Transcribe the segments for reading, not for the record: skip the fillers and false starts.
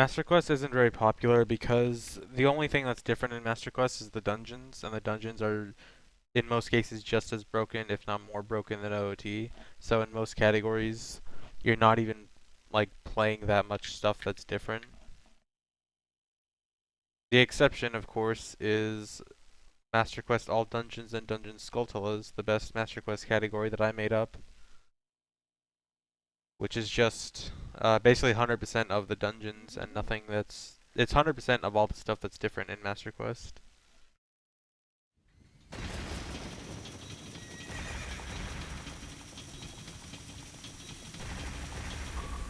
Master Quest isn't very popular because the only thing that's different in Master Quest is the dungeons, and the dungeons are in most cases just as broken, if not more broken than OOT. So in most categories, you're not even like playing that much stuff that's different. The exception, of course, is Master Quest All Dungeons and Dungeon Skulltulas, the best Master Quest category that I made up, which is just basically 100% of the dungeons and nothing that's... It's 100% of all the stuff that's different in Master Quest.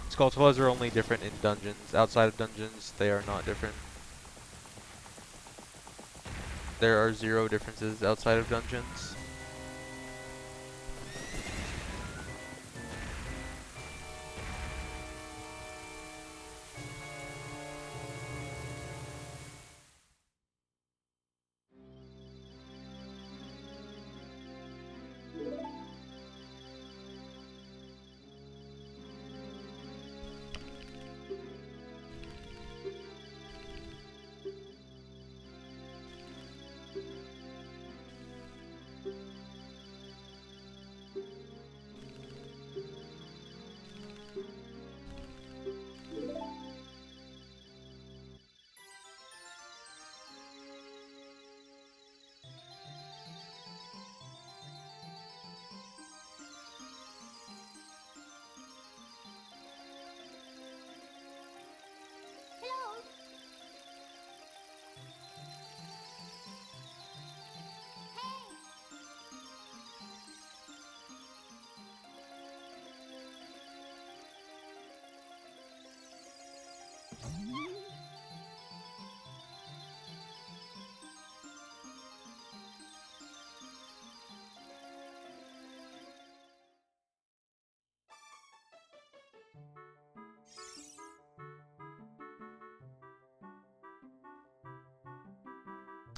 Skulltulas are only different in dungeons. Outside of dungeons, they are not different. There are 0 differences outside of dungeons.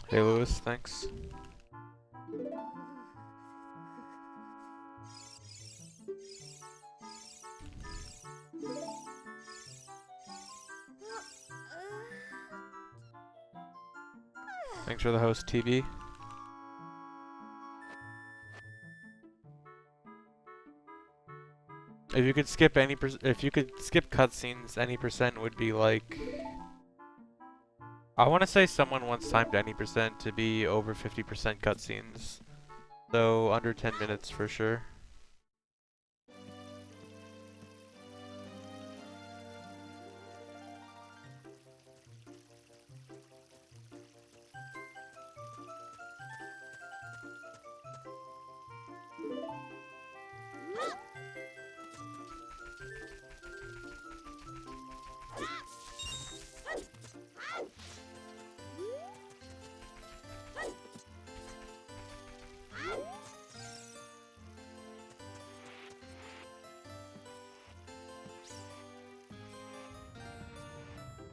Hey Lewis, thanks. Thanks for the host, TV. If you could skip if you could skip cutscenes, any percent would be like... I want to say someone once timed any percent to be over 50% cutscenes. So under 10 minutes for sure.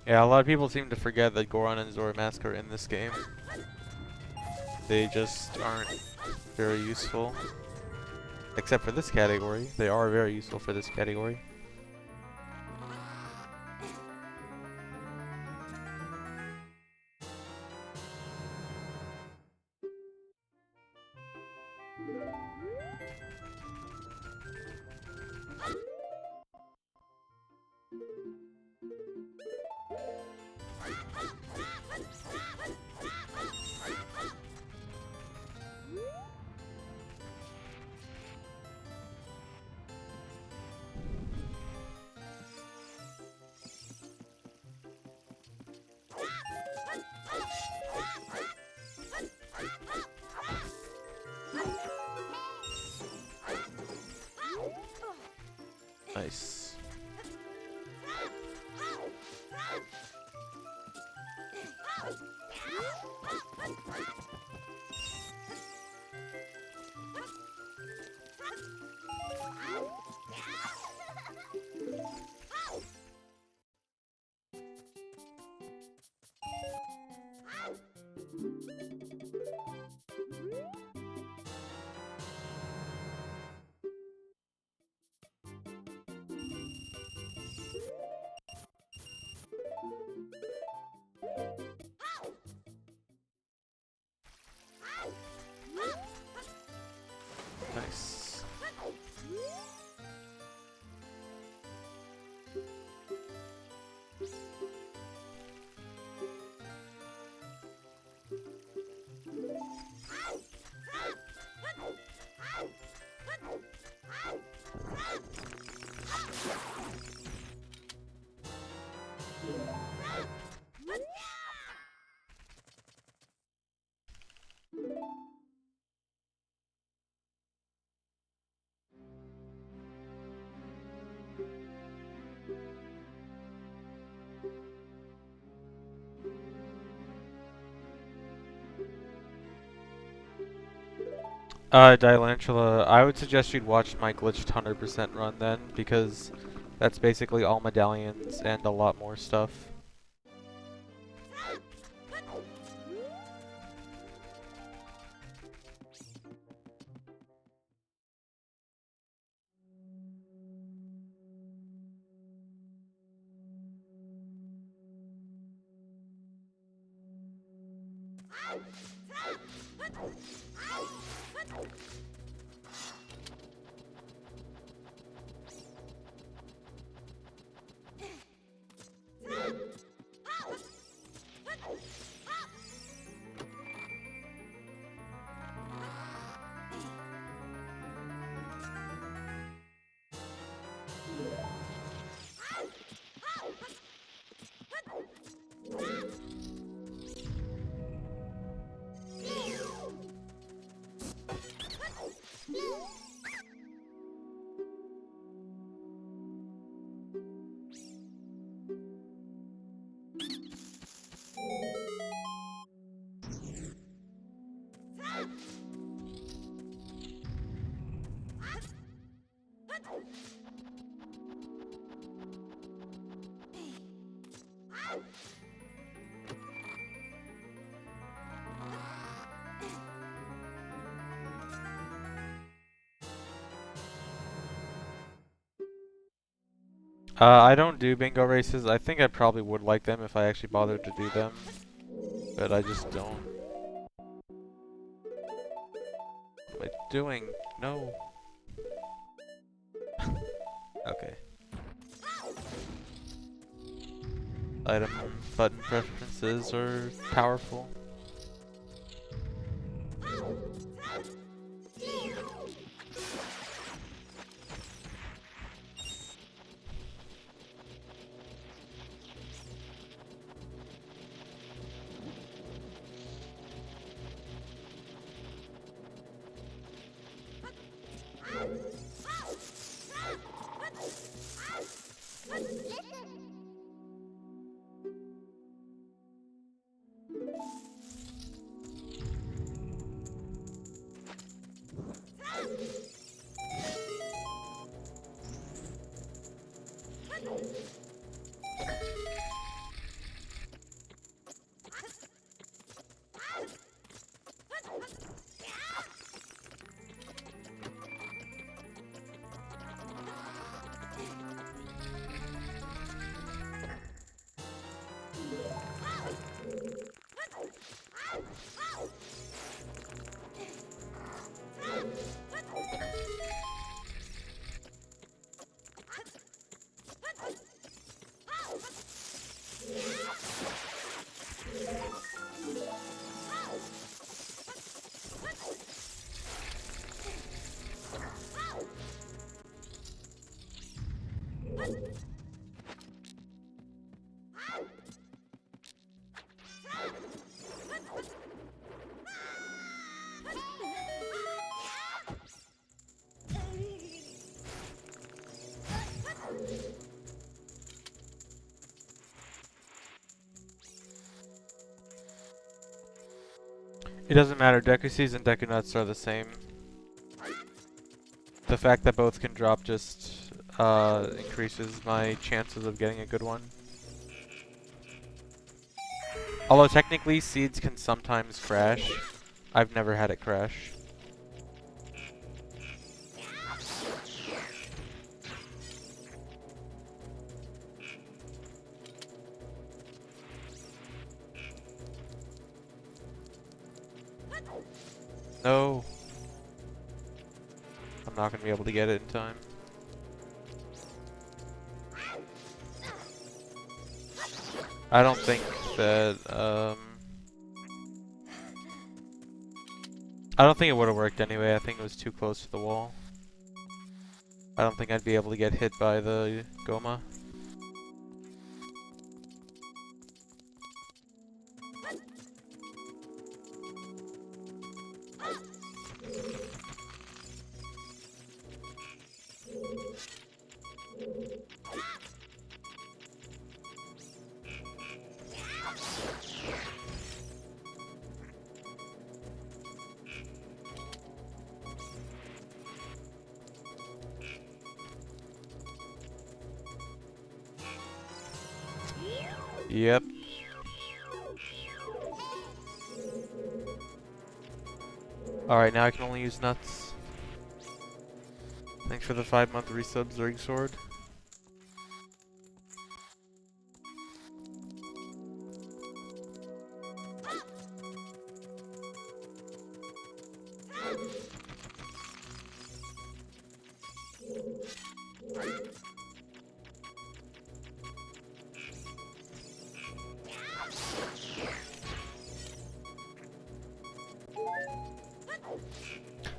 Yeah, a lot of people seem to forget that Goron and Zora Mask are in this game. They just aren't very useful. Except for this category. They are very useful for this category. Nice. Dilantula, I would suggest you'd watch my glitched 100% run then, because that's basically all medallions and a lot more stuff. I don't do bingo races. I think I probably would like them if I actually bothered to do them, but I just don't. What am I doing? No. Okay. Item button preferences are powerful. It doesn't matter, Deku Seeds and Deku Nuts are the same. The fact that both can drop just increases my chances of getting a good one. Although technically seeds can sometimes crash. I've never had it crash. No. I'm not going to be able to get it in time. I don't think that, I don't think it would have worked anyway. I think it was too close to the wall. I don't think I'd be able to get hit by the Goma. Yep. Alright, now I can only use nuts. Thanks for the 5-month resubs, Ring Sword.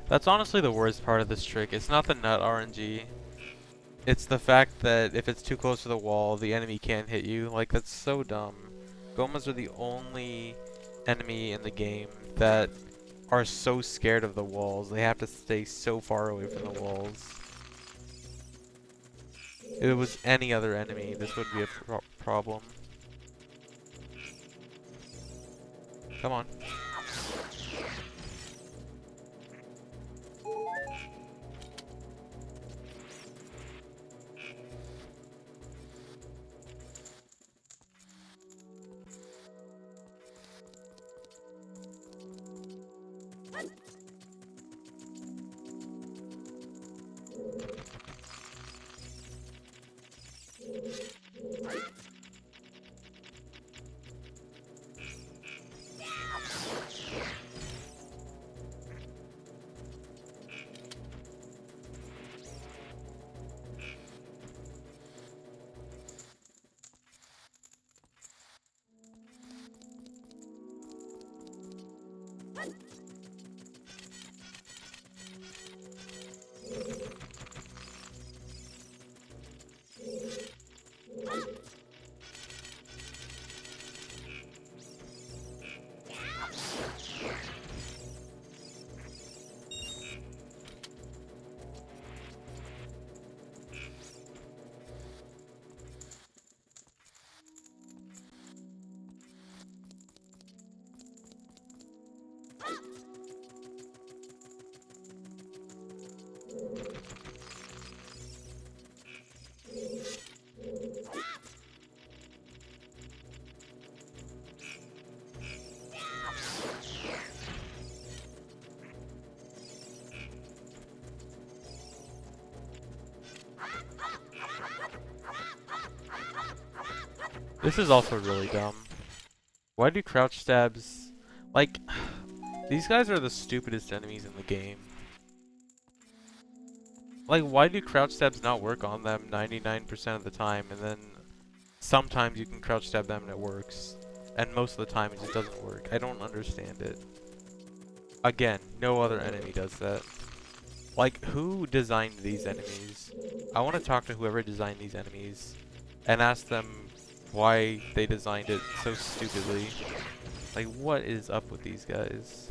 That's honestly the worst part of this trick. It's not the nut RNG. It's the fact that if it's too close to the wall, the enemy can't hit you. Like, that's so dumb. Gomas are the only enemy in the game that are so scared of the walls. They have to stay so far away from the walls. If it was any other enemy, this would be a problem. Come on. This is also really dumb. Why do crouch stabs... Like, these guys are the stupidest enemies in the game. Like, why do crouch stabs not work on them 99% of the time, and then sometimes you can crouch stab them and it works, and most of the time it just doesn't work? I don't understand it. Again, no other enemy does that. Like, who designed these enemies? I want to talk to whoever designed these enemies and ask them why they designed it so stupidly. Like, what is up with these guys?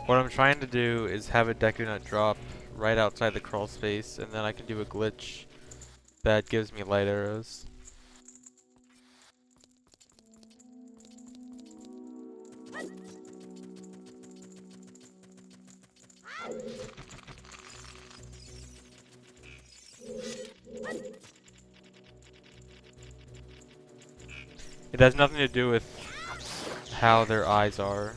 What I'm trying to do is have a Deku Nut drop right outside the crawl space, and then I can do a glitch that gives me light arrows. It has nothing to do with how their eyes are.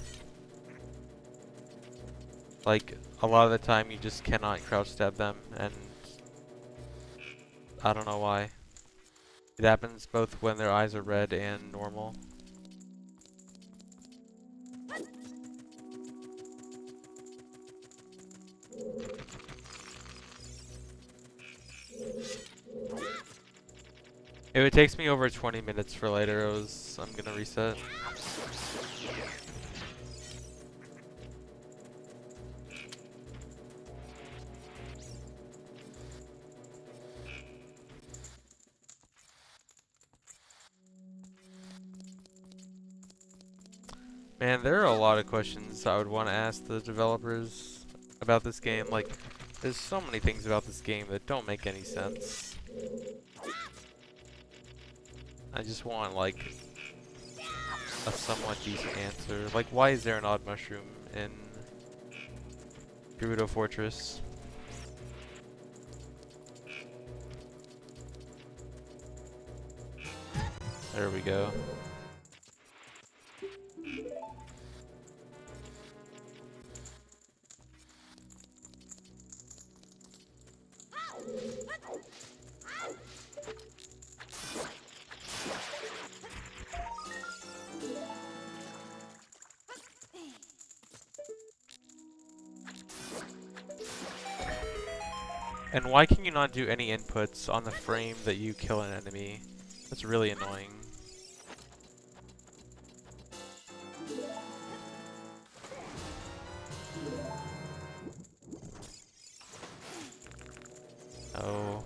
Like, a lot of the time you just cannot crouch stab them, and I don't know why. It happens both when their eyes are red and normal. If it takes me over 20 minutes for light arrows, I'm gonna reset. Man, there are a lot of questions I would want to ask the developers about this game. Like, there's so many things about this game that don't make any sense. I just want, like, a somewhat decent answer. Like, why is there an odd mushroom in Gerudo Fortress? There we go. And why can you not do any inputs on the frame that you kill an enemy? That's really annoying. Oh.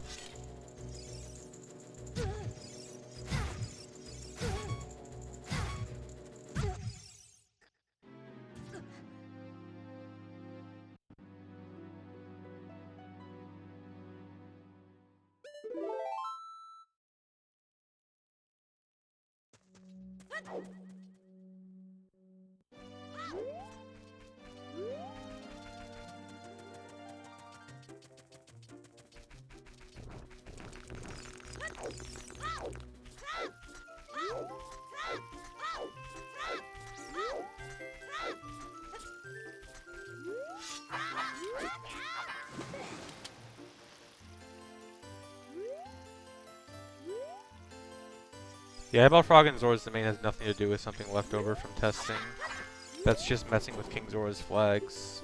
Yeah, Eyeball Frog and Zora's domain has nothing to do with something left over from testing. That's just messing with King Zora's flags.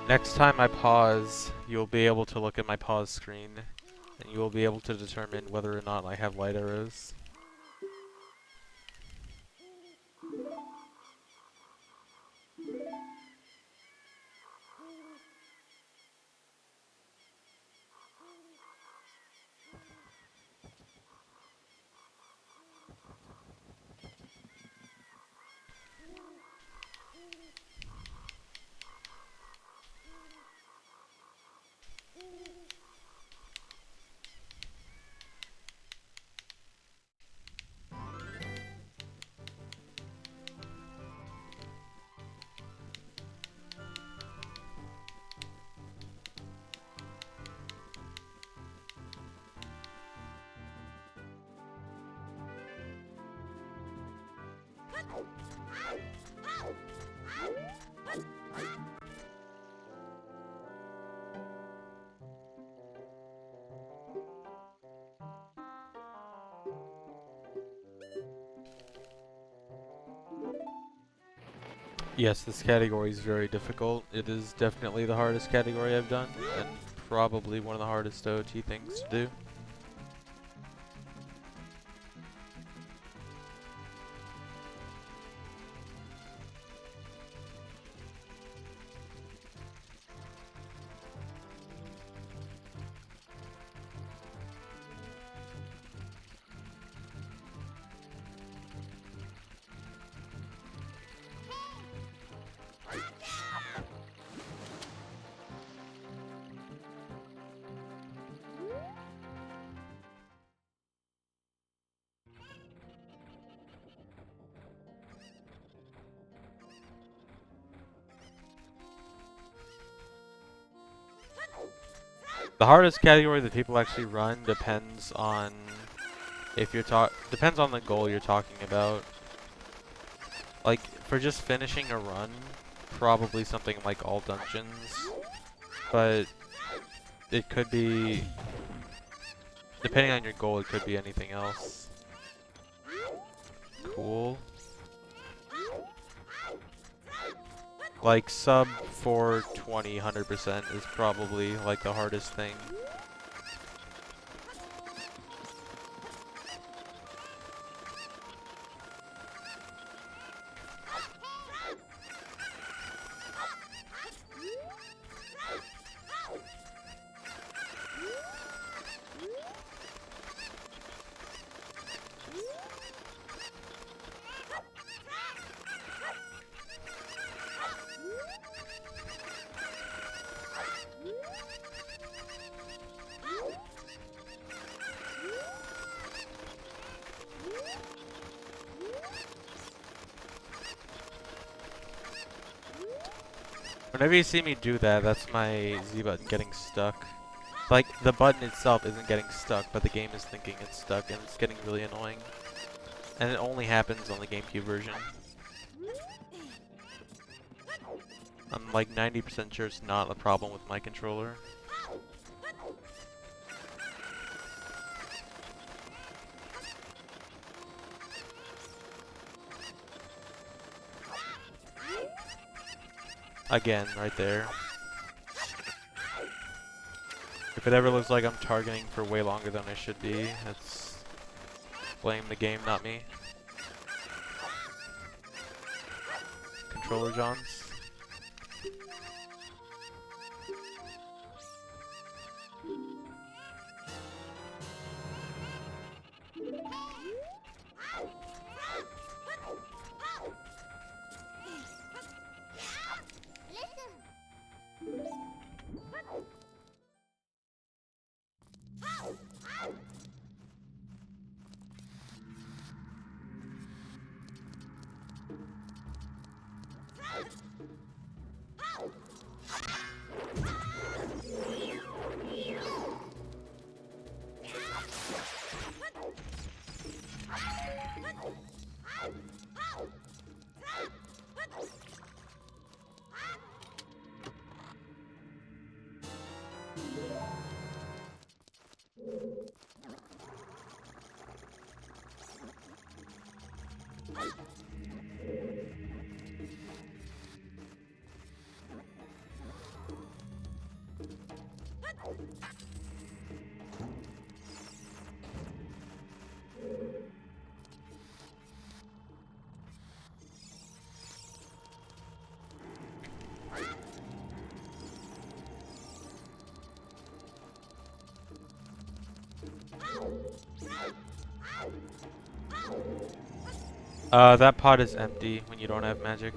Next time I pause, you'll be able to look at my pause screen, and you will be able to determine whether or not I have light arrows. Yes, this category is very difficult. It is definitely the hardest category I've done, and probably one of the hardest OT things to do. The hardest category that people actually run depends on if you're depends on the goal you're talking about. Like, for just finishing a run, probably something like all dungeons, but it could be, depending on your goal, it could be anything else. cool. Like sub 420 100% is probably like the hardest thing. Whenever you see me do that, that's my Z button getting stuck. Like, the button itself isn't getting stuck, but the game is thinking it's stuck, and it's getting really annoying. And it only happens on the GameCube version. I'm like 90% sure it's not a problem with my controller. Again, right there. If it ever looks like I'm targeting for way longer than I should be, it's blame the game, not me. Controller Johns. That pot is empty when you don't have magic.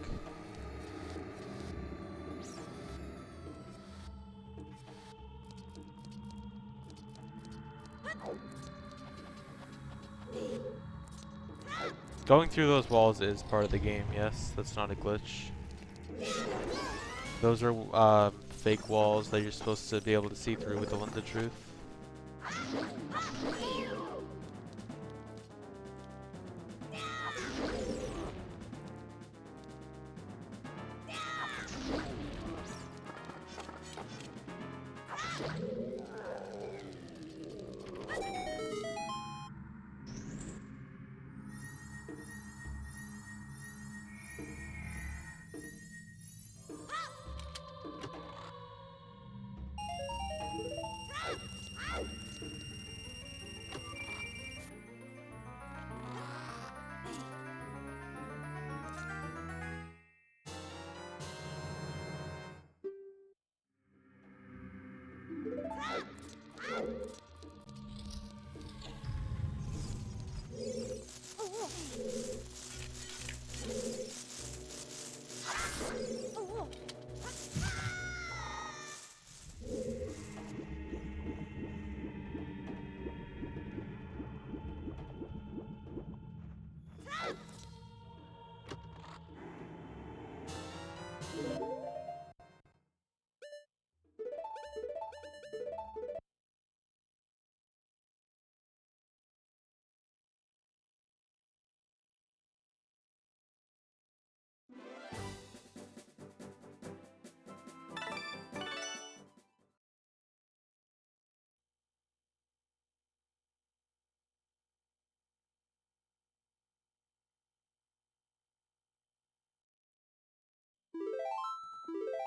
Going through those walls is part of the game, yes. That's not a glitch. Those are fake walls that you're supposed to be able to see through with the lens of truth.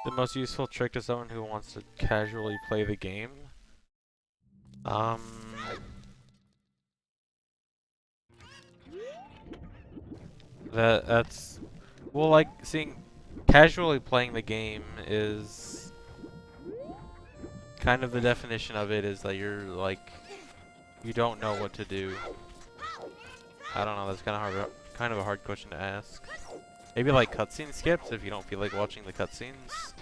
The most useful trick to someone who wants to casually play the game. Um, that's well, like seeing casually playing the game is kind of the definition of it is that you're like you don't know what to do. I don't know. That's kind of a hard question to ask. Maybe like cutscene skips if you don't feel like watching the cutscenes.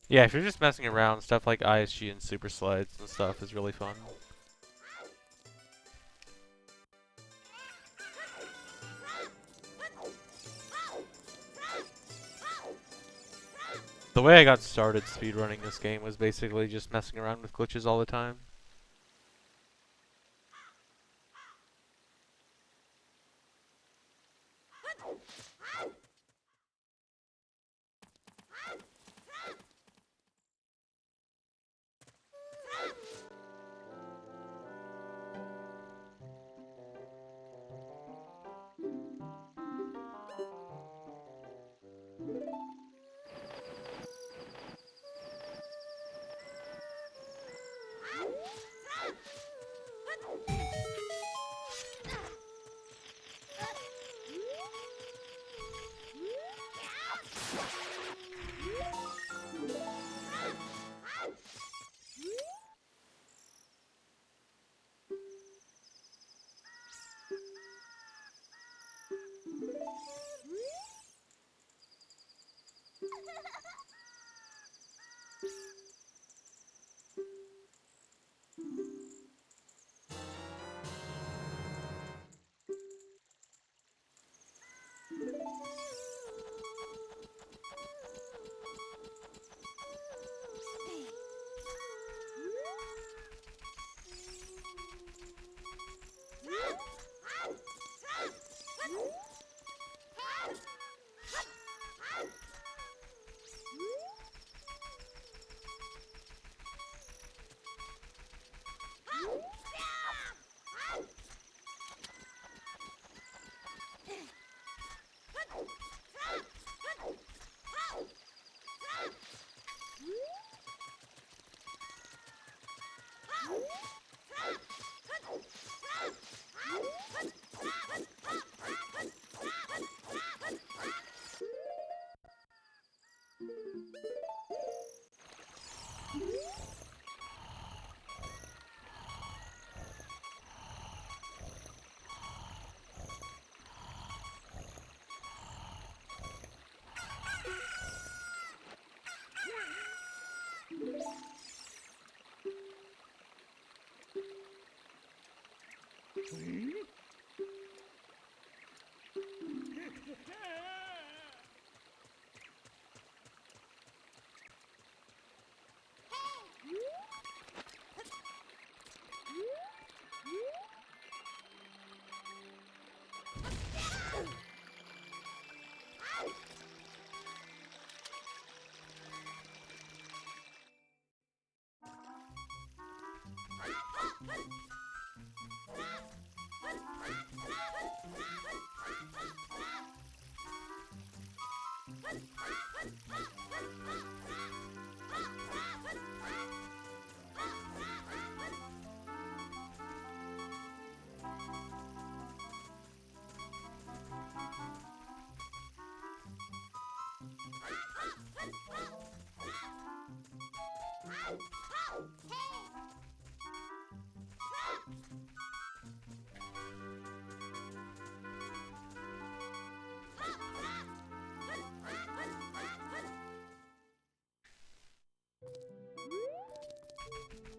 Yeah, if you're just messing around, stuff like ISG and super slides and stuff is really fun. The way I got started speedrunning this game was basically just messing around with glitches all the time.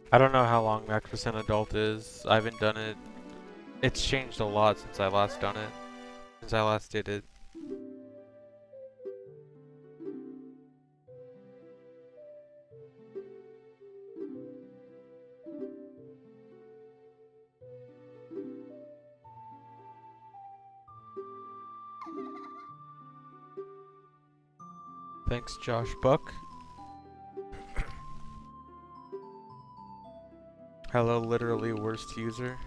I don't know how long max percent adult is. I haven't done it. It's changed a lot since I last done it. Since I last did it. Thanks, Josh Buck. Hello, literally worst user.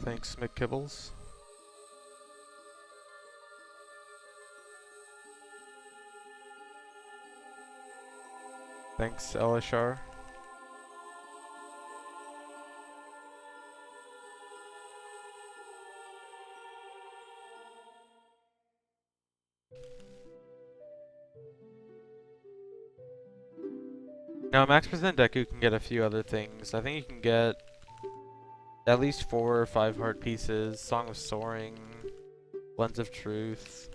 Thanks, McKibbles. Thanks, Elishar. Now, max percent Deku can get a few other things. I think you can get at least 4 or 5 heart pieces, Song of Soaring, Lens of Truth.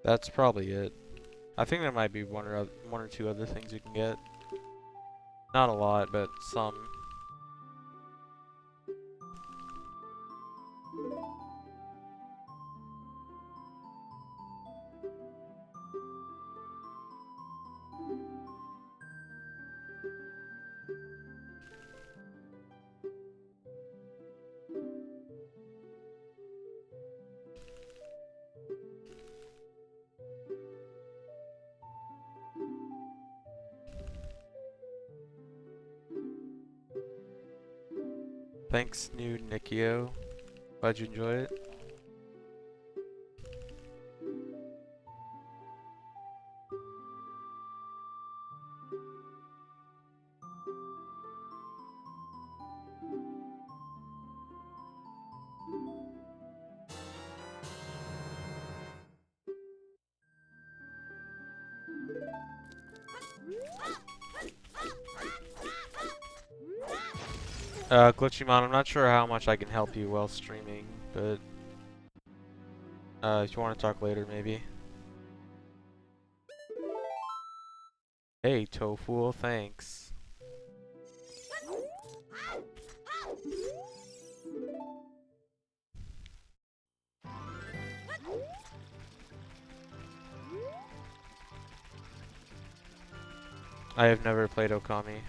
That's probably it. I think there might be one or two other things you can get. Not a lot, but some. Thanks, new Nikio. Glad you enjoy it. Glitchymon, I'm not sure how much I can help you while streaming, but if you want to talk later, maybe. Hey, Tofu, thanks. I have never played Okami.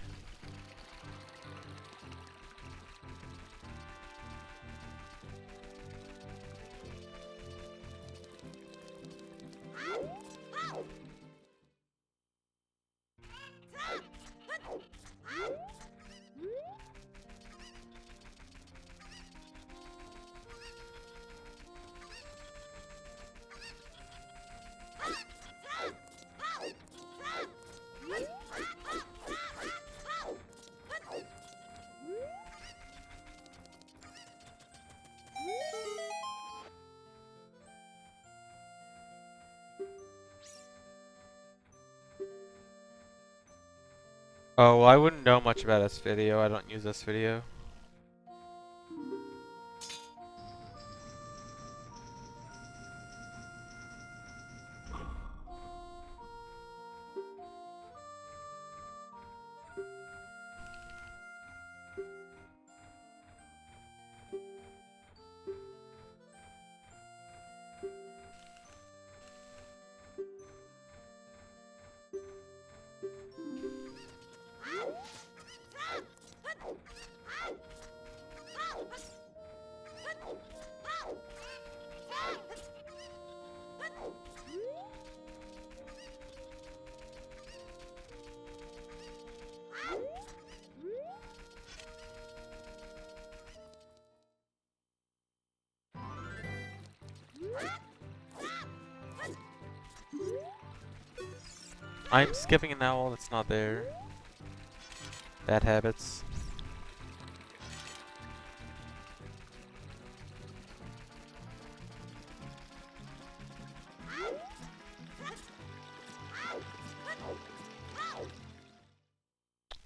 Oh, well, I wouldn't know much about S-Video. I don't use S-Video. I'm skipping an owl that's not there. Bad habits.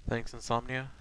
Thanks, Insomnia.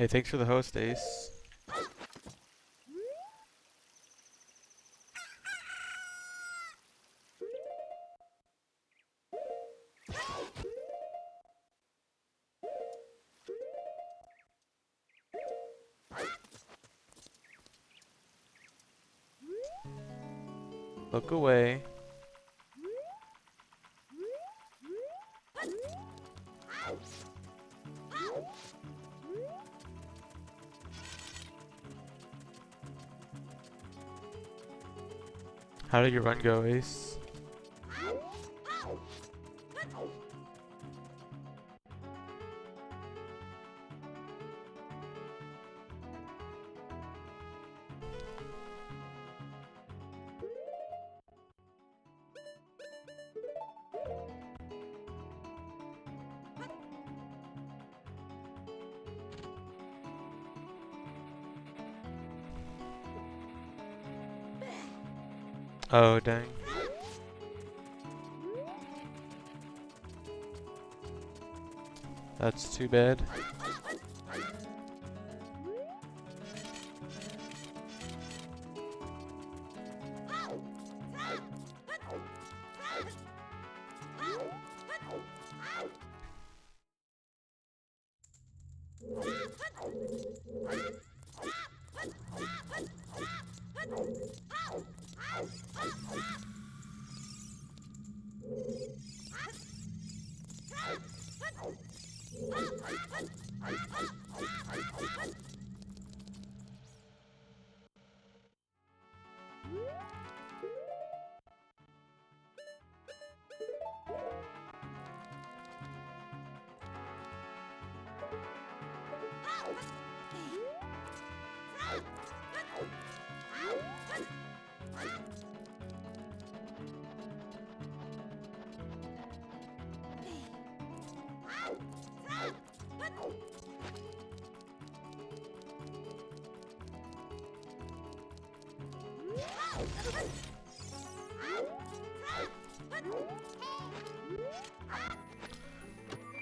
Hey, thanks for the host, Ace. Look away. How did your run go, Ace? Oh, dang. That's too bad.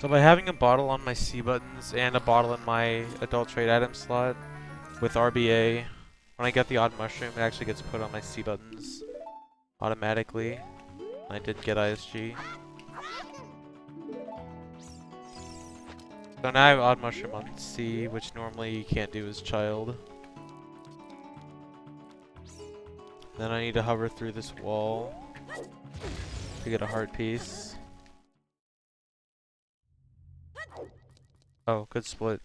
So by having a bottle on my C buttons and a bottle in my adult trade item slot with RBA, when I get the odd mushroom, it actually gets put on my C buttons automatically. I did get ISG. So now I have odd mushroom on C, which normally you can't do as child. Then I need to hover through this wall to get a heart piece. Oh, good split.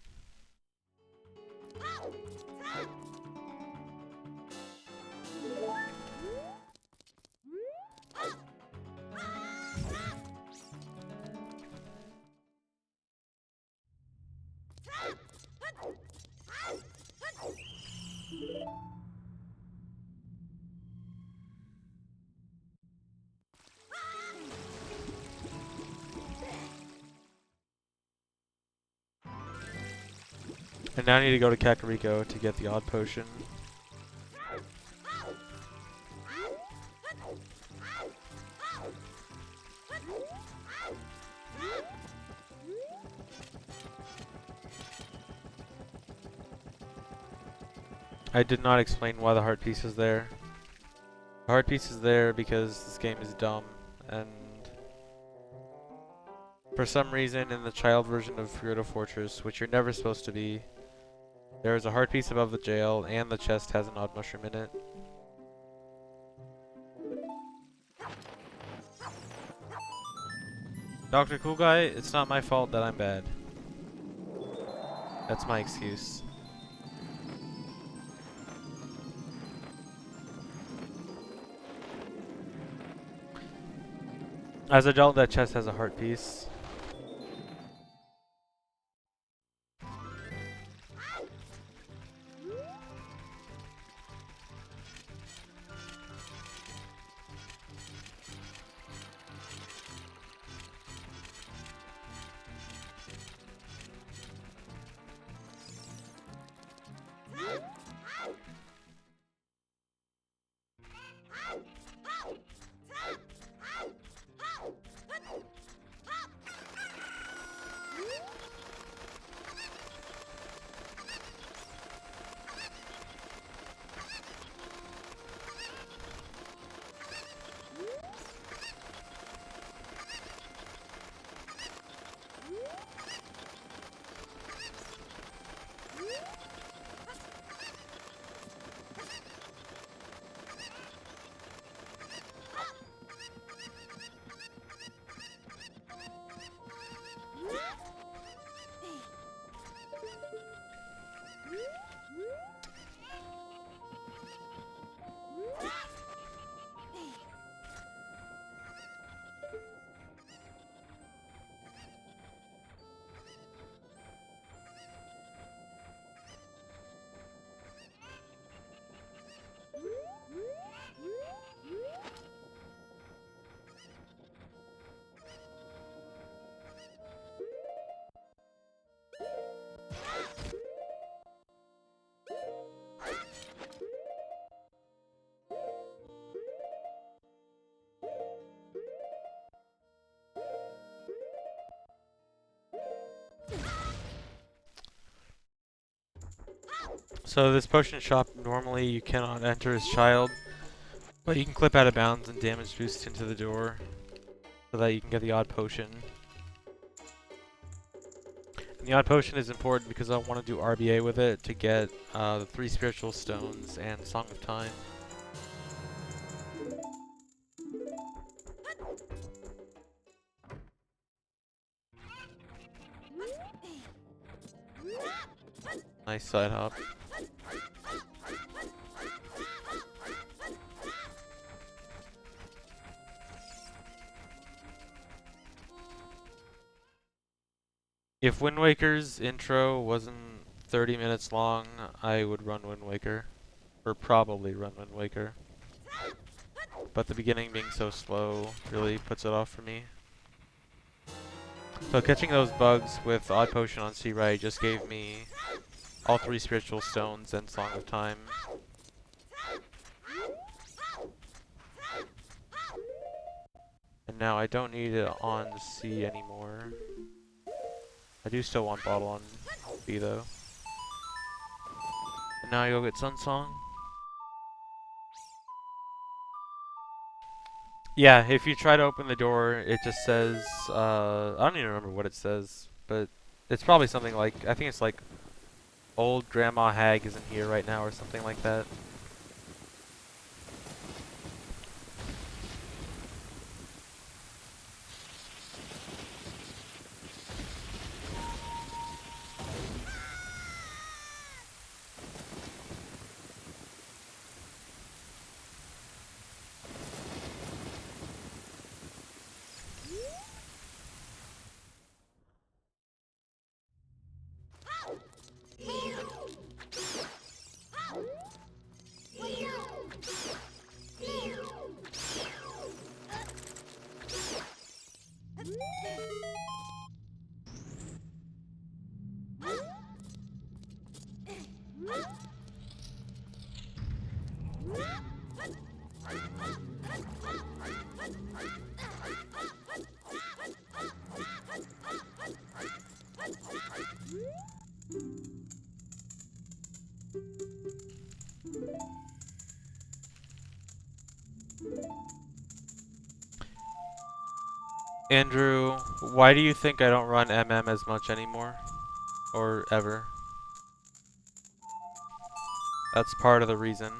And now I need to go to Kakariko to get the odd potion. I did not explain why the heart piece is there. The heart piece is there because this game is dumb, and for some reason in the child version of Gerudo Fortress, which you're never supposed to be, there is a heart piece above the jail, and the chest has an odd mushroom in it. Dr. Cool Guy, it's not my fault that I'm bad. That's my excuse. As a adult, that chest has a heart piece. So this potion shop, normally you cannot enter as child, but you can clip out of bounds and damage boost into the door so that you can get the odd potion. The odd potion is important because I want to do RBA with it to get the 3 spiritual stones and Song of Time. Nice side hop. If Wind Waker's intro wasn't 30 minutes long, I would run Wind Waker. Or probably run Wind Waker. But the beginning being so slow really puts it off for me. So catching those bugs with Odd Potion on C right just gave me all 3 spiritual stones and Song of Time. And now I don't need it on C anymore. I do still want bottle on B though. And now I go get Sun Song. Yeah, if you try to open the door, it just says, I don't even remember what it says, but it's probably something like, I think it's like, old Grandma Hag isn't here right now or something like that. Andrew, why do you think I don't run MM as much anymore? Or ever? That's part of the reason.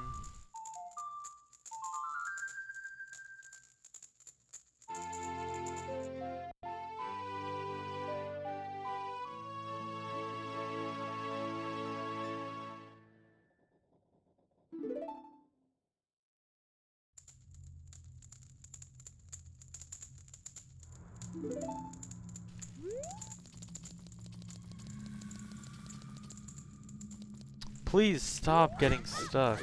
Please stop getting stuck.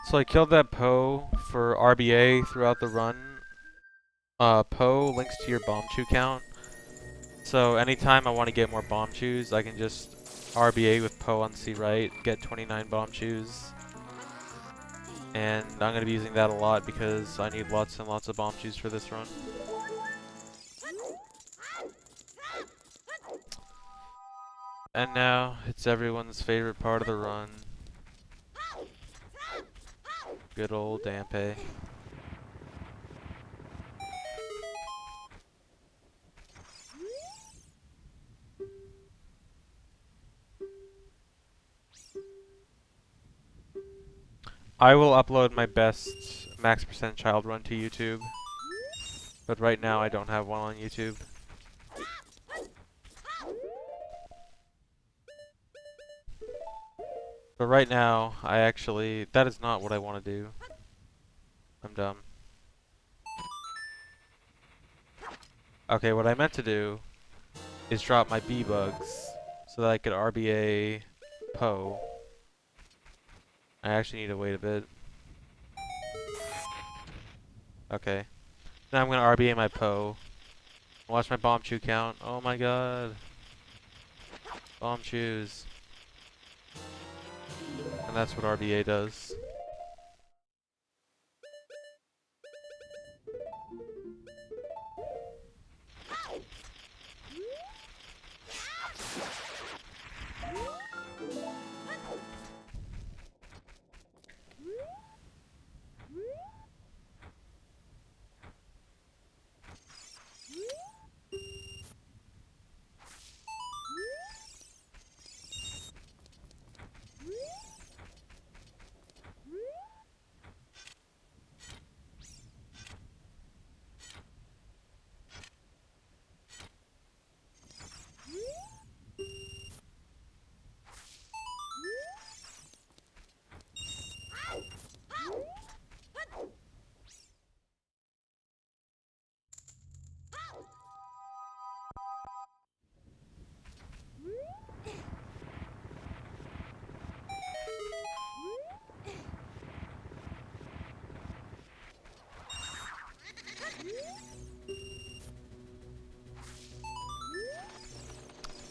So I killed that Poe for RBA throughout the run. Poe links to your bomb chew count. So anytime I want to get more bomb chews, I can just RBA with Poe on C right, get 29 bomb chews. And I'm going to be using that a lot because I need lots and lots of bomb chews for this run. And now, it's everyone's favorite part of the run. Good old Dampe. I will upload my best max percent child run to YouTube. But right now I don't have one on YouTube. But right now, that is not what I want to do. I'm dumb. Okay, what I meant to do is drop my B bugs so that I could RBA Poe. I actually need to wait a bit. Okay. Now I'm gonna RBA my Poe. Watch my bomb chew count. Oh my god. Bomb chews. And that's what RBA does.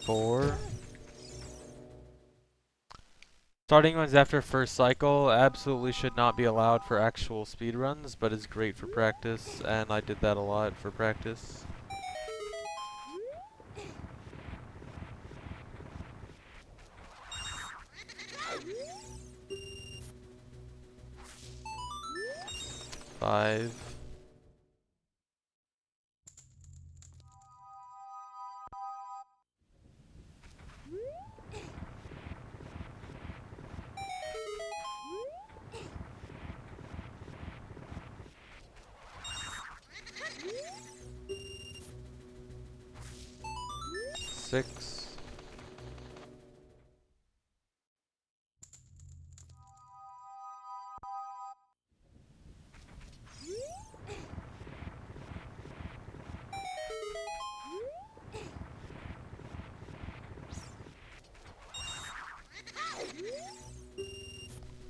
Four. Starting ones after first cycle absolutely should not be allowed for actual speedruns, but is great for practice, and I did that a lot for practice. Five. Six.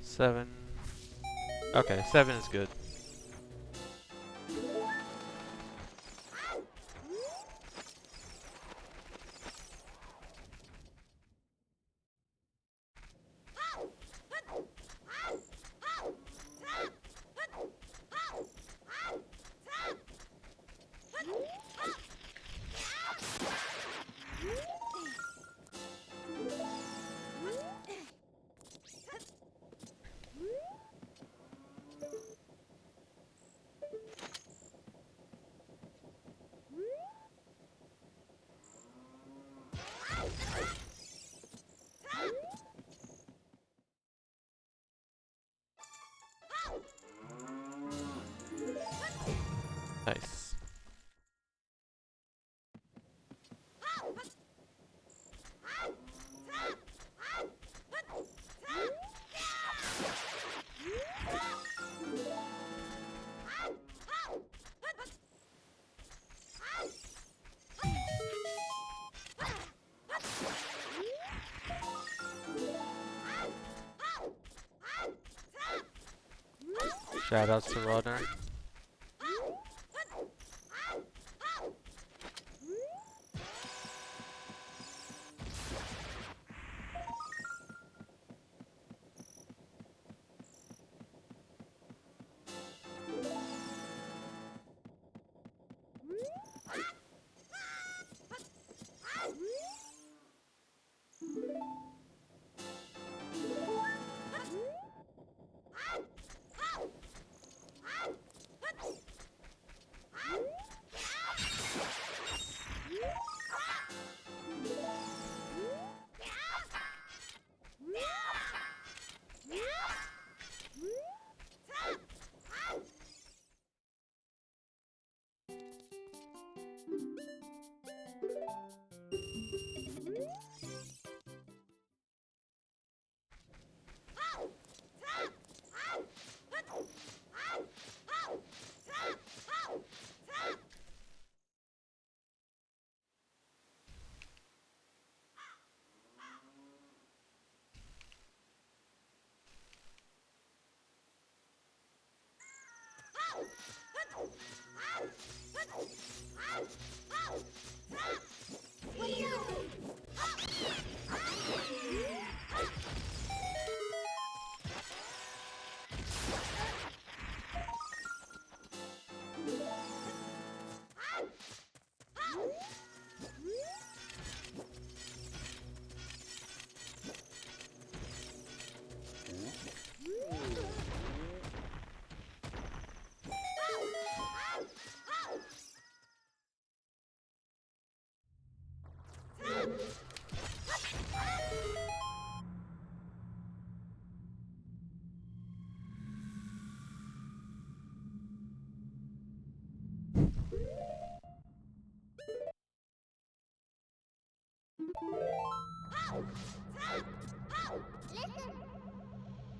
Seven. Okay, seven is good. Nice. Shoutouts to Runner.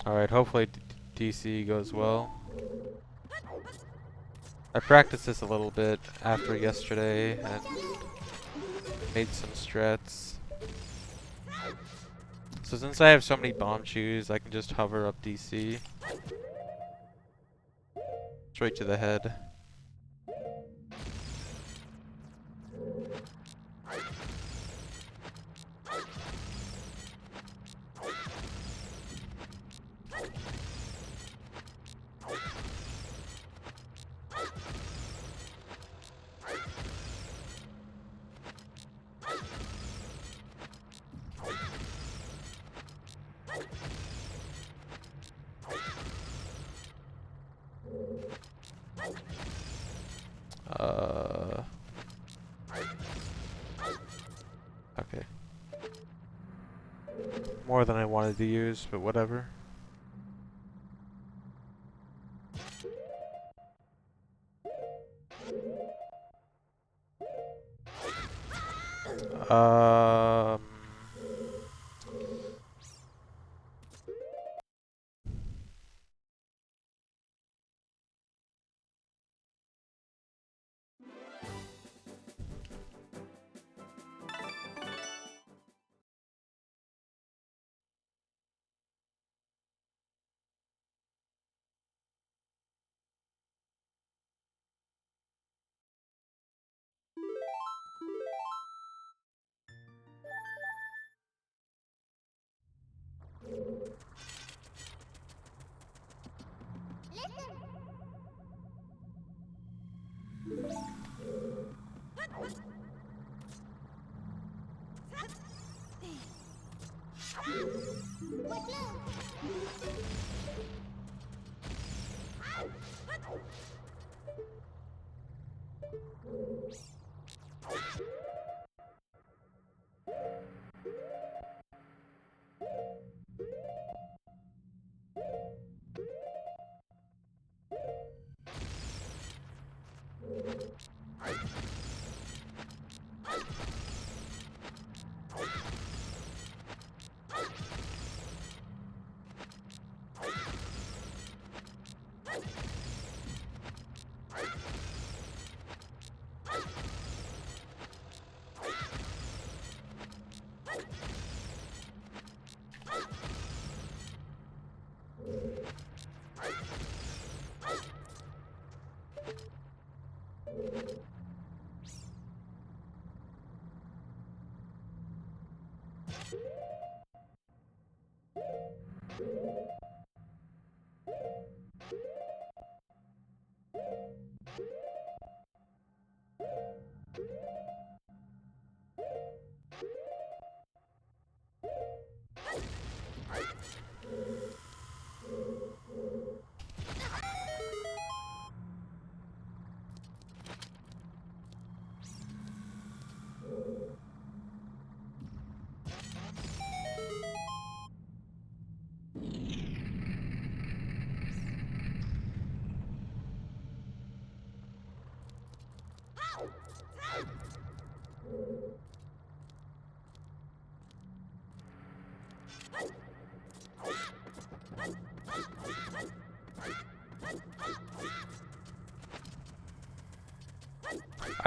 Alright, hopefully DC goes well. I practiced this a little bit after yesterday and made some strats. So since I have so many bomb shoes, I can just hover up DC. Straight to the head. Okay. More than I wanted to use, but whatever. Um...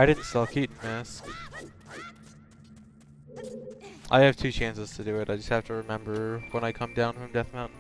I didn't sell Keaton Mask. I have 2 chances to do it. I just have to remember when I come down from Death Mountain.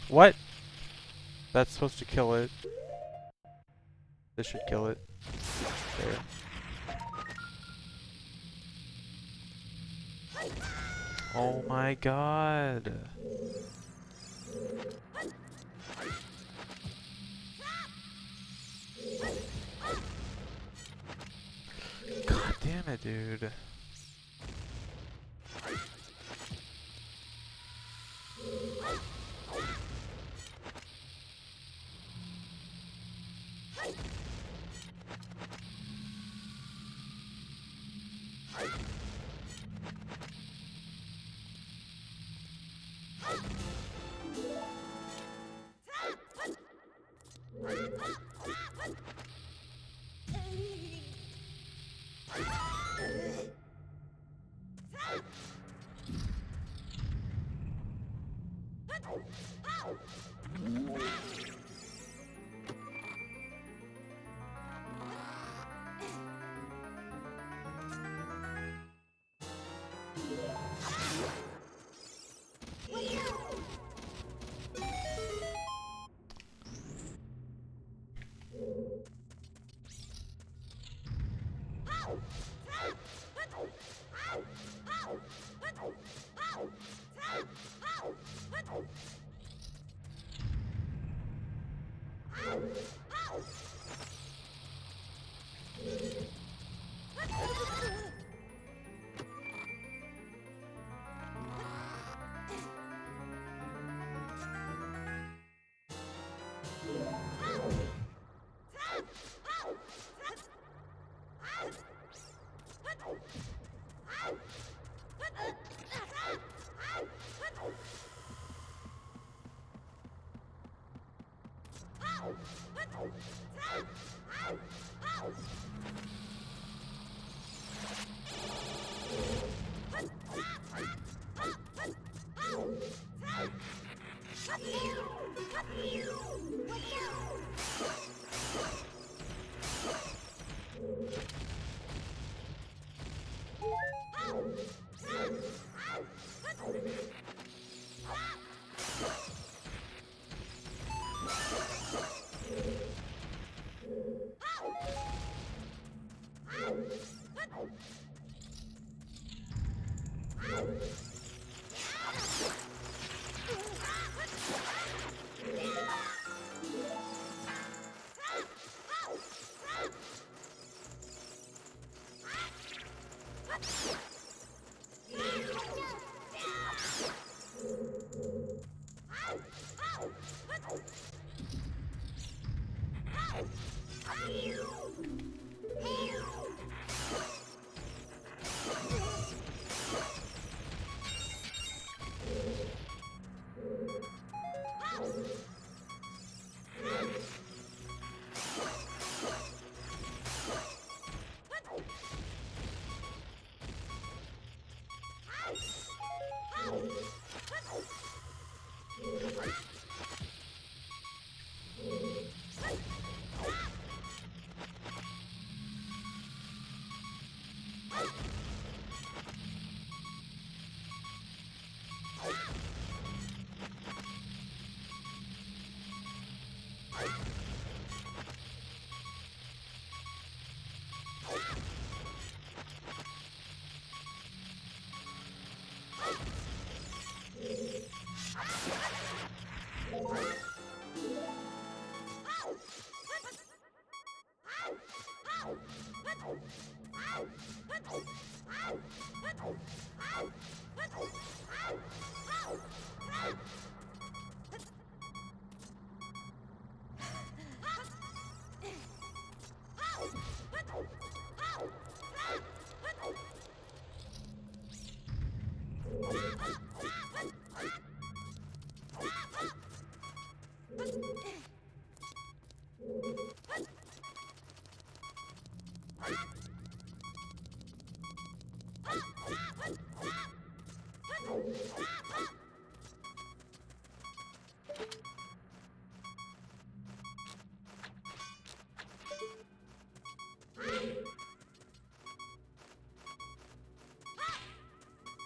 What? That's supposed to kill it. This should kill it. There. Oh my god. God damn it, dude.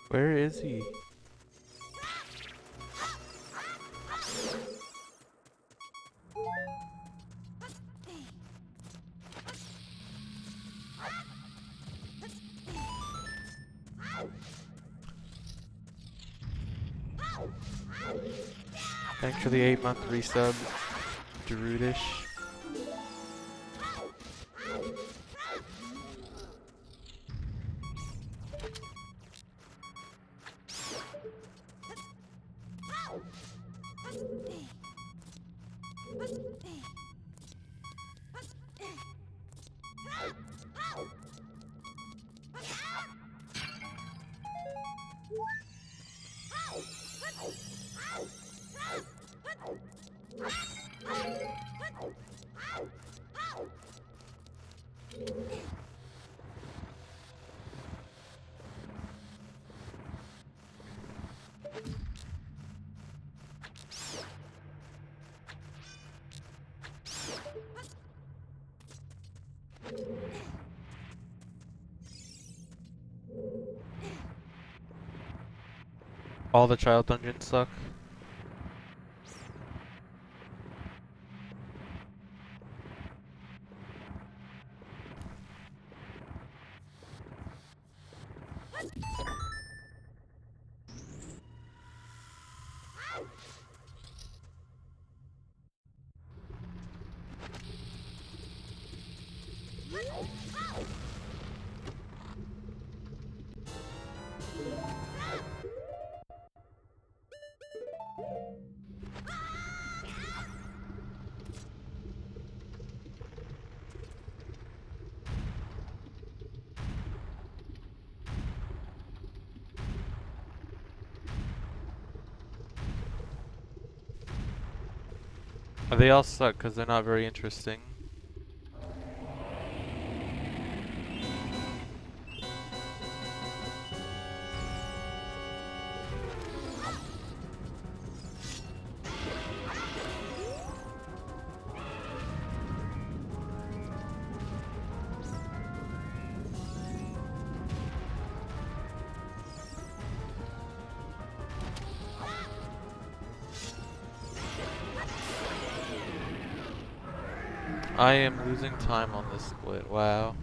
Where is he? Thanks for the 8-month resub, Gerudish. All the child dungeons suck. They all suck because they're not very interesting. I am losing time on this split, wow.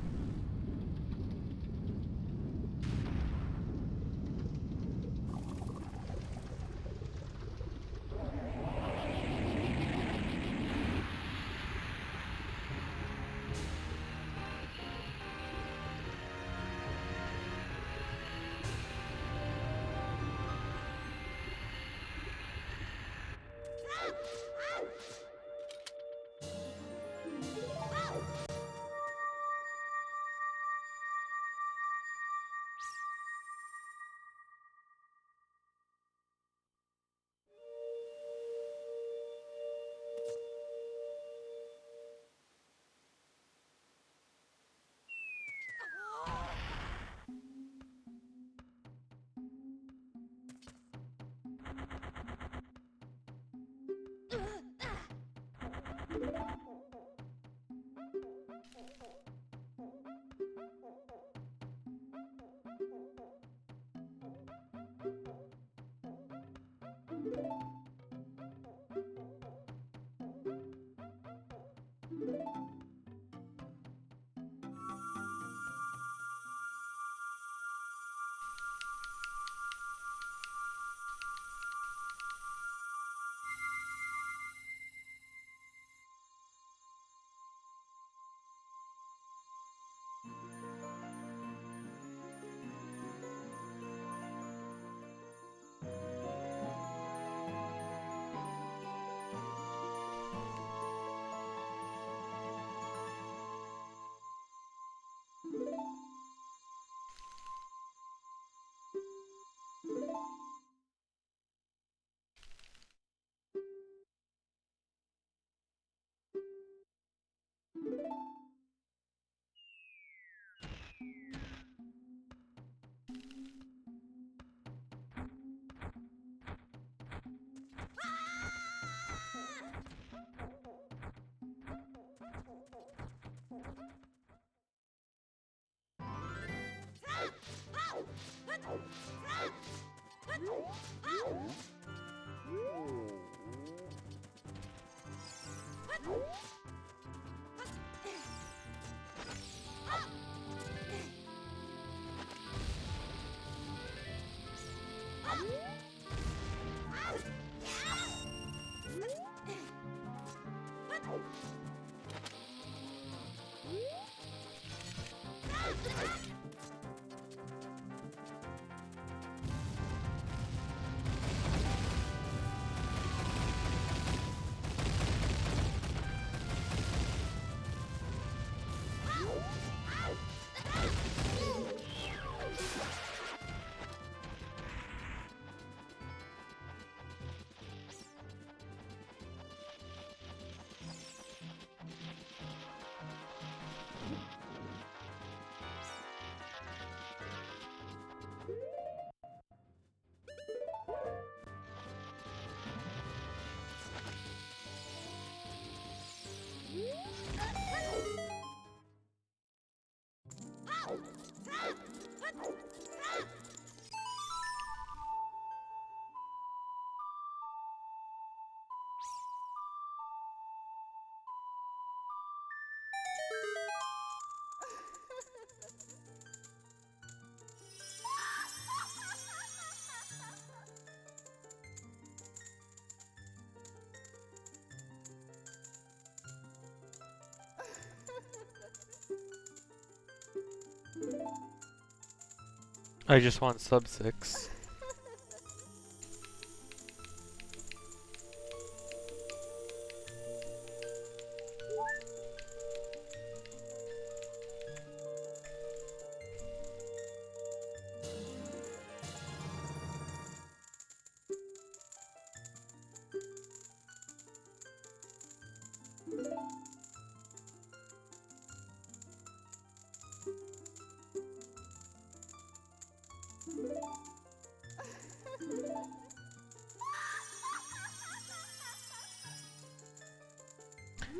I just want sub 6.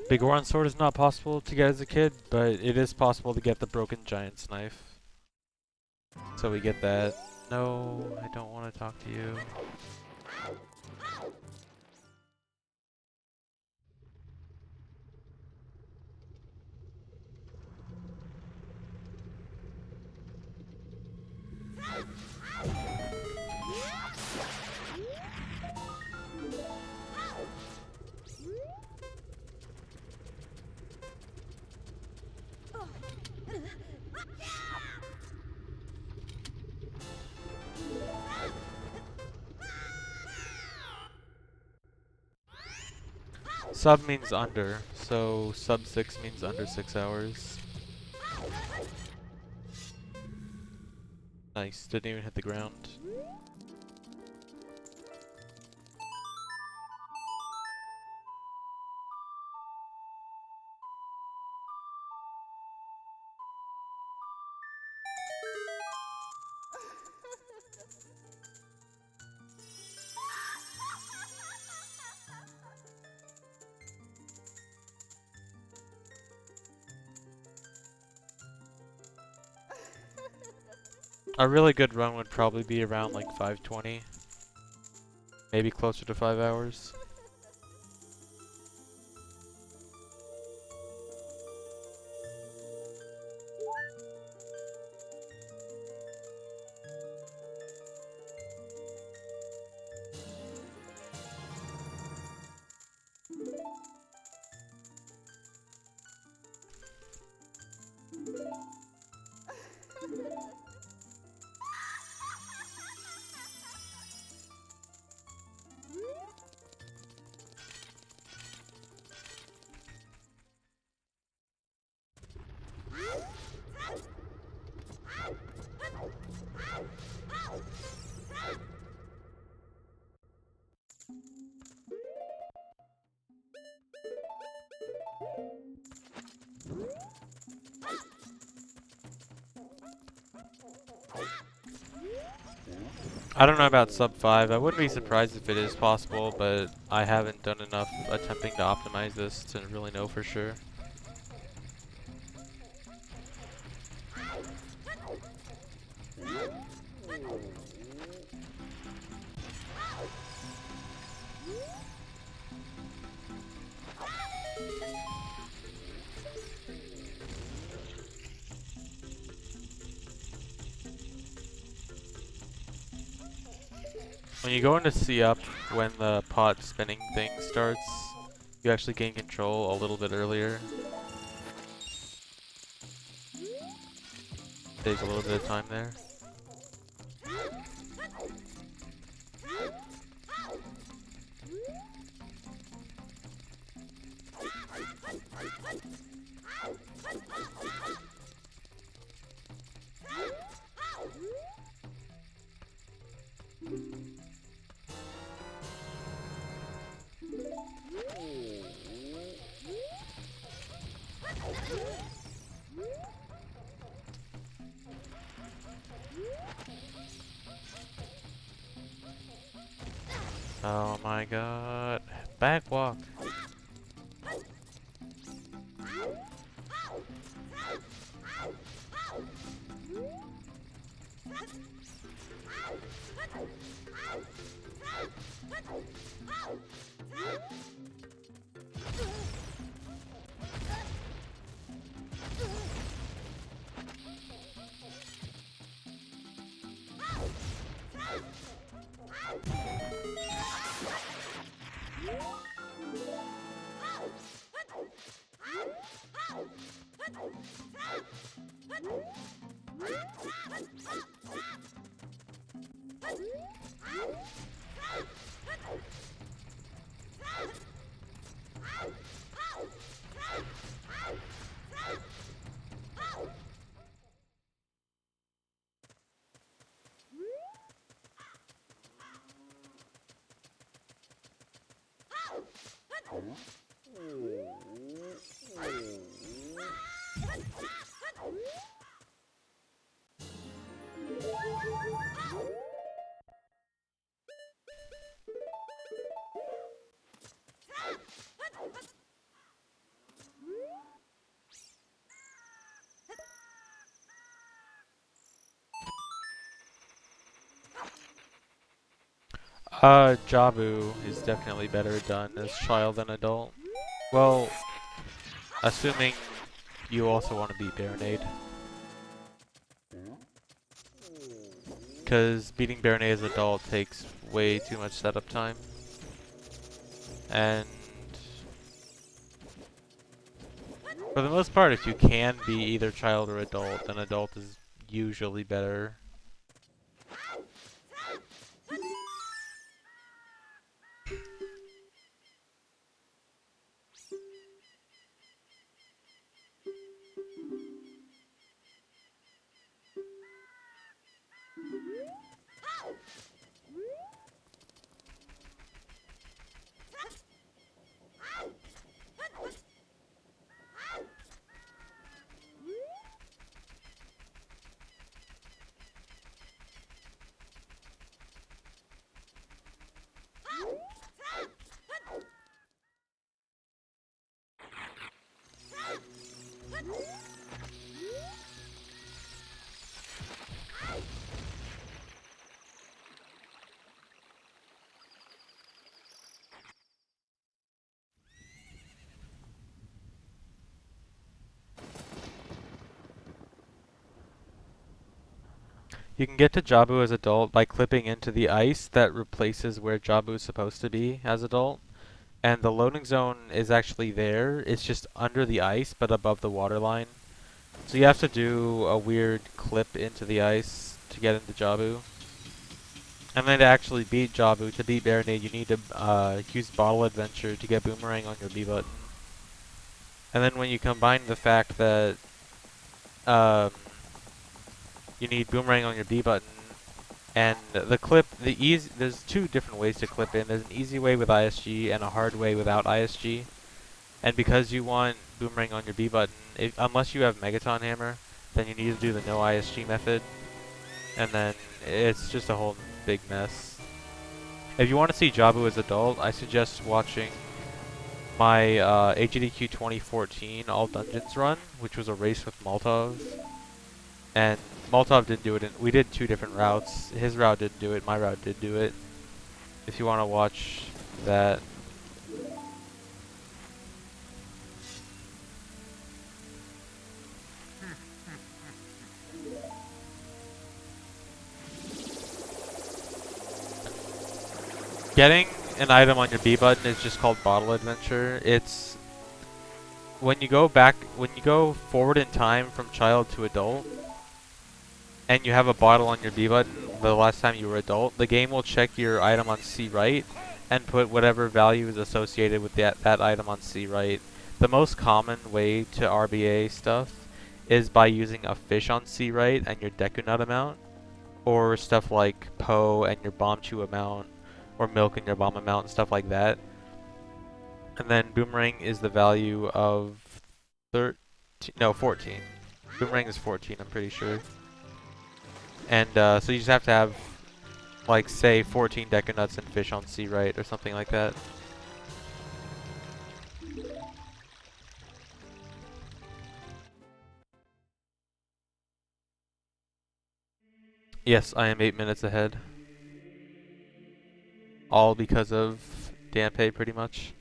Big Goron sword is not possible to get as a kid, but it is possible to get the broken giant's knife. So we get that. No, I don't want to talk to you. Sub means under, so sub 6 means under 6 hours. Nice, didn't even hit the ground. A really good run would probably be around like 5:20. Maybe closer to 5 hours. I don't know about sub 5. I wouldn't be surprised if it is possible, but I haven't done enough attempting to optimize this to really know for sure. When you go into C up, when the pot spinning thing starts, you actually gain control a little bit earlier. Saves a little bit of time there. Oh my god. Back walk. Jabu is definitely better done as child than adult. Well, assuming you also want to beat Baronade. Because beating Baronade as adult takes way too much setup time. And for the most part, if you can be either child or adult, then adult is usually better. You can get to Jabu as adult by clipping into the ice that replaces where Jabu is supposed to be as adult. And the loading zone is actually there. It's just under the ice, but above the water line. So you have to do a weird clip into the ice to get into Jabu. And then to actually beat Jabu, to beat Baronade, you need to use Bottle Adventure to get Boomerang on your B button. And then when you combine the fact that you need Boomerang on your B button, and the clip, there's two different ways to clip in. There's an easy way with ISG and a hard way without ISG. And because you want Boomerang on your B button, unless you have Megaton Hammer, then you need to do the no ISG method. And then it's just a whole big mess. If you want to see Jabu as adult, I suggest watching my AGDQ 2014 All Dungeons run, which was a race with Maltov. And Maltov didn't do it. We did 2 different routes. His route didn't do it. My route did do it. If you want to watch that. Getting an item on your B button is just called Bottle Adventure. It's when you go forward in time from child to adult, and you have a bottle on your B button the last time you were adult, the game will check your item on C right and put whatever value is associated with that item on C right. The most common way to RBA stuff is by using a fish on C right and your Deku Nut amount, or stuff like Poe and your Bomb Chew amount, or Milk and your Bomb amount, and stuff like that. And then Boomerang is the value of 14. Boomerang is 14, I'm pretty sure. And so you just have to have, like, say 14 Deku Nuts and fish on C right, or something like that. Yes, I am 8 minutes ahead. All because of Danpei, pretty much.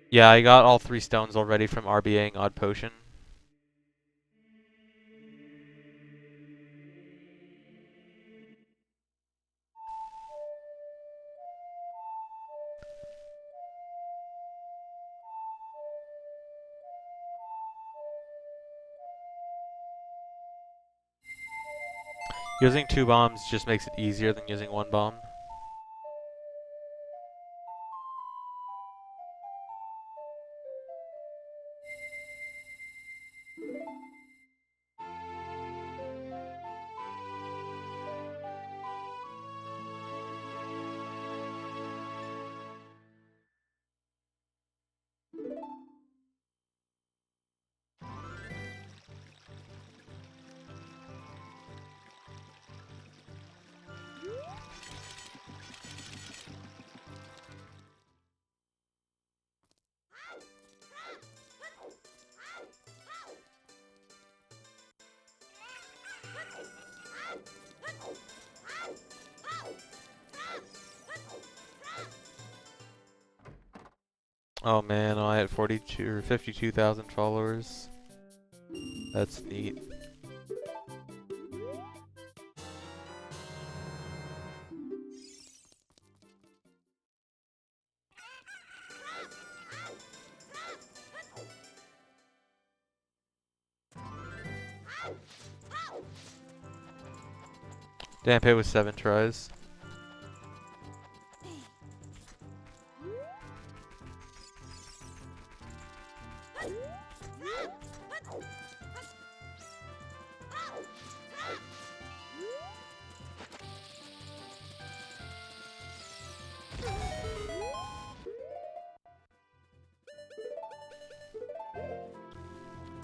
Yeah, I got all 3 stones already from RBAing Odd Potion. Using 2 bombs just makes it easier than using 1 bomb. Oh man, I had 42 or 52,000 followers. That's neat. Danpei was 7 tries.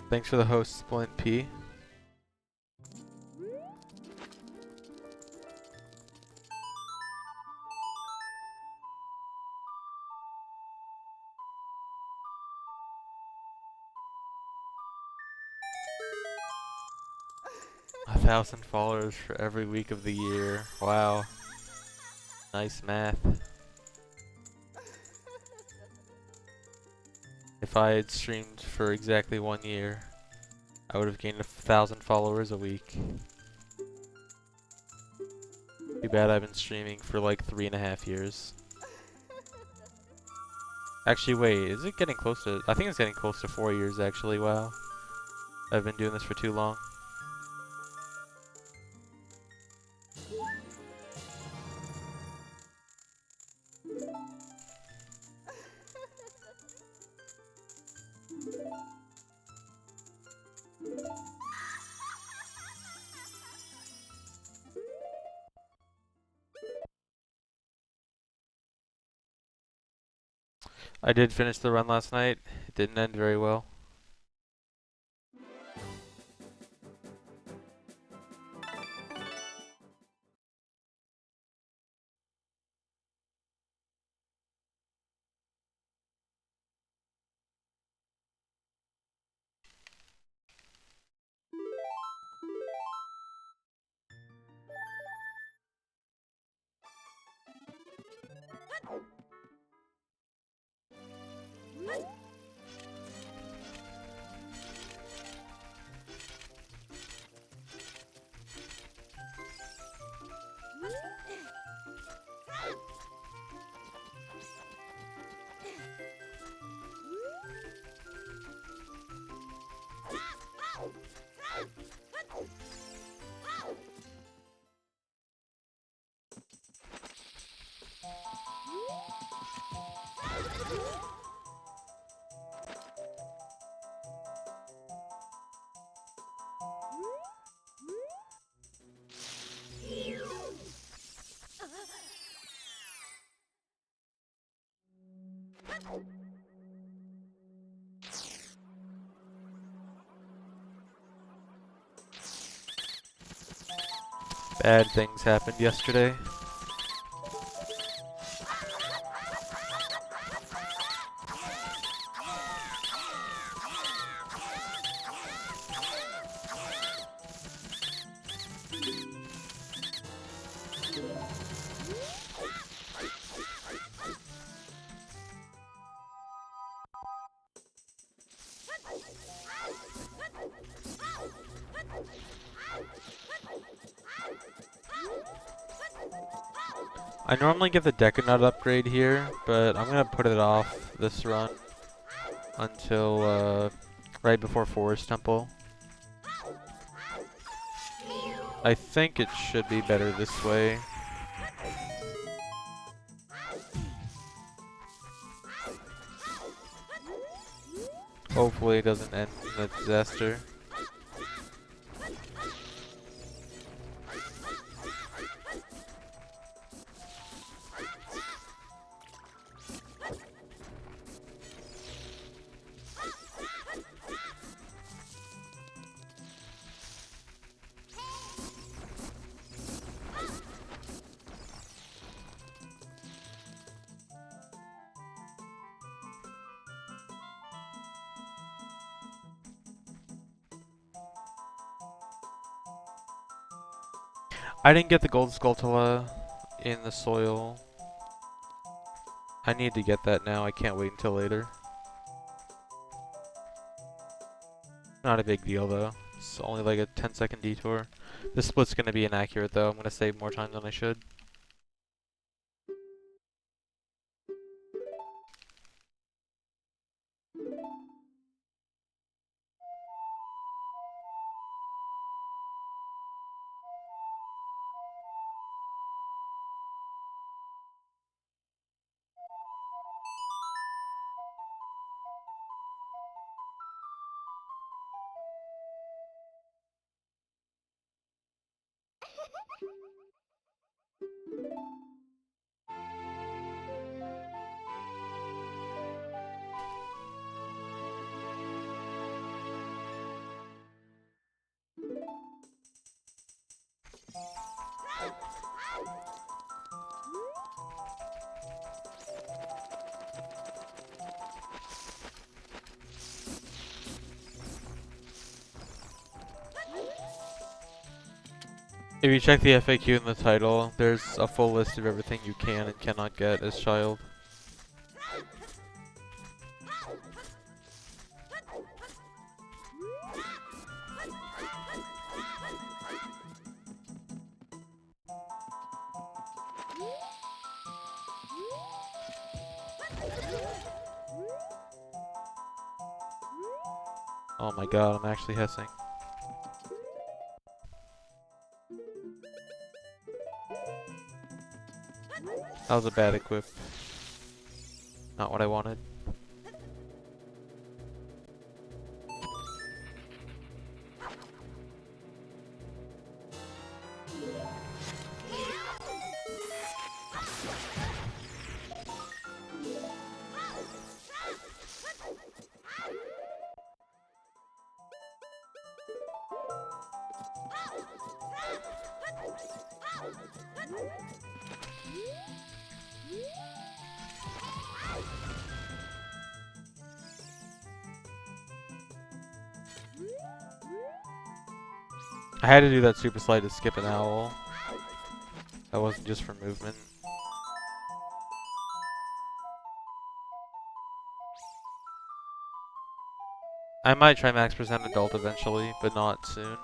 Thanks for the host, Splint P. A 1,000 followers for every week of the year. Wow. Nice math. If I had streamed for exactly 1 year, I would have gained 1,000 followers a week. Too bad I've been streaming for like 3.5 years. Actually, wait, is it getting close to... I think it's getting close to 4 years, actually. Wow. I've been doing this for too long. I did finish the run last night. It didn't end very well. Bad things happened yesterday. I normally get the Decanut upgrade here, but I'm gonna put it off this run until right before Forest Temple. I think it should be better this way. Hopefully it doesn't end in a disaster. I didn't get the gold Skulltula in the soil. I need to get that now. I can't wait until later. Not a big deal though. It's only like a 10-second detour. This split's gonna be inaccurate though. I'm gonna save more time than I should. If you check the FAQ in the title, there's a full list of everything you can and cannot get as child. Oh my god, I'm actually hissing. That was a bad equip. Not what I wanted. I had to do that super slide to skip an owl. That wasn't just for movement. I might try max percent adult eventually, but not soon.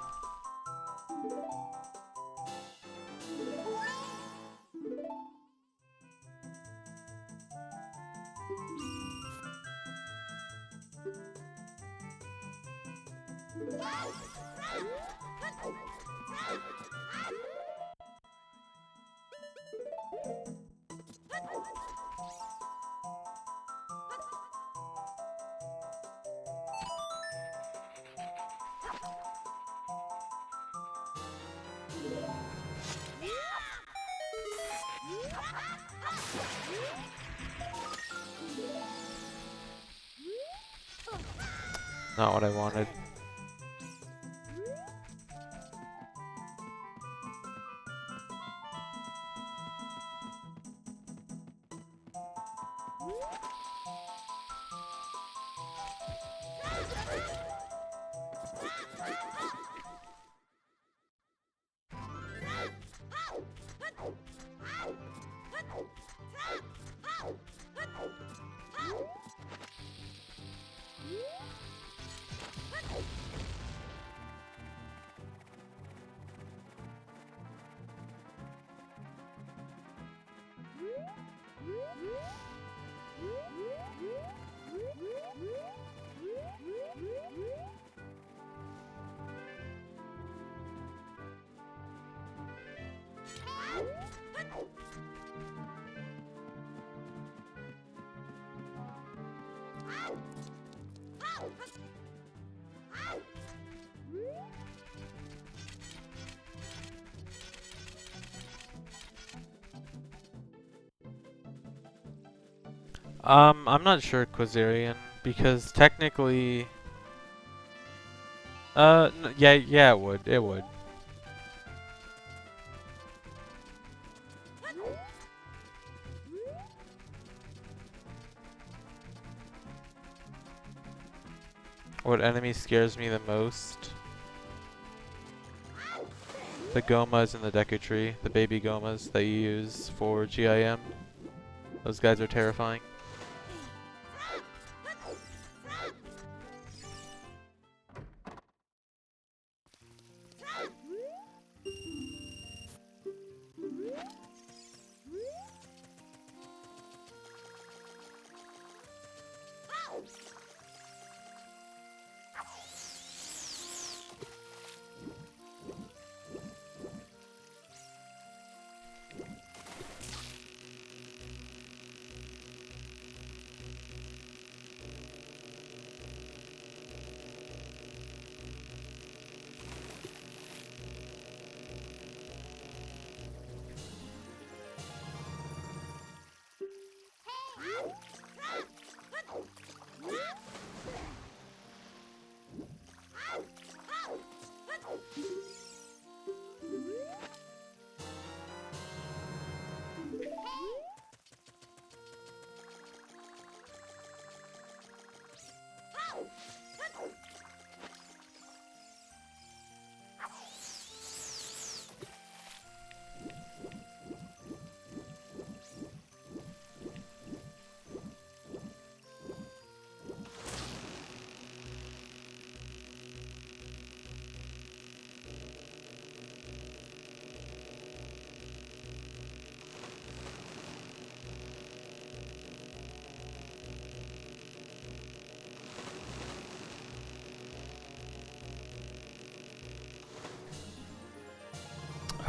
Not what I wanted. I'm not sure Quasarian because technically, yeah, it would. It would. What enemy scares me the most? The Gomas in the Deku Tree, the baby Gomas that you use for GIM. Those guys are terrifying.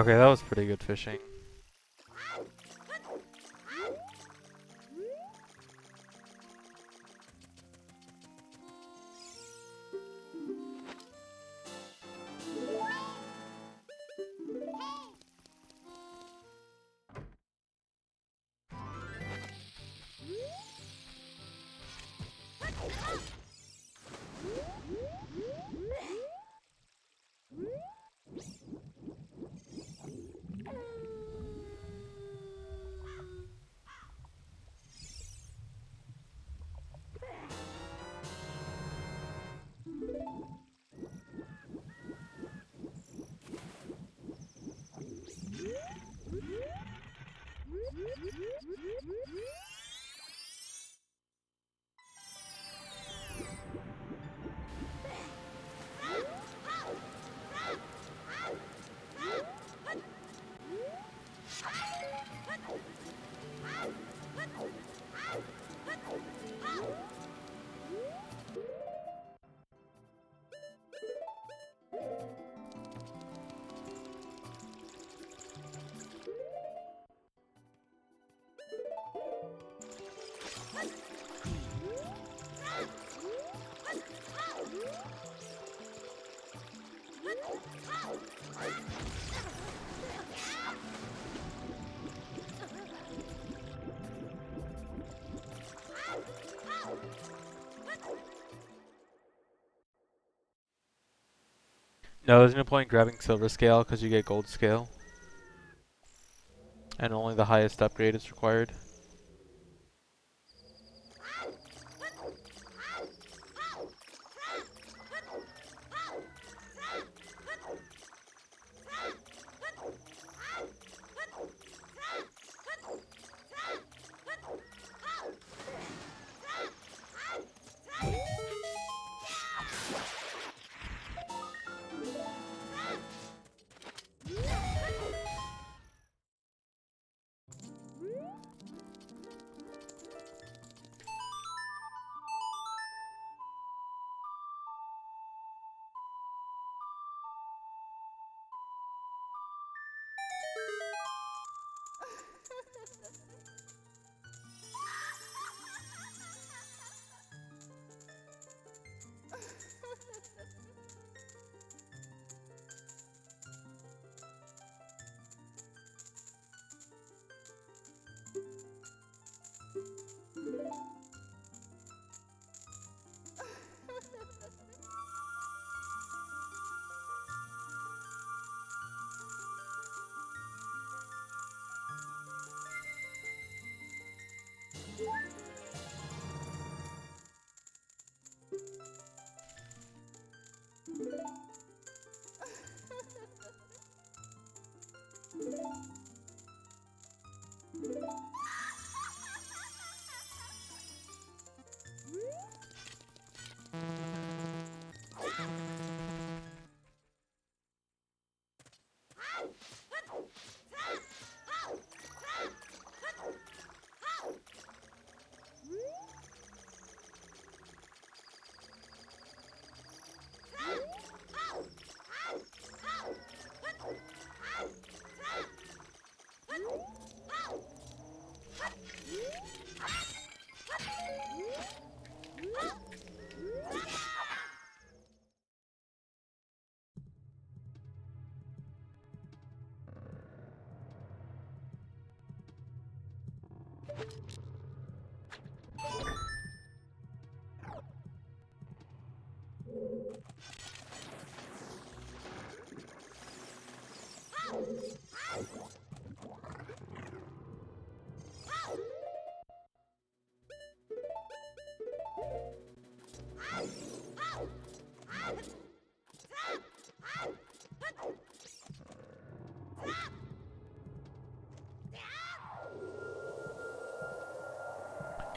Okay, that was pretty good fishing. No, there's no point grabbing silver scale because you get gold scale. And only the highest upgrade is required.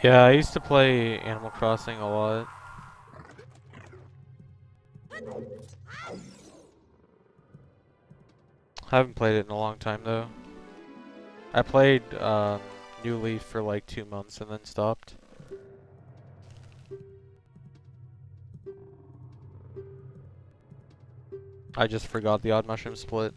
Yeah, I used to play Animal Crossing a lot. I haven't played it in a long time though. I played New Leaf for like 2 months and then stopped. I just forgot the Odd Mushroom split.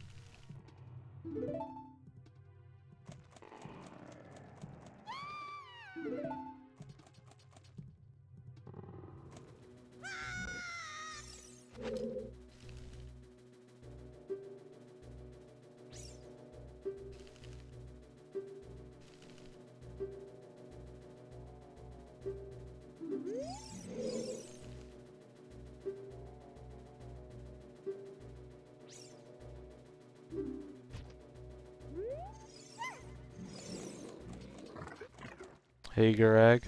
Hey, Garag.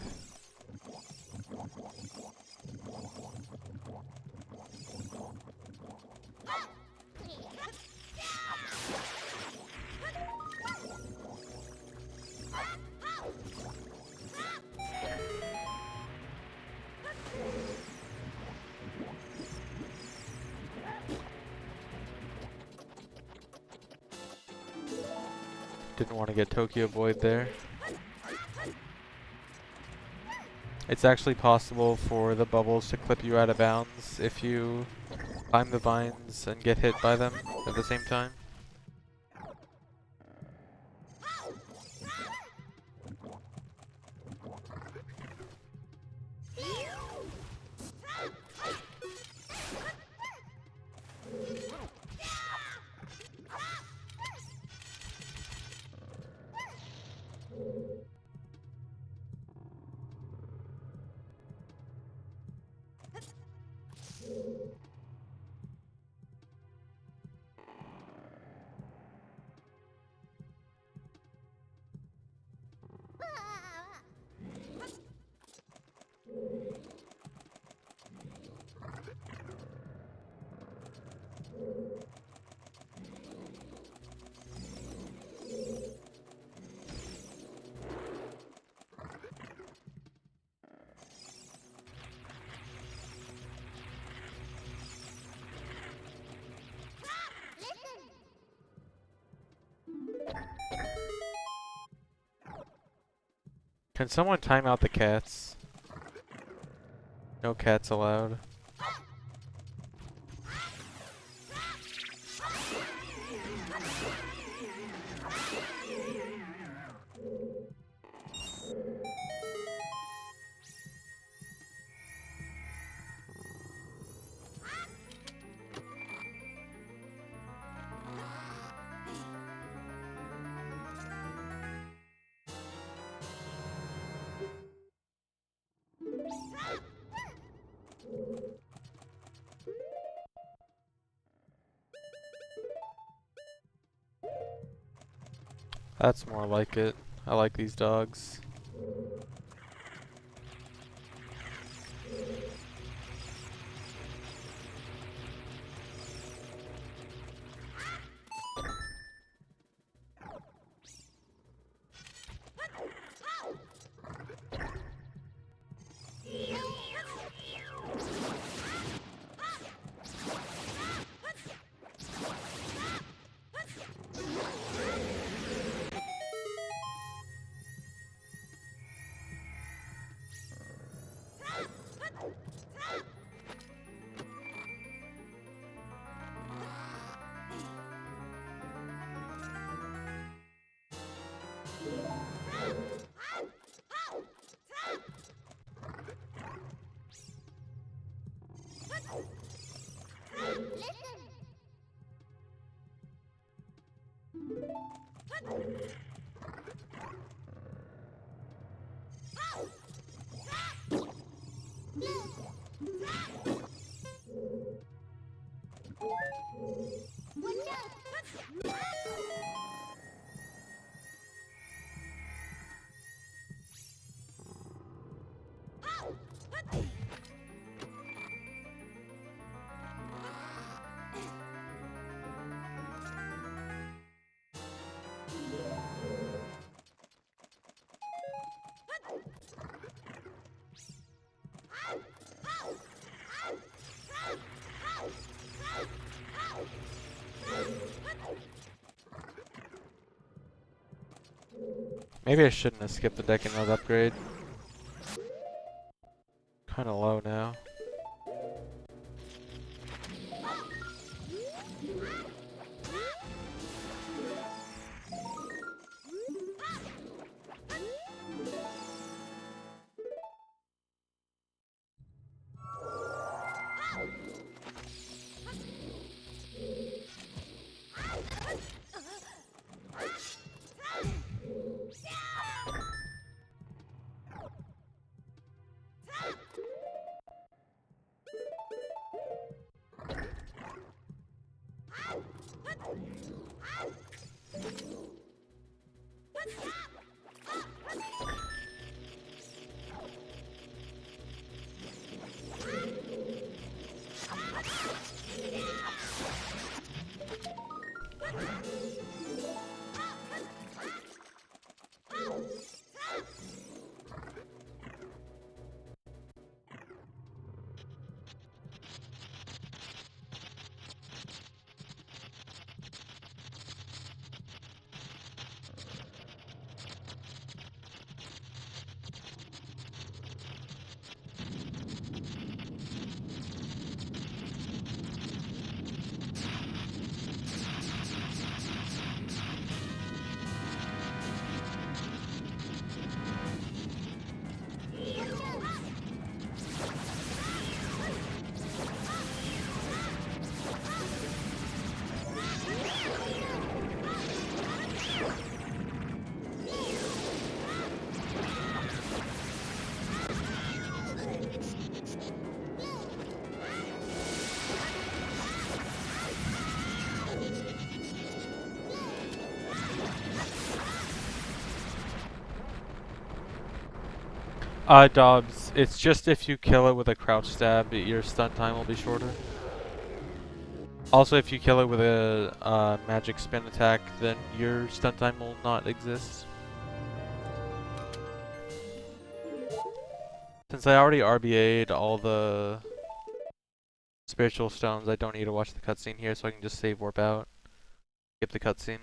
Didn't want to get Tokyo Boy'd there. It's actually possible for the bubbles to clip you out of bounds if you climb the vines and get hit by them at the same time. Can someone time out the cats? No cats allowed. That's more like it. I like these dogs. Maybe I shouldn't have skipped the deck and node upgrade. Kinda low now. Dobbs, it's just if you kill it with a crouch stab, your stun time will be shorter. Also, if you kill it with a magic spin attack, then your stun time will not exist. Since I already RBA'd all the spiritual stones, I don't need to watch the cutscene here, so I can just save warp out, skip the cutscene.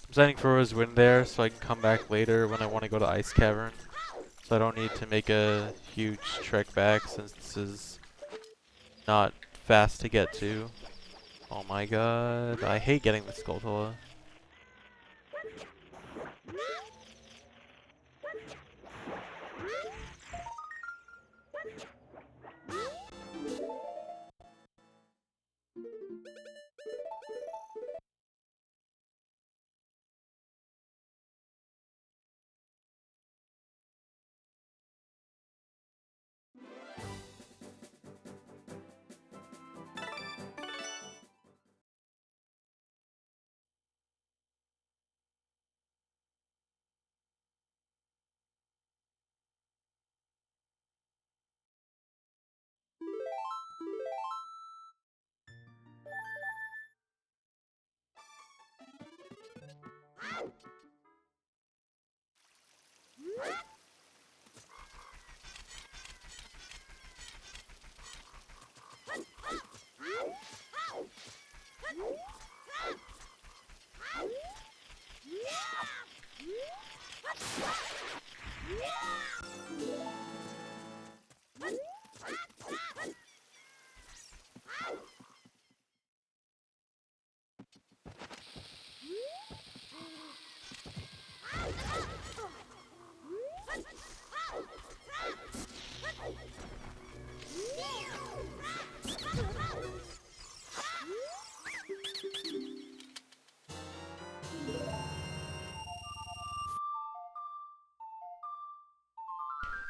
I'm setting for his win there so I can come back later when I want to go to Ice Cavern. So I don't need to make a huge trek back since this is not fast to get to. Oh my god, I hate getting the Skulltula.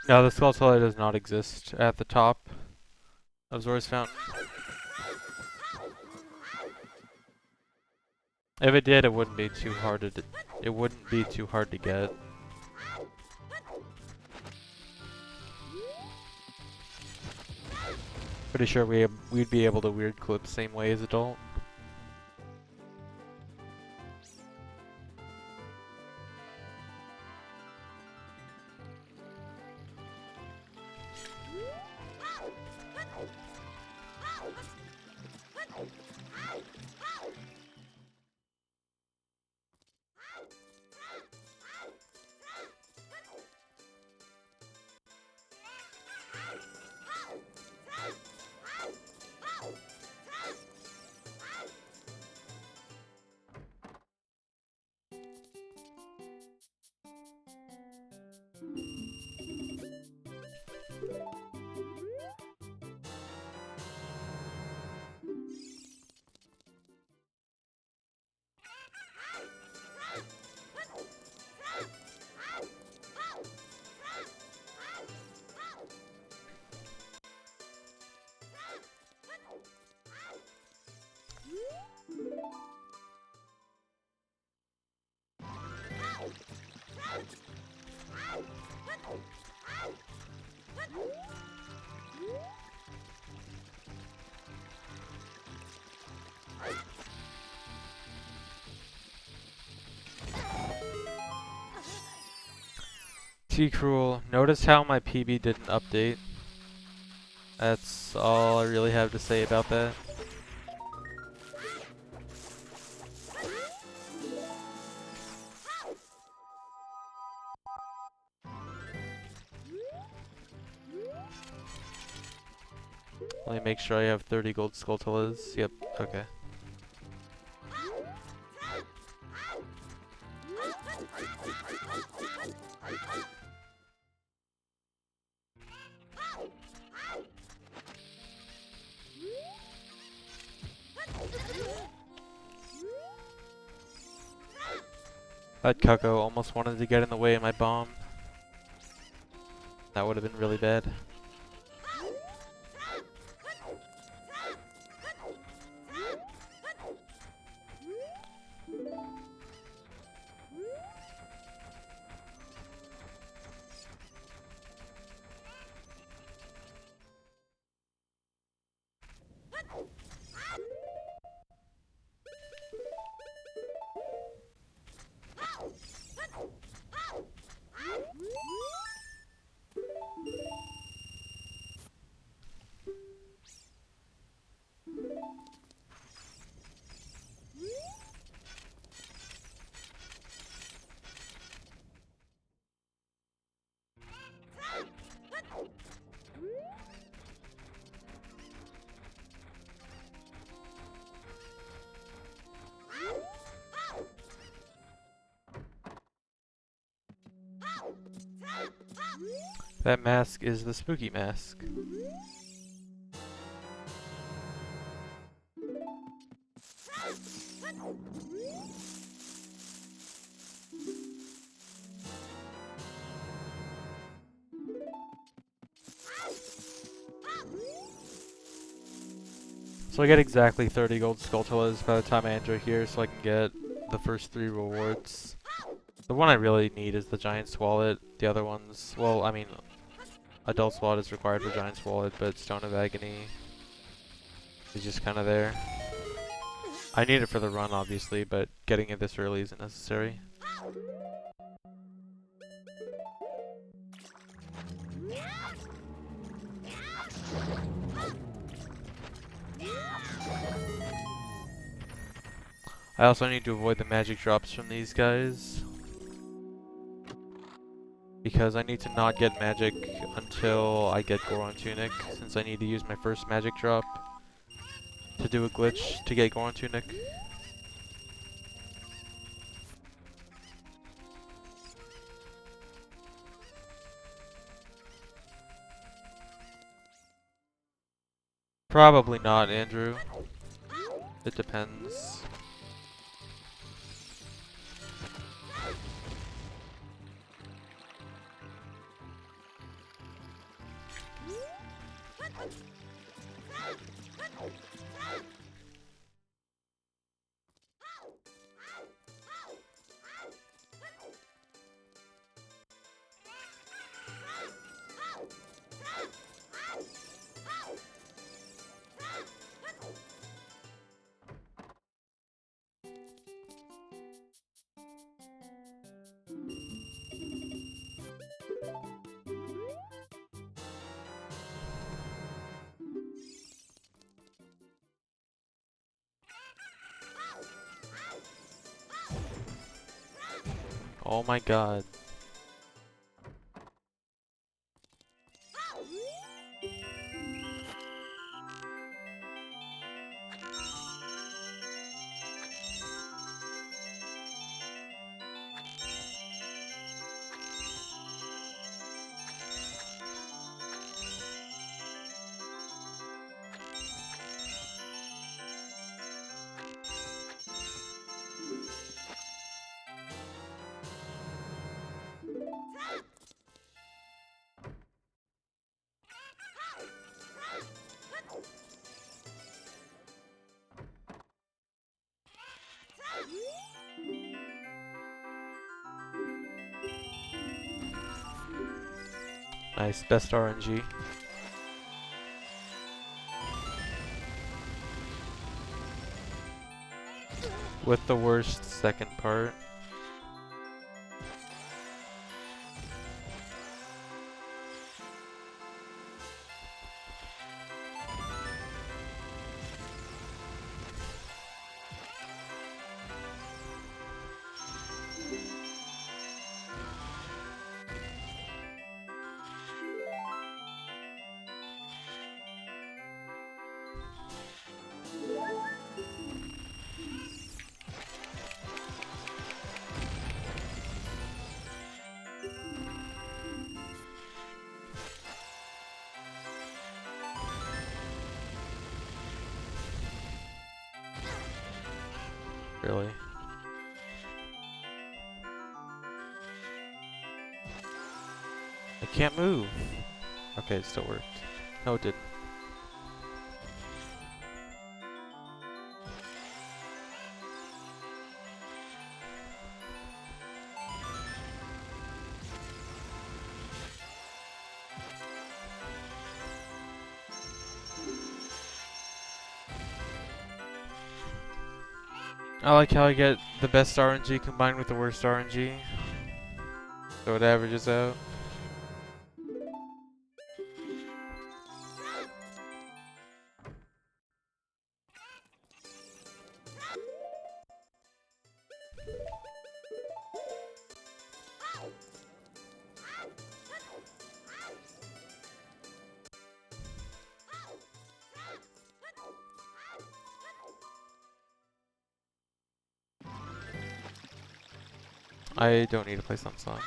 No, the Skulltula does not exist at the top of Zora's Fountain. If it did, it wouldn't be too hard to get. Pretty sure we'd be able to weird clip same way as adult. T-Cruel, notice how my PB didn't update? That's all I really have to say about that. Let me make sure I have 30 gold Skulltulas. Yep, okay. That Cucko almost wanted to get in the way of my bomb. That would have been really bad. That mask is the spooky mask. So I get exactly 30 gold Skulltulas by the time I enter here, so I can get the first 3 rewards. The one I really need is the Giant's Wallet. The other ones, well, I mean, Adult's Wallet is required for Giant's Wallet, but Stone of Agony is just kind of there. I need it for the run, obviously, but getting it this early isn't necessary. I also need to avoid the magic drops from these guys, because I need to not get magic until I get Goron Tunic, since I need to use my first magic drop to do a glitch to get Goron Tunic. Probably not, Andrew. It depends. Oh my god. Nice, best RNG. With the worst second part. Really? I can't move. Okay, it still worked. No, it didn't. I like how I get the best RNG combined with the worst RNG. So it averages out. I don't need to play some song.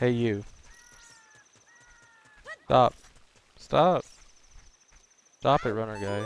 Hey you. Stop. Stop. Stop it, runner guy.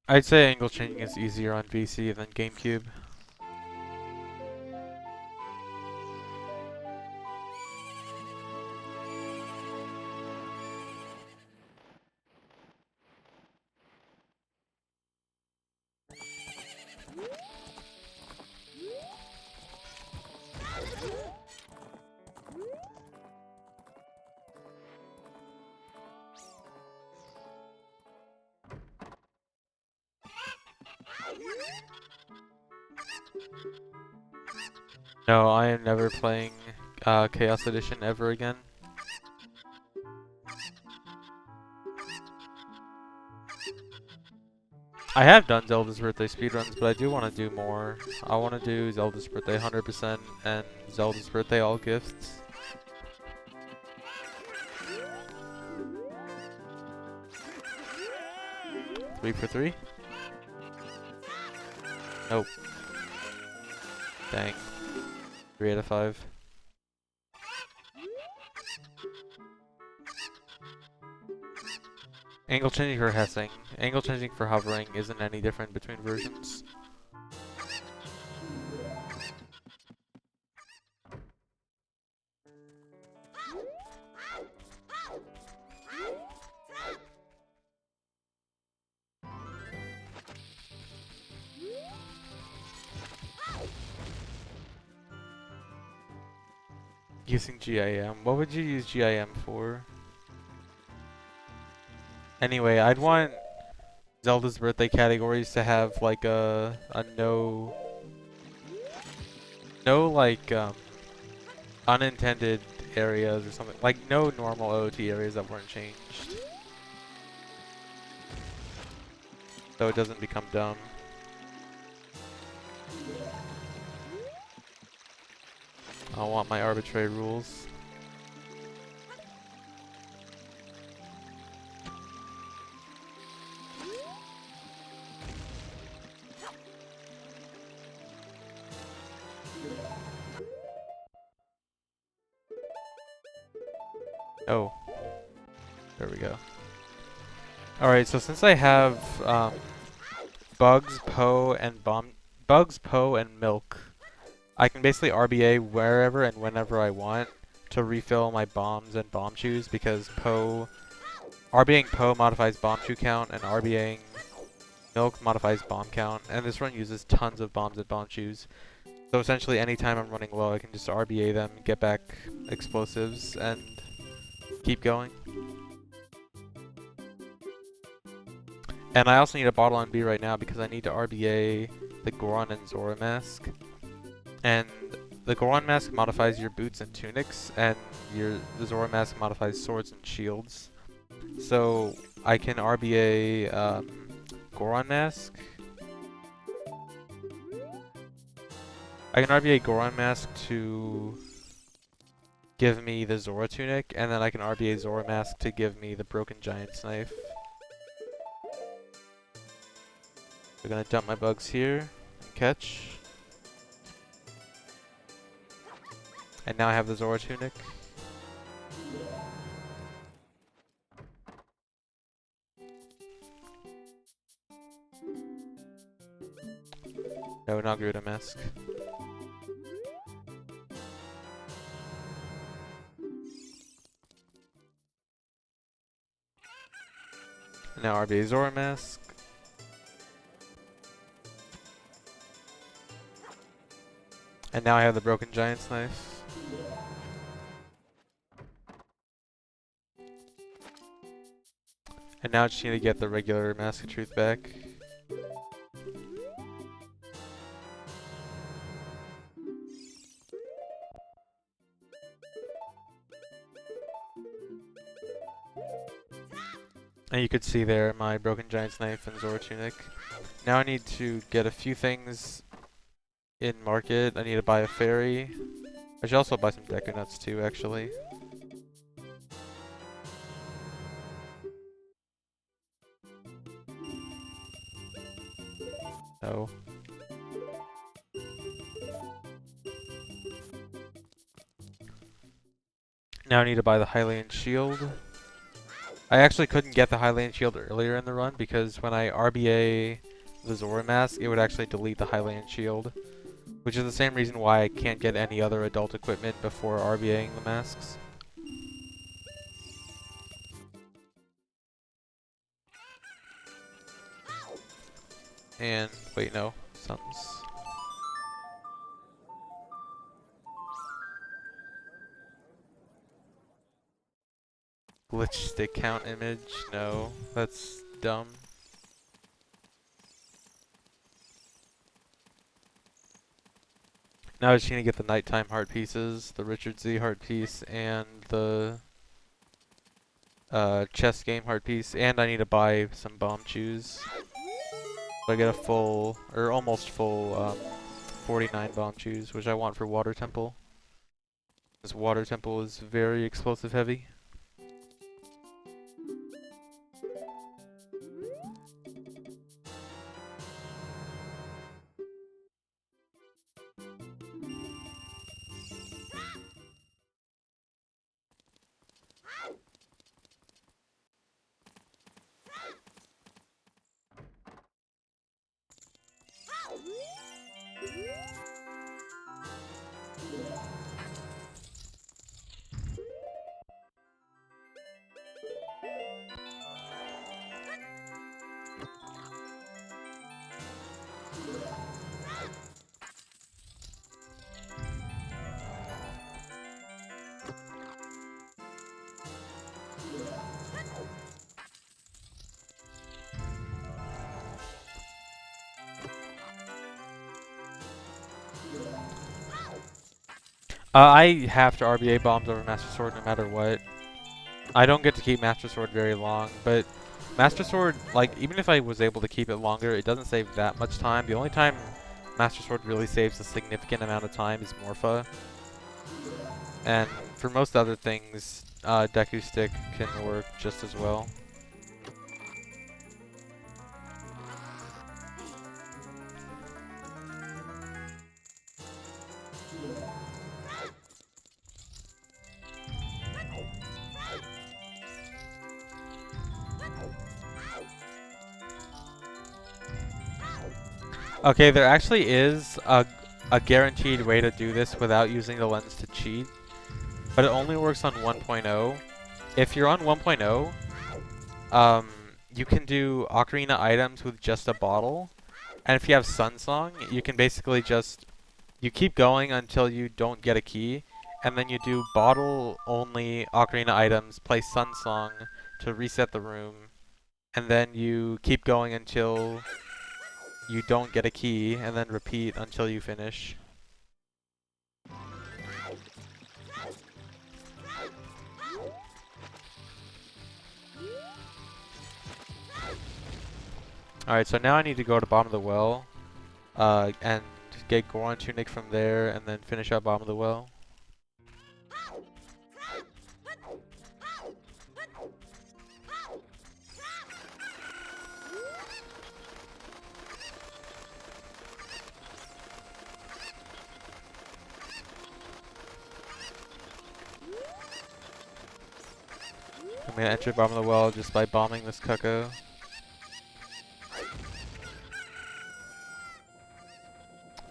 I'd say angle changing is easier on VC than GameCube. No, I am never playing Chaos Edition ever again. I have done Zelda's Birthday speedruns, but I do want to do more. I want to do Zelda's Birthday 100% and Zelda's Birthday All Gifts. Three for three? Nope. Dang. 3 out of 5. Angle changing for hessing. Angle changing for hovering isn't any different between versions. Using GIM. What would you use GIM for? Anyway, I'd want Zelda's Birthday categories to have like a no like unintended areas or something, like no normal OOT areas that weren't changed, so it doesn't become dumb. I want my arbitrary rules. Oh, there we go. Alright, so since I have Bugs, Poe, and Milk, I can basically RBA wherever and whenever I want to refill my bombs and bomb shoes, because RBAing Poe modifies bomb shoe count, and RBAing Milk modifies bomb count, and this run uses tons of bombs and bomb shoes. So essentially anytime I'm running low, I can just RBA them, get back explosives, and keep going. And I also need a bottle on B right now because I need to RBA the Goron and Zora mask. And the Goron mask modifies your boots and tunics, and the Zora mask modifies swords and shields. So I can RBA Goron mask. I can RBA Goron mask to give me the Zora tunic, and then I can RBA Zora mask to give me the broken giant's knife. We're gonna dump my bugs here and catch. And now I have the Zora tunic. No, not Gerudo mask. Now RBA Zora Mask. And now I have the Broken Giant's Knife. And now I just need to get the regular Mask of Truth back. And you could see there my Broken Giant's Knife and Zora Tunic. Now I need to get a few things in market. I need to buy a fairy. I should also buy some Deku Nuts too, actually. No. Now I need to buy the Hylian Shield. I actually couldn't get the Hylian Shield earlier in the run because when I RBA the Zora Mask, it would actually delete the Hylian Shield. Which is the same reason why I can't get any other adult equipment before RBAing the masks. And, wait, no. Something's... Glitch stick count image? No, that's dumb. Now I just need to get the nighttime heart pieces, the Richard Z heart piece, and the chess game heart piece, and I need to buy some bomb chews. So I get a full, or almost full, 49 bomb chews, which I want for Water Temple. This Water Temple is very explosive heavy. I have to RBA bombs over Master Sword no matter what. I don't get to keep Master Sword very long, but Master Sword, like, even if I was able to keep it longer, it doesn't save that much time. The only time Master Sword really saves a significant amount of time is Morpha. And for most other things, Deku Stick can work just as well. Okay, there actually is a guaranteed way to do this without using the lens to cheat, but it only works on 1.0. If you're on 1.0, you can do Ocarina items with just a bottle, and if you have Sun Song, you can basically just, you keep going until you don't get a key, and then you do bottle-only Ocarina items, play Sun Song to reset the room, and then you keep going until you don't get a key, and then repeat until you finish. Alright, so now I need to go to bottom of the well, and get Goron Tunic from there, and then finish up bottom of the well. I'm gonna enter bottom of the well just by bombing this Cuckoo.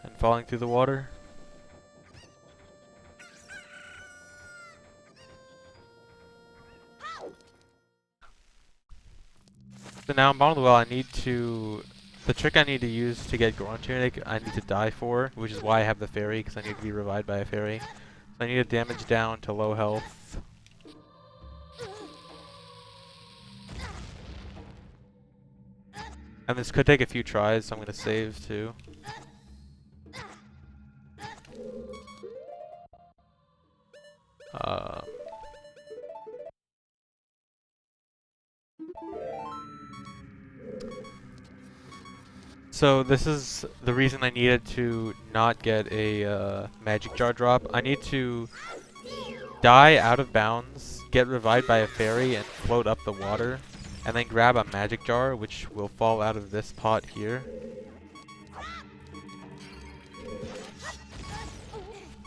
And falling through the water. So now I'm bottom of the well, I need to... The trick I need to use to get Goron tunic, I need to die for, which is why I have the fairy, because I need to be revived by a fairy. So I need to damage down to low health. And this could take a few tries, so I'm going to save too. So this is the reason I needed to not get a magic jar drop. I need to die out of bounds, get revived by a fairy, and float up the water, and then grab a magic jar, which will fall out of this pot here.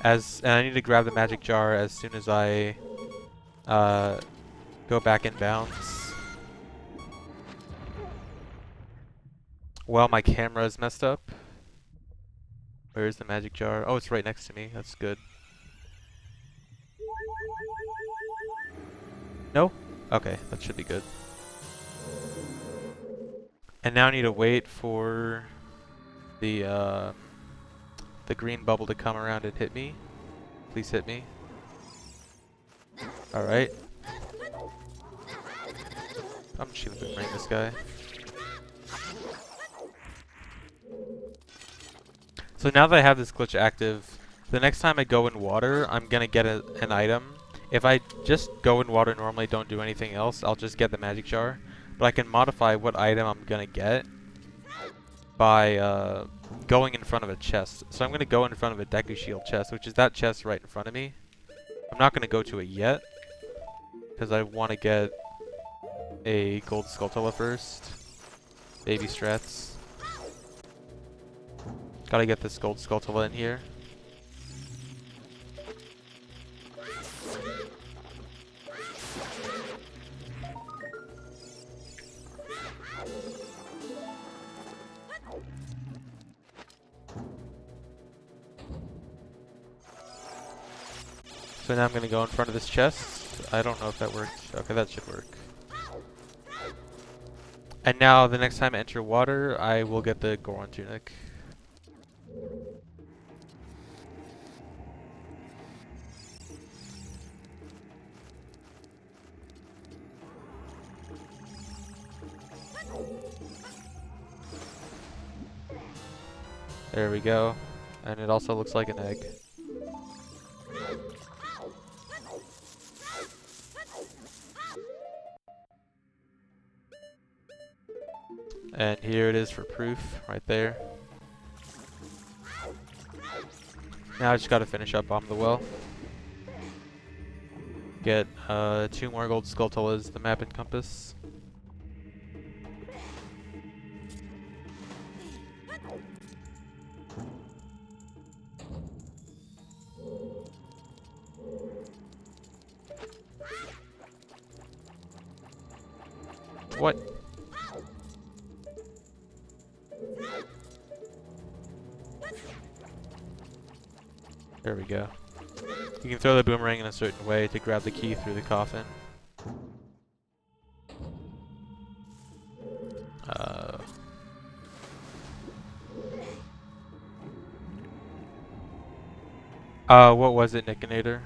And I need to grab the magic jar as soon as I go back in bounds. Well, my camera is messed up. Where is the magic jar? Oh, it's right next to me. That's good. No? Okay, that should be good. And now I need to wait for the green bubble to come around and hit me. Please hit me. Alright. I'm just gonna boomerang this guy. So now that I have this glitch active, the next time I go in water, I'm gonna get an item. If I just go in water normally, don't do anything else, I'll just get the magic jar. But I can modify what item I'm gonna get by going in front of a chest. So I'm gonna go in front of a Deku Shield chest, which is that chest right in front of me. I'm not gonna go to it yet, because I want to get a gold Skulltula first. Baby strats. Gotta get this gold Skulltula in here. So now I'm gonna go in front of this chest. I don't know if that worked. Okay, that should work. And now the next time I enter water, I will get the Goron tunic. There we go. And it also looks like an egg. And here it is for proof, right there. Now I just gotta finish up on the well. Get 2 more gold Skulltulas, the map and compass. What? There we go. You can throw the boomerang in a certain way to grab the key through the coffin. What was it, Nickinator?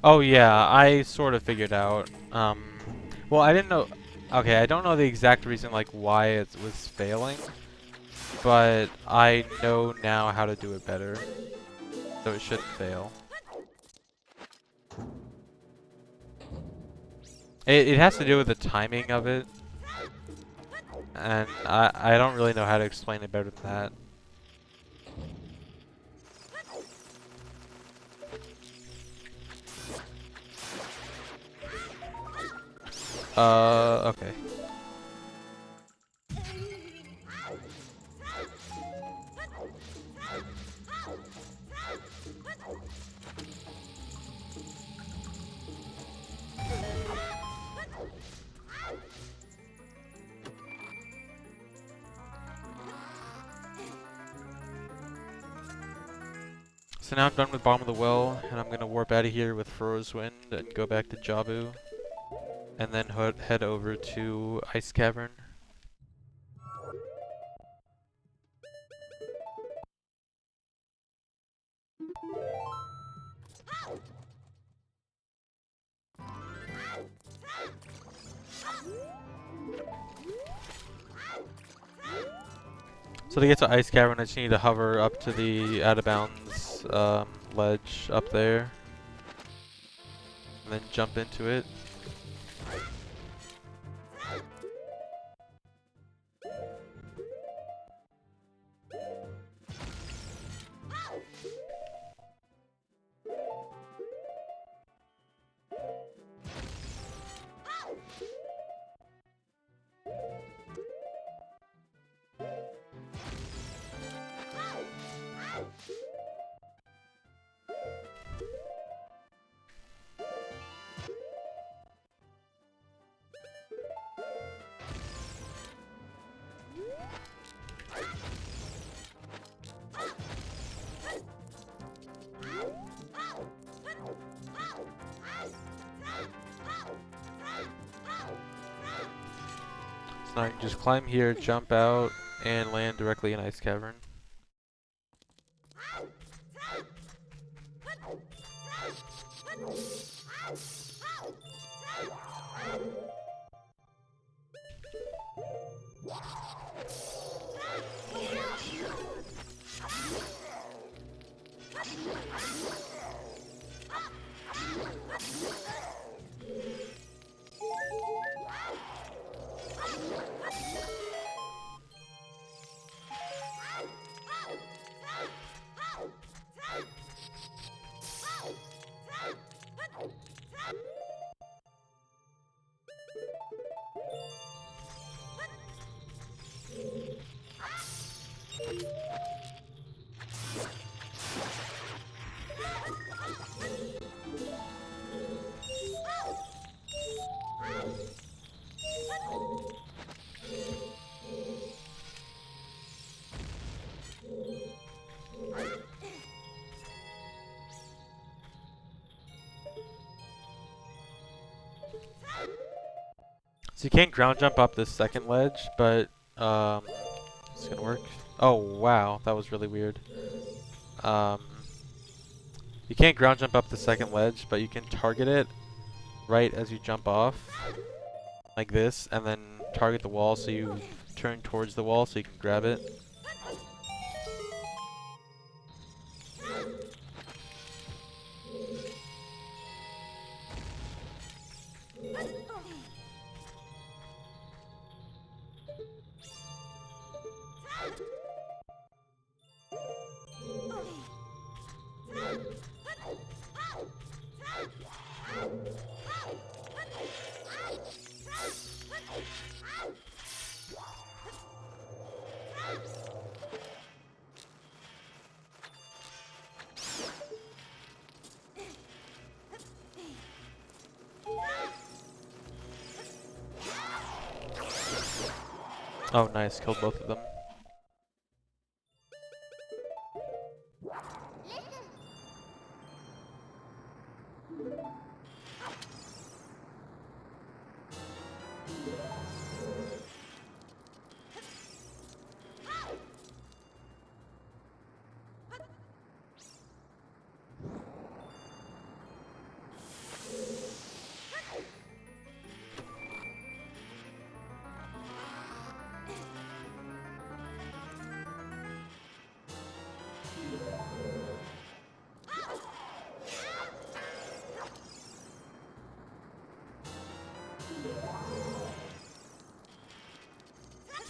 Oh yeah, I sort of figured out. Well, I didn't know. Okay, I don't know the exact reason like why it was failing, but I know now how to do it better, so it shouldn't fail. It has to do with the timing of it, and I don't really know how to explain it better than that. Okay. So now I'm done with bottom of the well, and I'm gonna warp out of here with Fro's Wind and go back to Jabu, and then head over to Ice Cavern. So to get to Ice Cavern, I just need to hover up to the out of bounds ledge up there, and then jump into it. So now I can just climb here, jump out, and land directly in Ice Cavern. So you can't ground jump up this second ledge, but it's gonna work. Oh wow, that was really weird. You can't ground jump up the second ledge, but you can target it right as you jump off, like this, and then target the wall so you turn towards the wall so you can grab it. Oh nice, killed both of them.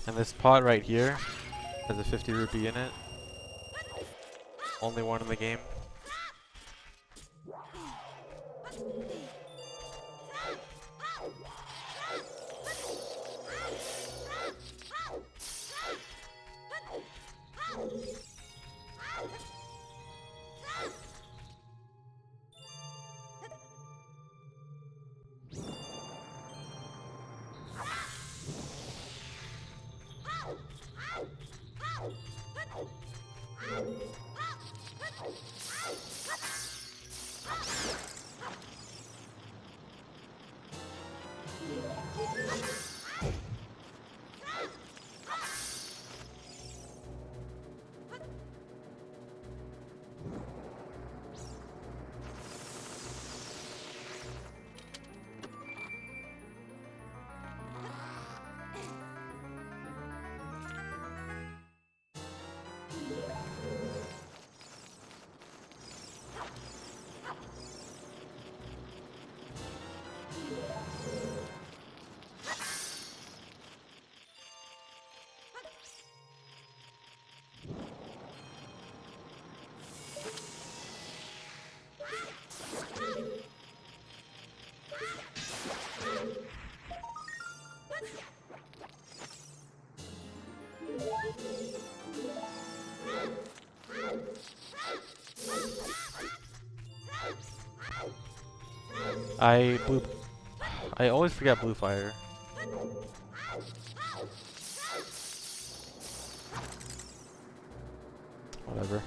And this pot right here has a 50 rupee in it. Only one in the game. I blue. I always forget blue fire. Whatever.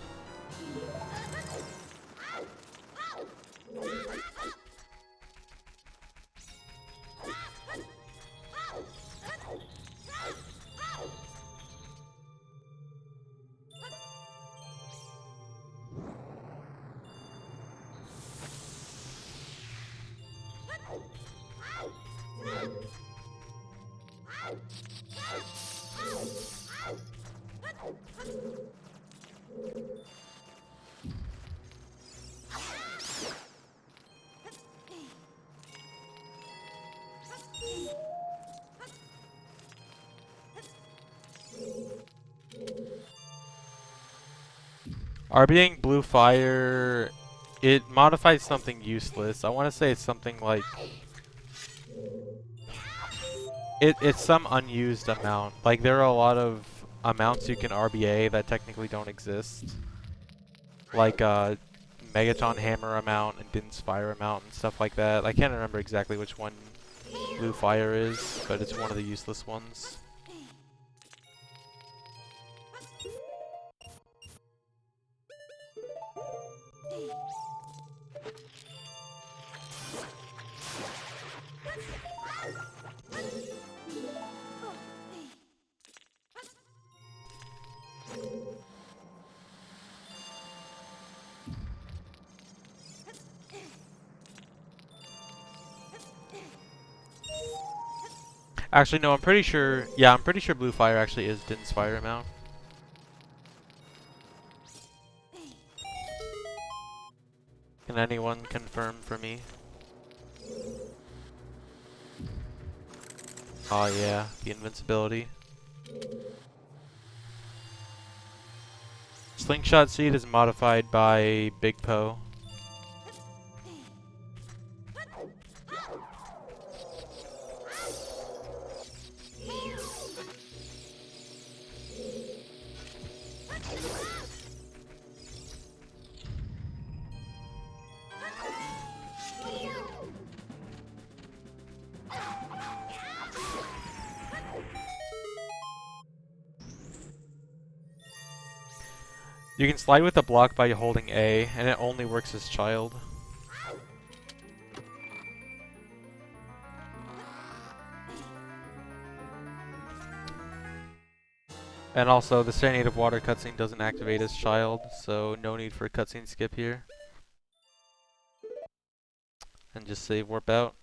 RBing blue fire, it modifies something useless. I want to say it's something like it's some unused amount. Like there are a lot of amounts you can RBA that technically don't exist. Like Megaton hammer amount and Din's fire amount and stuff like that. I can't remember exactly which one blue fire is, but it's one of the useless ones. Actually, no, I'm pretty sure. Yeah, I'm pretty sure blue fire actually is Din's fire amount. Can anyone confirm for me? Oh yeah, the invincibility. Slingshot seed is modified by Big Poe. You can slide with a block by holding A, and it only works as child. And also, the Serenade of Water cutscene doesn't activate as child, so no need for a cutscene skip here. And just save warp out.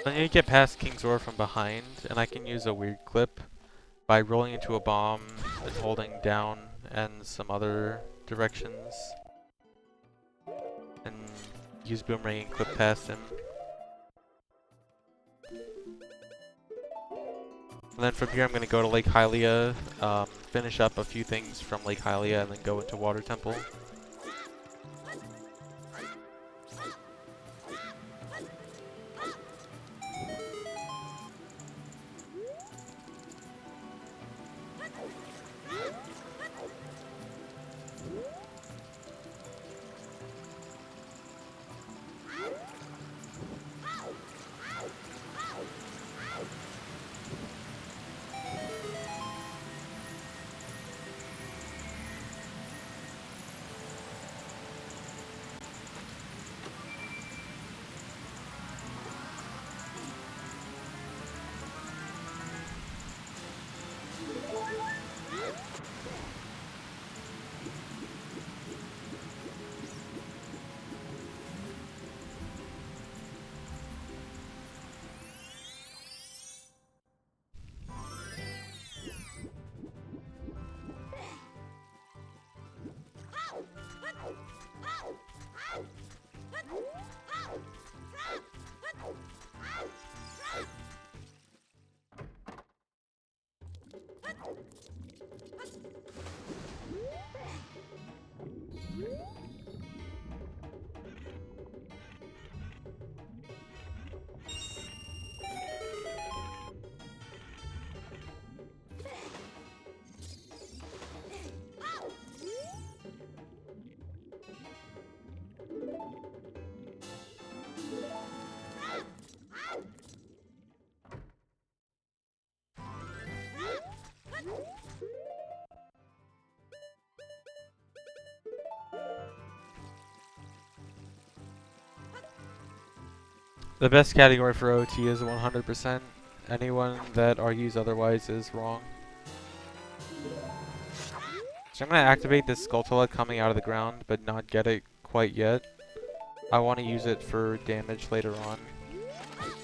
I need to get past King Zor from behind, and I can use a weird clip by rolling into a bomb and holding down and some other directions. And use Boomerang and clip past him. And then from here I'm going to go to Lake Hylia, finish up a few things from Lake Hylia, and then go into Water Temple. The best category for OT is 100%. Anyone that argues otherwise is wrong. So I'm going to activate this Skulltula coming out of the ground, but not get it quite yet. I want to use it for damage later on.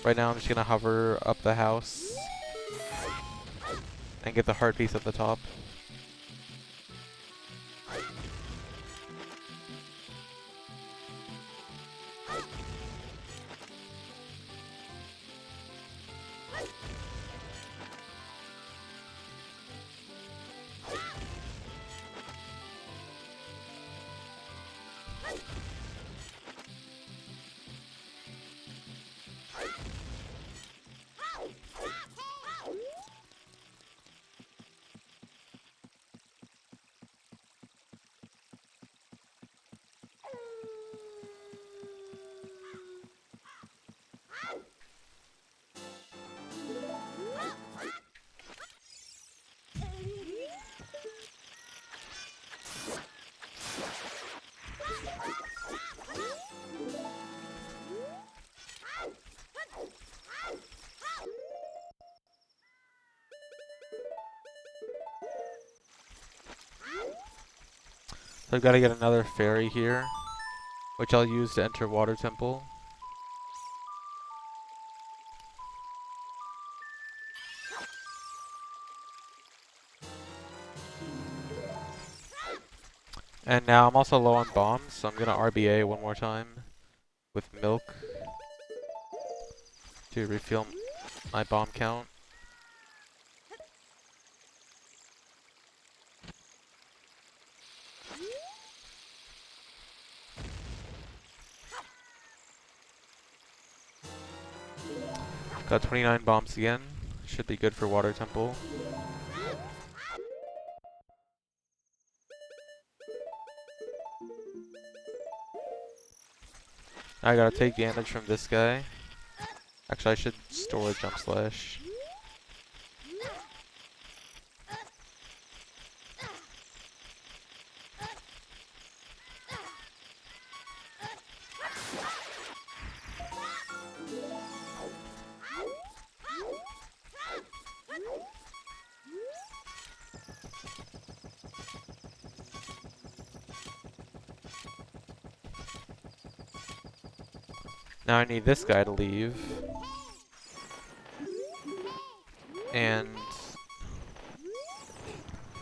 Right now I'm just going to hover up the house and get the heart piece at the top. So I've got to get another fairy here, which I'll use to enter Water Temple. And now I'm also low on bombs, so I'm going to RBA one more time with milk to refill my bomb count. Got 29 bombs again. Should be good for Water Temple. I gotta take damage from this guy. Actually, I should store a jump slash. Now I need this guy to leave. And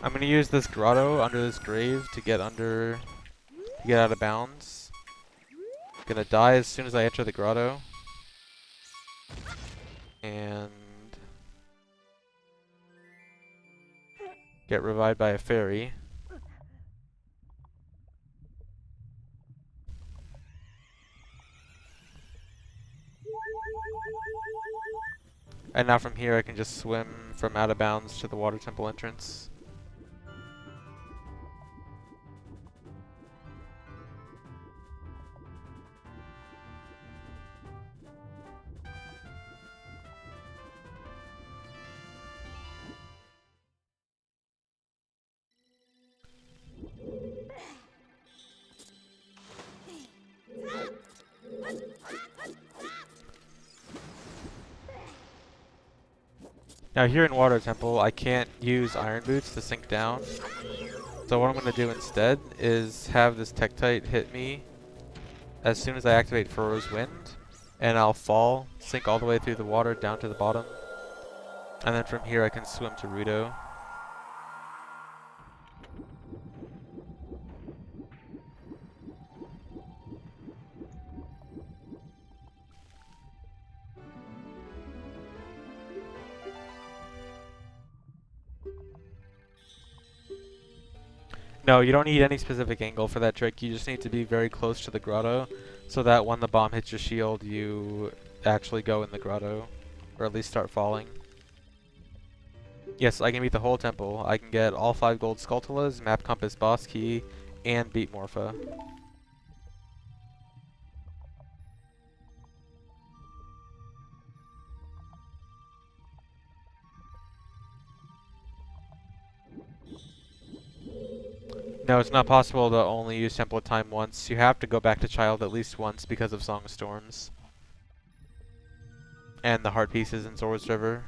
I'm gonna use this grotto under this grave to get out of bounds. Gonna die as soon as I enter the grotto. And get revived by a fairy. And now from here I can just swim from out of bounds to the water temple entrance. Now here in Water Temple, I can't use Iron Boots to sink down. So what I'm going to do instead is have this Tektite hit me as soon as I activate Furrow's Wind, and I'll fall, sink all the way through the water down to the bottom, and then from here I can swim to Gerudo. No, you don't need any specific angle for that trick. You just need to be very close to the grotto so that when the bomb hits your shield, you actually go in the grotto, or at least start falling. Yes, I can beat the whole temple. I can get all 5 gold Skulltulas, Map Compass Boss Key, and beat Morpha. No, it's not possible to only use Temple of Time once. You have to go back to Child at least once because of Song of Storms. And the heart pieces in Zora's River.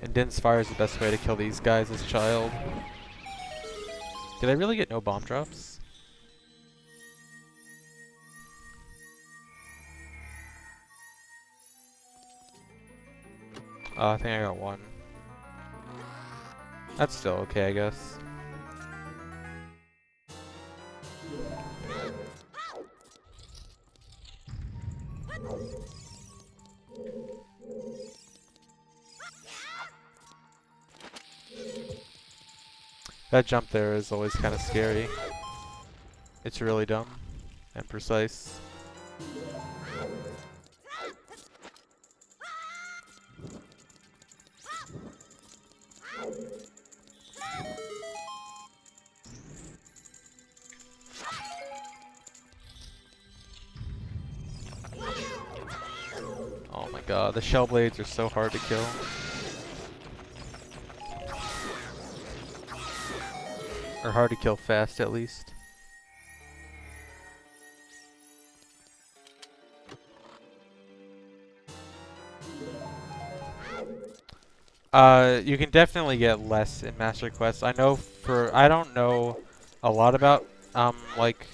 And Din's Fire is the best way to kill these guys as Child. Did I really get no bomb drops? I think I got 1. That's still okay, I guess. That jump there is always kind of scary. It's really dumb and precise. Oh my god, the shell blades are so hard to kill. Or hard to kill fast, at least. You can definitely get less in Master Quest. I don't know a lot about, like,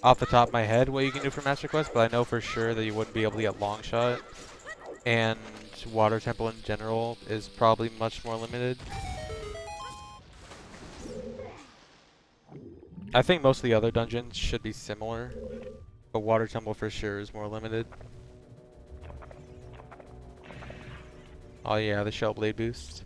off the top of my head what you can do for Master Quest, but I know for sure that you wouldn't be able to get longshot. And Water Temple in general is probably much more limited. I think most of the other dungeons should be similar, but Water Temple for sure is more limited. Oh yeah, the Shell Blade boost.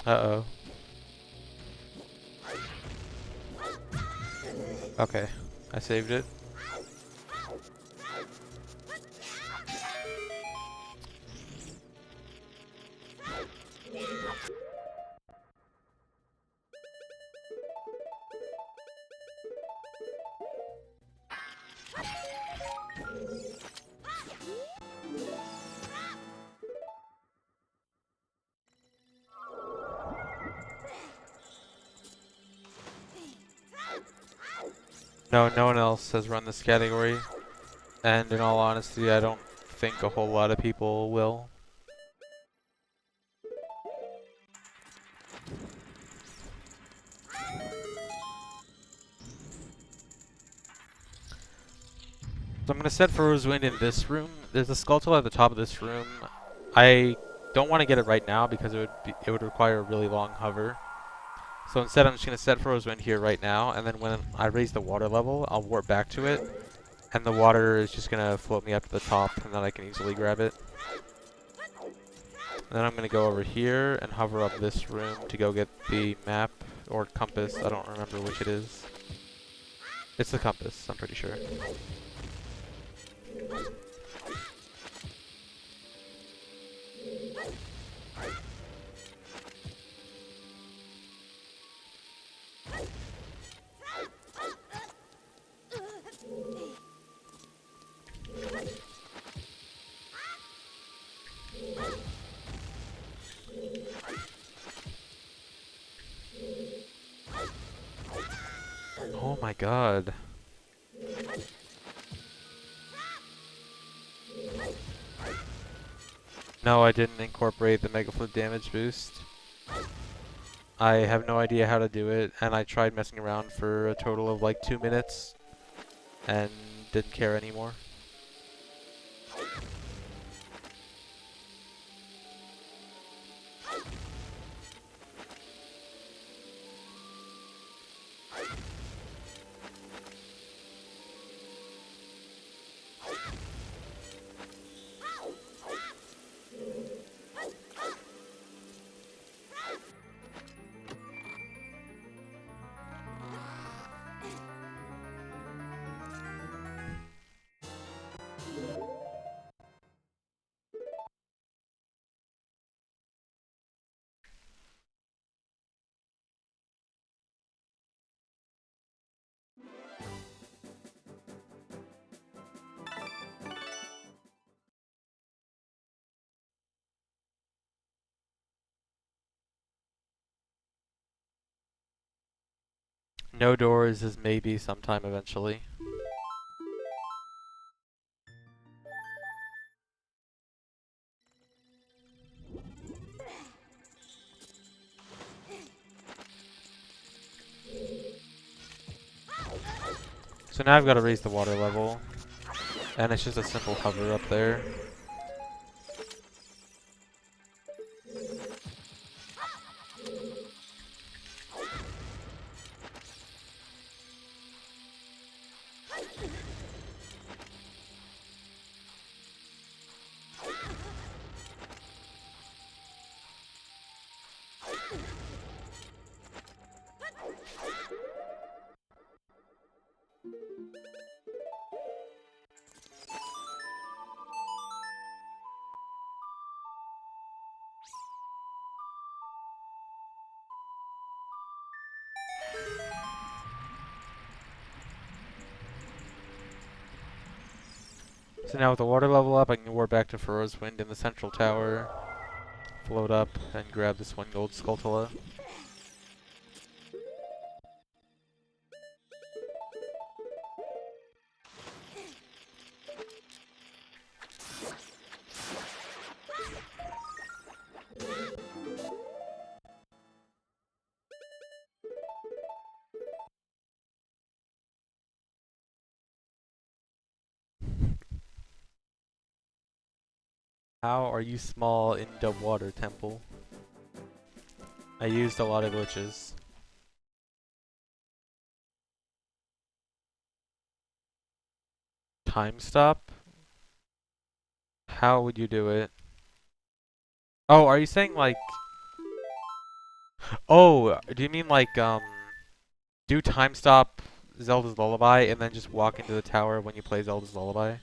Uh-oh. Okay, I saved it. No, no one else has run this category, and in all honesty, I don't think a whole lot of people will. So I'm gonna set Froze Wind in this room. There's a Skulltula at the top of this room. I don't want to get it right now because it would require a really long hover. So instead, I'm just gonna set Froze Wind here right now, and then when I raise the water level, I'll warp back to it, and the water is just gonna float me up to the top, and then I can easily grab it. And then I'm gonna go over here and hover up this room to go get the map or compass. I don't remember which it is. It's the compass, I'm pretty sure. Oh my god. No, I didn't incorporate the Mega Flip damage boost. I have no idea how to do it, and I tried messing around for a total of like 2 minutes, and didn't care anymore. No doors is maybe sometime eventually. So now I've got to raise the water level, and it's just a simple hover up there. So now with the water level up, I can warp back to Furrow's Wind in the central tower, float up, and grab this one gold Skulltula. How are you small in the water temple? I used a lot of glitches. Time stop? How would you do it? Oh, are you saying like... Oh, do you mean like, do time stop Zelda's Lullaby and then just walk into the tower when you play Zelda's Lullaby.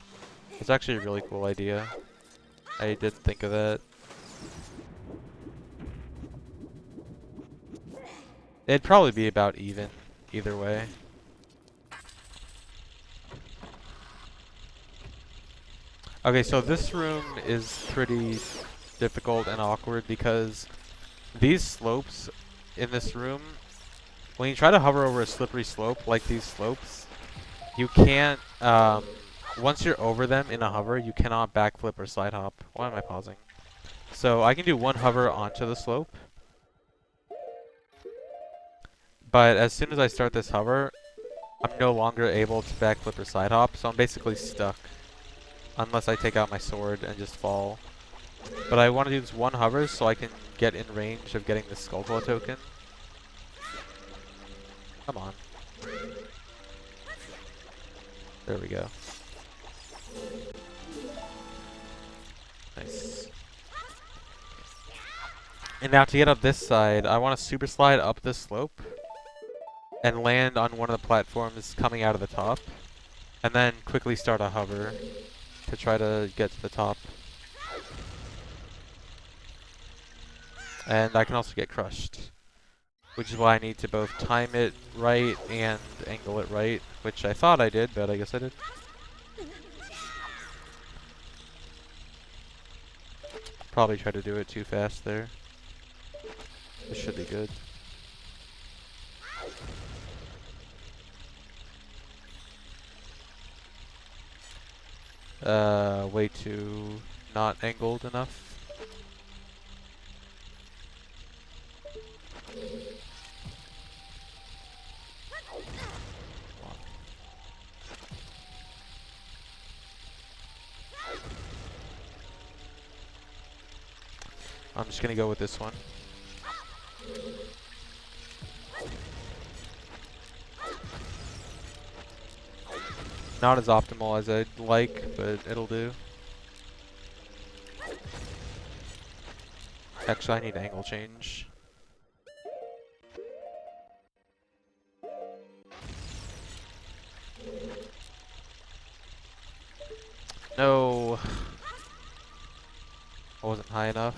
It's actually a really cool idea. I didn't think of that. It'd probably be about even either way. Okay, so this room is pretty difficult and awkward because these slopes in this room, when you try to hover over a slippery slope like these slopes, you can't, once you're over them in a hover, you cannot backflip or side hop. Why am I pausing? So I can do one hover onto the slope, but as soon as I start this hover, I'm no longer able to backflip or side hop, so I'm basically stuck. Unless I take out my sword and just fall. But I want to do this one hover so I can get in range of getting the Skulltula token. Come on. There we go. Nice. And now to get up this side, I want to super slide up this slope and land on one of the platforms coming out of the top. And then quickly start a hover to try to get to the top. And I can also get crushed, which is why I need to both time it right and angle it right, which I thought I did, but I guess I did. Probably tried to do it too fast there. This should be good. Way too not angled enough. I'm just gonna go with this one. Not as optimal as I'd like, but it'll do. Actually, I need angle change. No. I wasn't high enough.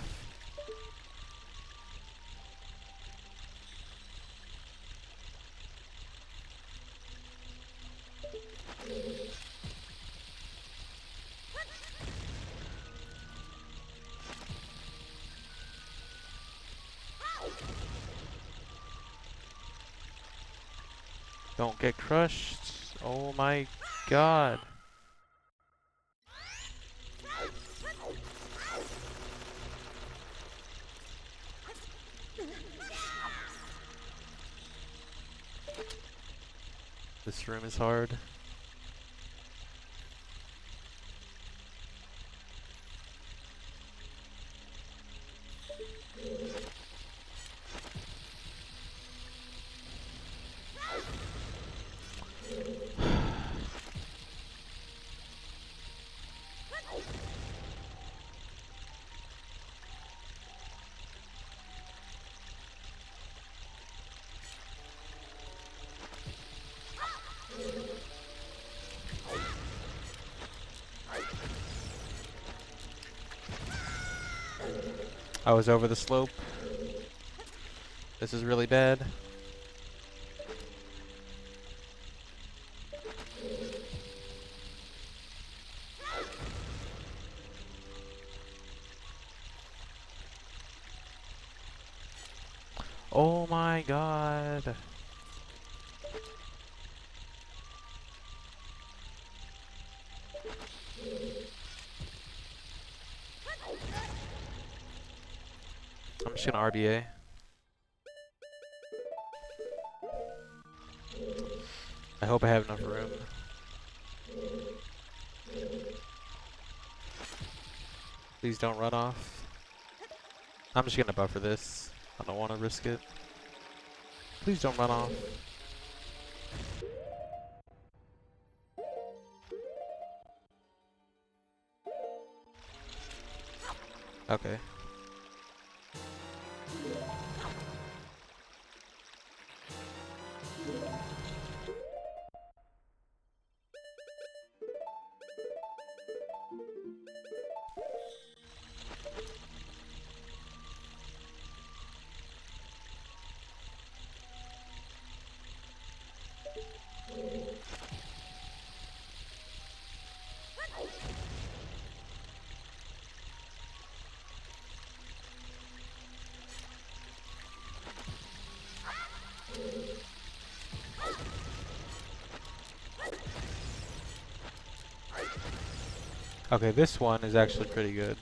Don't get crushed. Oh my god. This room is hard. I was over the slope. This is really bad. Oh my god. I'm just gonna RBA. I hope I have enough room. Please don't run off. I'm just gonna buffer this. I don't want to risk it. Please don't run off. Okay. Okay, this one is actually pretty good.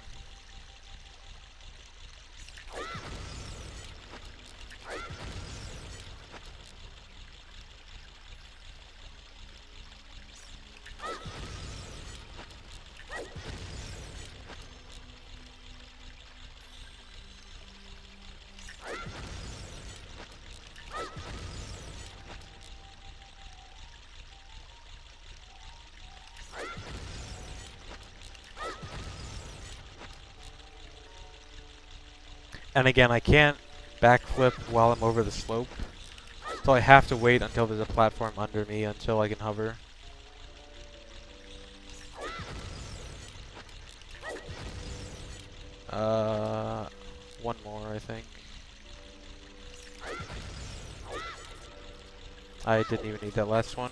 And again, I can't backflip while I'm over the slope, so I have to wait until there's a platform under me until I can hover. One more, I think. I didn't even need that last one.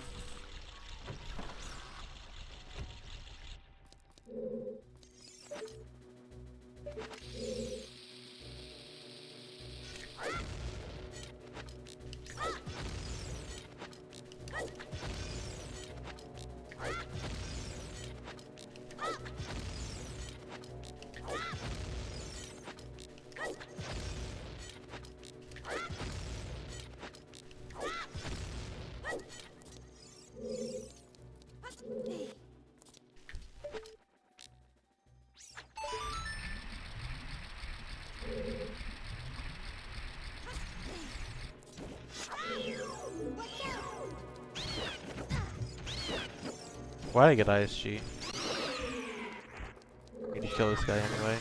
Why did I get ISG? Need to kill this guy anyway.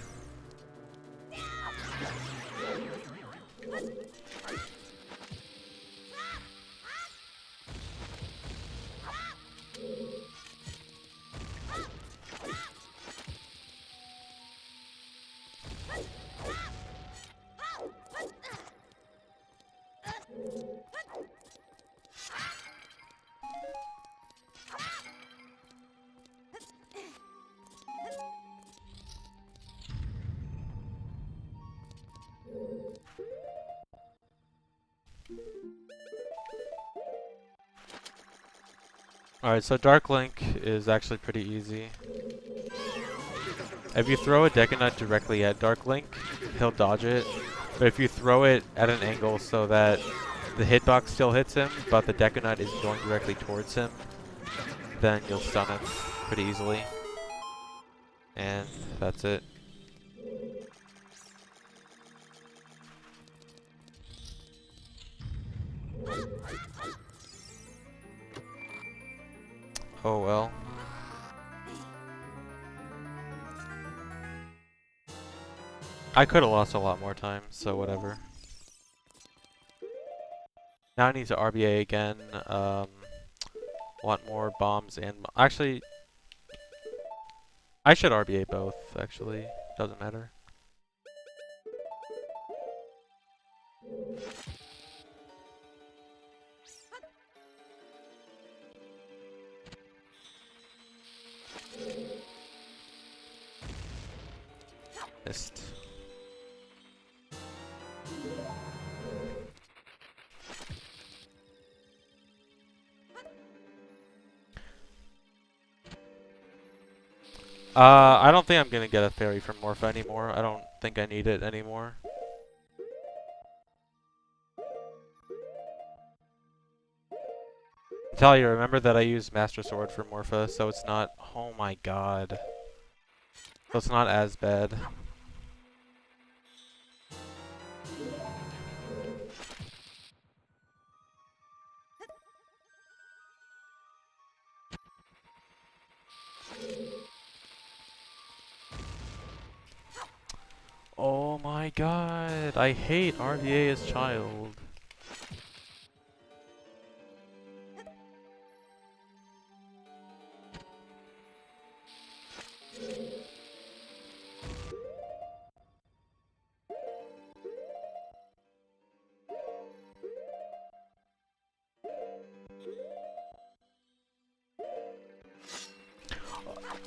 Alright, so Dark Link is actually pretty easy. If you throw a Deku directly at Dark Link, he'll dodge it. But if you throw it at an angle so that the hitbox still hits him, but the Deku isn't going directly towards him, then you'll stun him pretty easily. And that's it. Oh well. I could have lost a lot more time, so whatever. Now I need to RBA again. Want more bombs and... Actually, I should RBA both, actually. Doesn't matter. Missed. I don't think I'm gonna get a fairy from Morpha anymore. I don't think I need it anymore. Talia, remember that I used Master Sword for Morpha, so it's not... Oh my god. So it's not as bad. Oh my god, I hate RVA as child.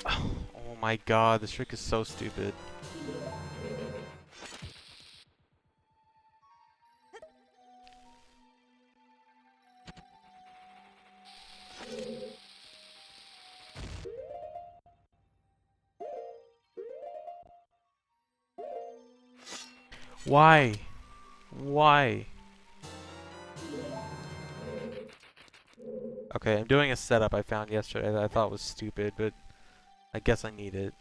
Oh my god, this trick is so stupid. Why? Why? Okay, I'm doing a setup I found yesterday that I thought was stupid, but I guess I need it.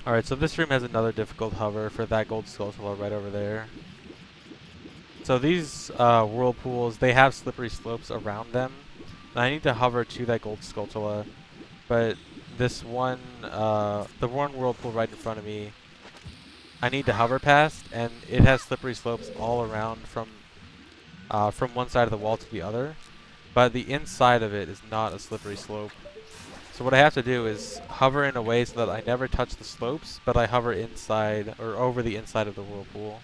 Alright, so this room has another difficult hover for that gold skull right over there. So these whirlpools, they have slippery slopes around them. And I need to hover to that gold skull, but this one, the one whirlpool right in front of me, I need to hover past, and it has slippery slopes all around from one side of the wall to the other. But the inside of it is not a slippery slope. So what I have to do is hover in a way so that I never touch the slopes, but I hover inside or over the inside of the whirlpool.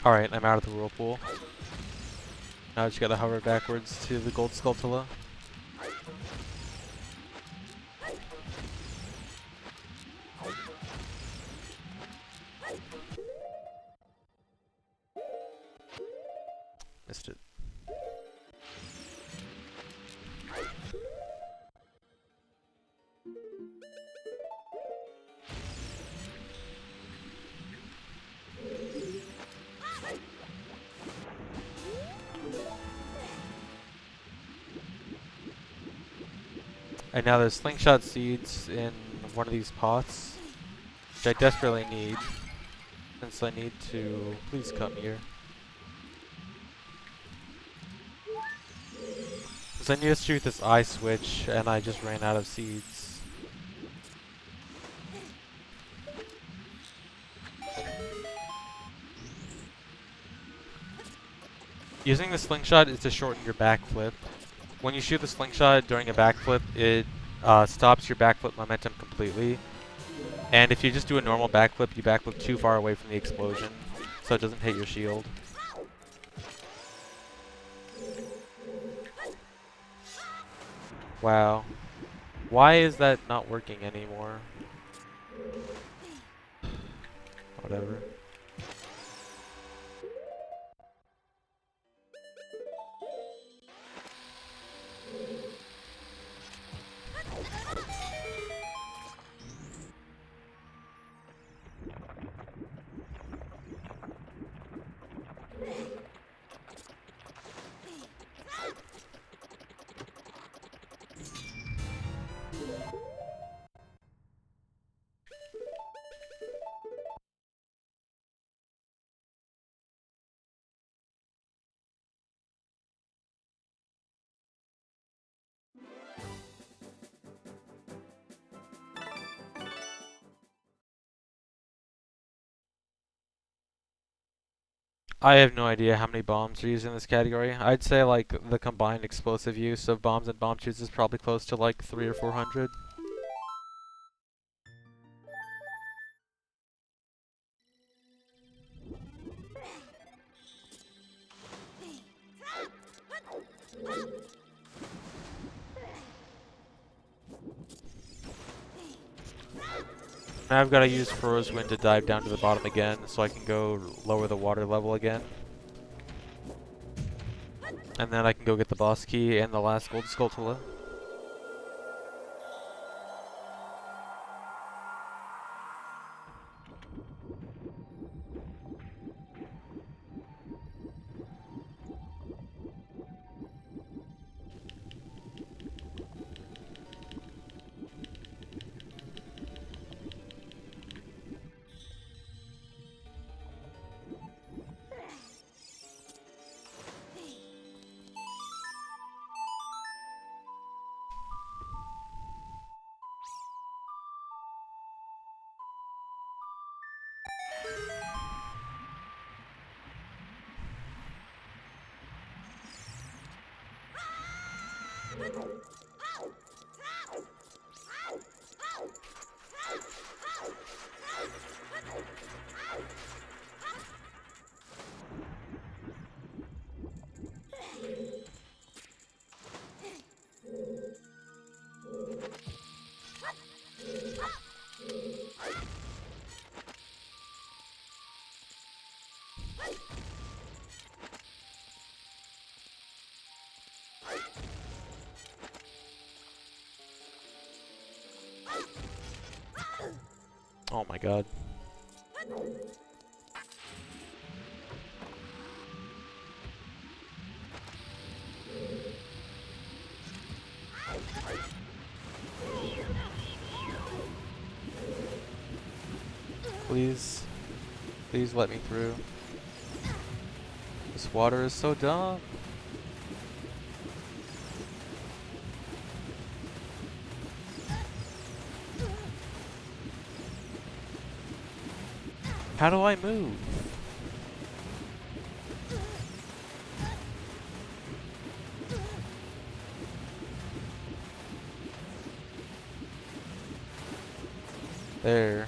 Alright, I'm out of the whirlpool. Now I just gotta hover backwards to the gold skull. Missed it. And now there's slingshot seeds in one of these pots, which I desperately need, since I need to... Please come here. Since I need to shoot this eye switch, and I just ran out of seeds. Using the slingshot is to shorten your backflip. When you shoot the slingshot during a backflip, it stops your backflip momentum completely. And if you just do a normal backflip, you backflip too far away from the explosion, so it doesn't hit your shield. Wow. Why is that not working anymore? Whatever. I have no idea how many bombs are used in this category. I'd say like the combined explosive use of bombs and bomb shoots is probably close to like 300 or 400. Now I've got to use Furrow's Wind to dive down to the bottom again so I can go lower the water level again. And then I can go get the boss key and the last gold Skulltula. Oh my god. Please. Please let me through. This water is so dumb. How do I move? There.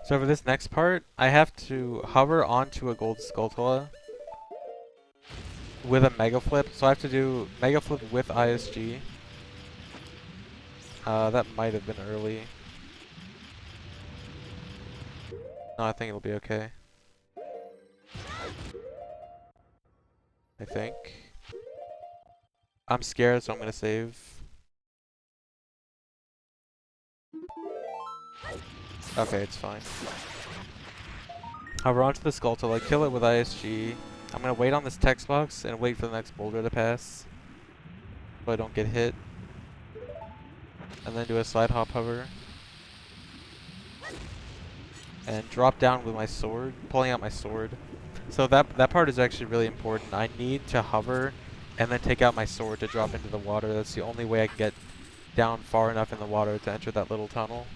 So for this next part, I have to hover onto a gold Skulltula with a Mega Flip. So I have to do Mega Flip with ISG. That might have been early. No, I think it'll be okay. I think. I'm scared, so I'm gonna save. Okay, it's fine. Hover onto the Skulltula, kill it with ISG. I'm gonna wait on this text box and wait for the next boulder to pass, so I don't get hit. And then do a slide hop hover. And drop down with my sword, pulling out my sword. So that part is actually really important. I need to hover and then take out my sword to drop into the water. That's the only way I can get down far enough in the water to enter that little tunnel.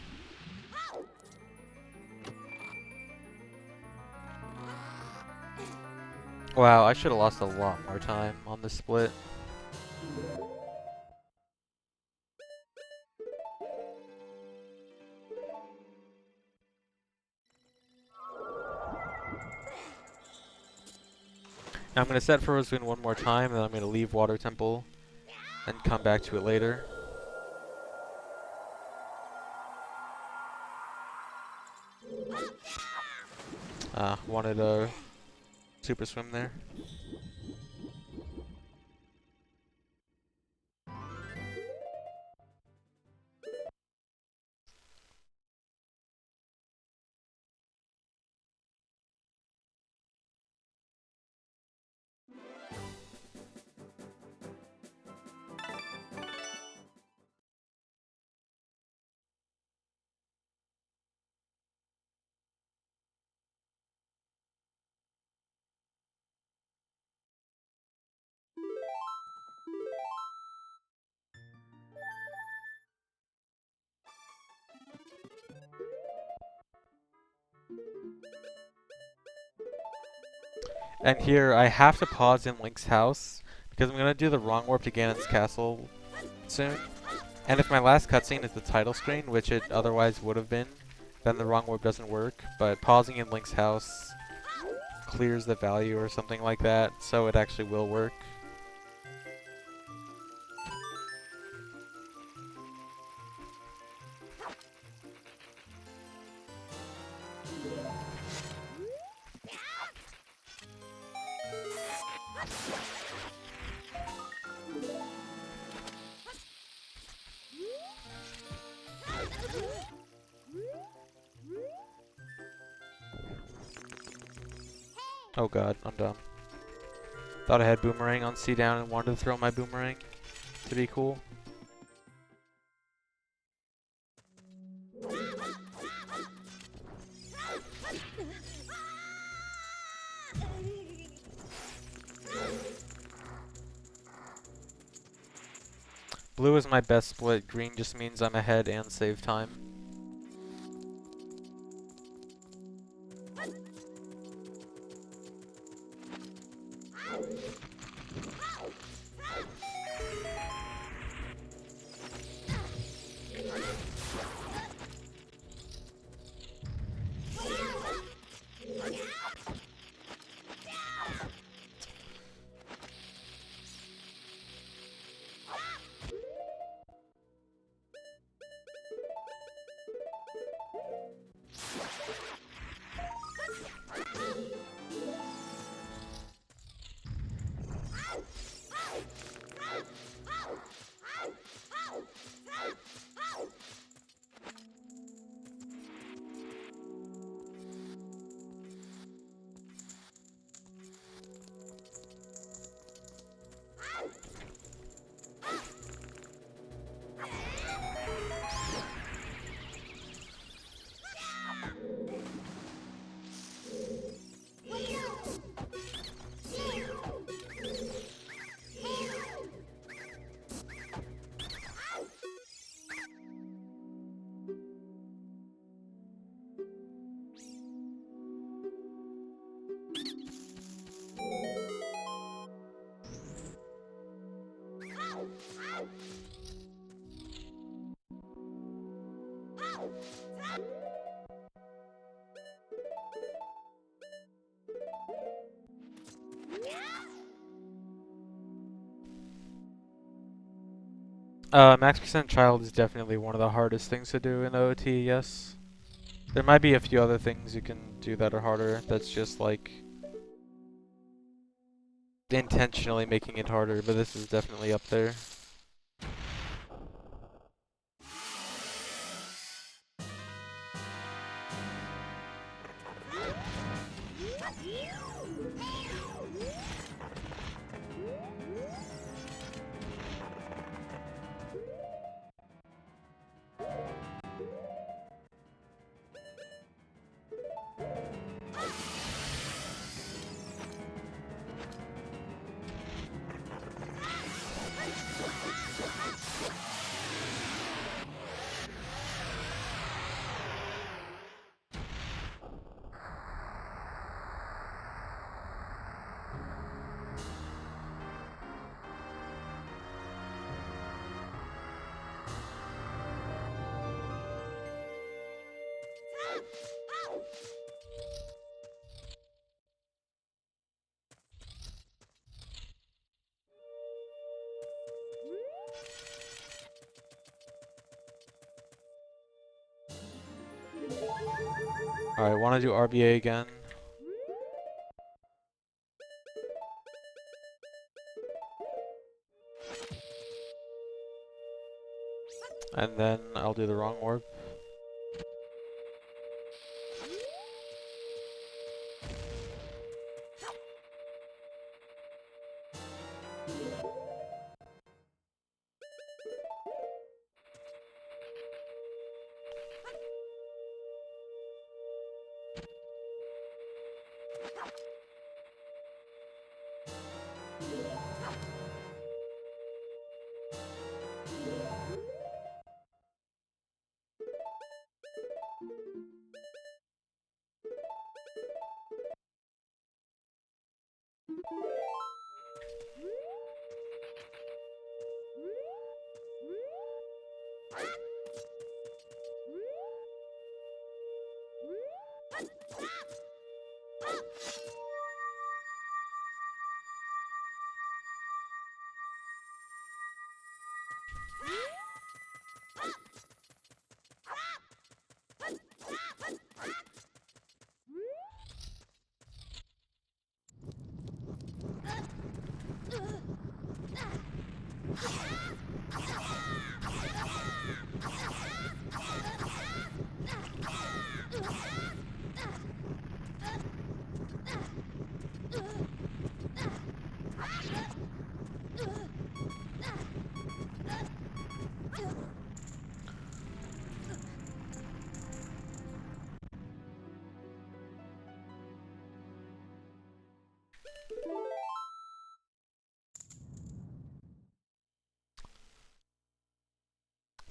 Wow, I should have lost a lot more time on this split. Now I'm going to set Frozen one more time, and then I'm going to leave Water Temple and come back to it later. Wanted a super swim there. And here I have to pause in Link's house because I'm gonna do the wrong warp to Ganon's castle soon. And if my last cutscene is the title screen, which it otherwise would have been, then the wrong warp doesn't work. But pausing in Link's house clears the value or something like that, so it actually will work. Oh god, I'm dumb. Thought I had boomerang on C down and wanted to throw my boomerang to be cool. Blue is my best split, green just means I'm ahead and save time. Max percent child is definitely one of the hardest things to do in OOT, yes. There might be a few other things you can do that are harder, that's just like intentionally making it harder, but this is definitely up there. Alright, wanna do RBA again? And then I'll do the wrong orb.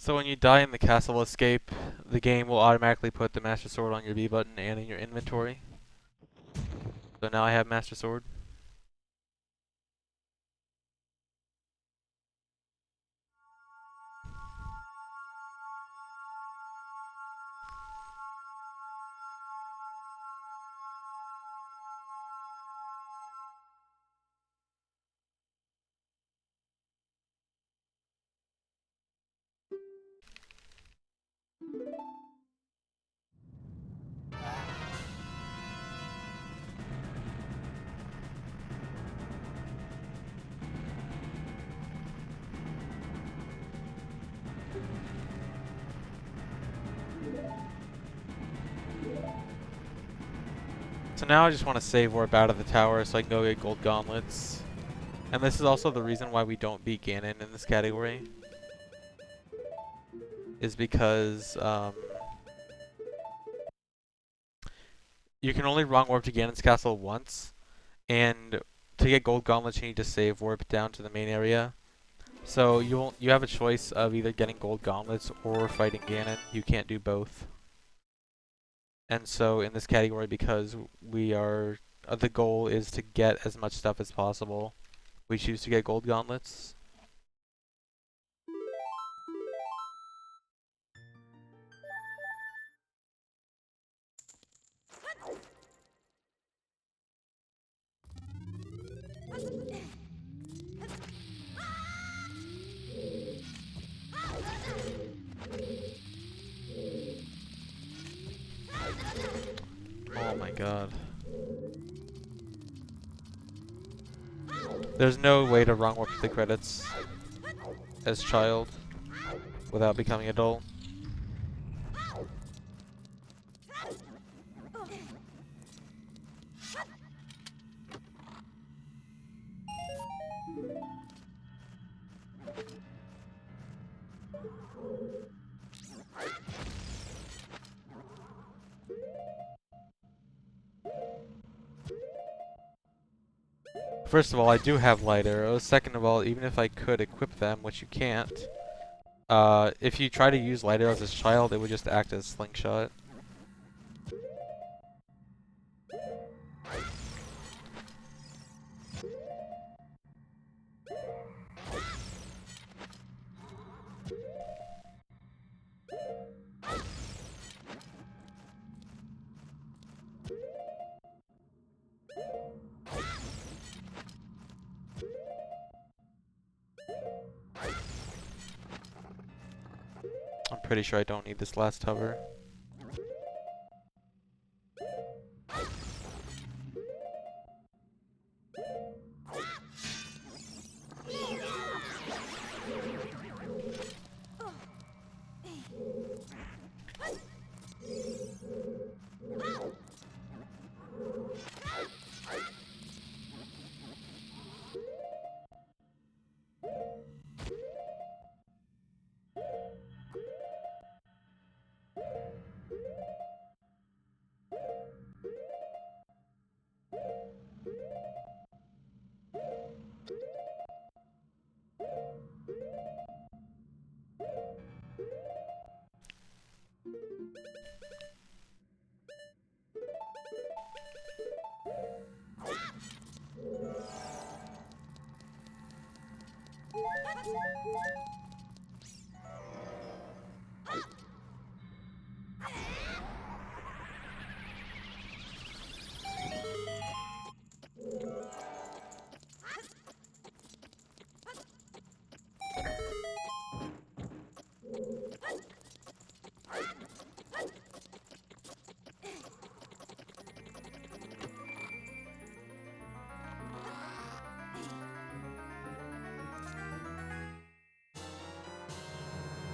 So when you die in the castle escape, the game will automatically put the Master Sword on your B button and in your inventory. So now I have Master Sword. So now I just want to save warp out of the tower so I can go get gold gauntlets. And this is also the reason why we don't beat Ganon in this category. Is because you can only wrong warp to Ganon's castle once. And to get gold gauntlets you need to save warp down to the main area. So you have a choice of either getting gold gauntlets or fighting Ganon. You can't do both. And so in this category, because we are the goal is to get as much stuff as possible, we choose to get gold gauntlets. Oh my god. There's no way to wrong warp the credits as child without becoming adult. First of all, I do have light arrows. Second of all, even if I could equip them, which you can't, if you try to use light arrows as child, it would just act as slingshot. I'm pretty sure I don't need this last hover.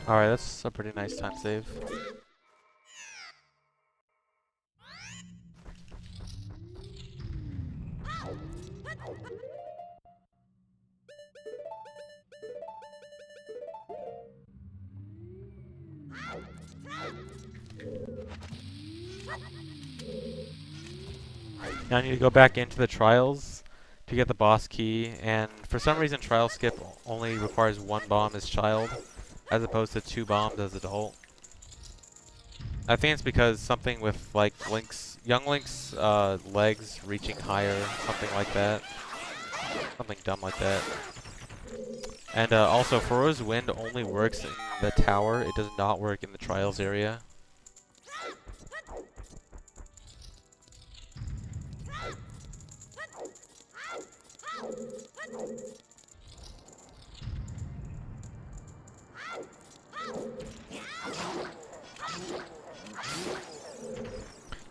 Alright, that's a pretty nice time save. Now I need to go back into the trials to get the boss key, and for some reason trial skip only requires 1 bomb as child, as opposed to 2 bombs as adult. I think it's because something with like young Link's legs reaching higher, something like that. Something dumb like that. And also, Foro's Wind only works in the tower, it does not work in the trials area.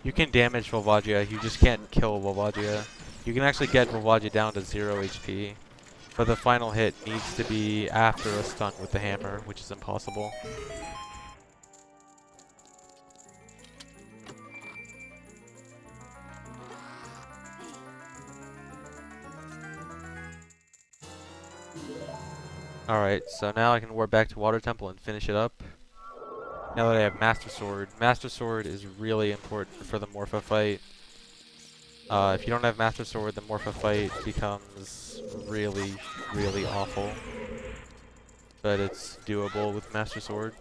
You can damage Volvagia, you just can't kill Volvagia. You can actually get Volvagia down to 0 HP, but the final hit needs to be after a stun with the hammer, which is impossible. Alright, so now I can warp back to Water Temple and finish it up. Now that I have Master Sword. Master Sword is really important for the Morpha fight. If you don't have Master Sword, the Morpha fight becomes really, really awful. But it's doable with Master Sword.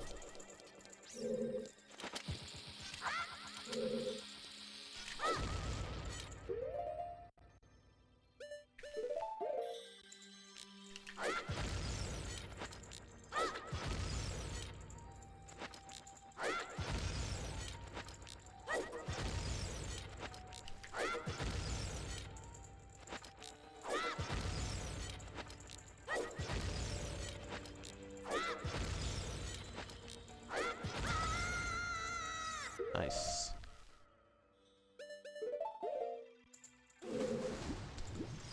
Nice.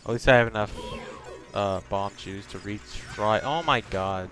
At least I have enough bomb juice to retry. Oh my god.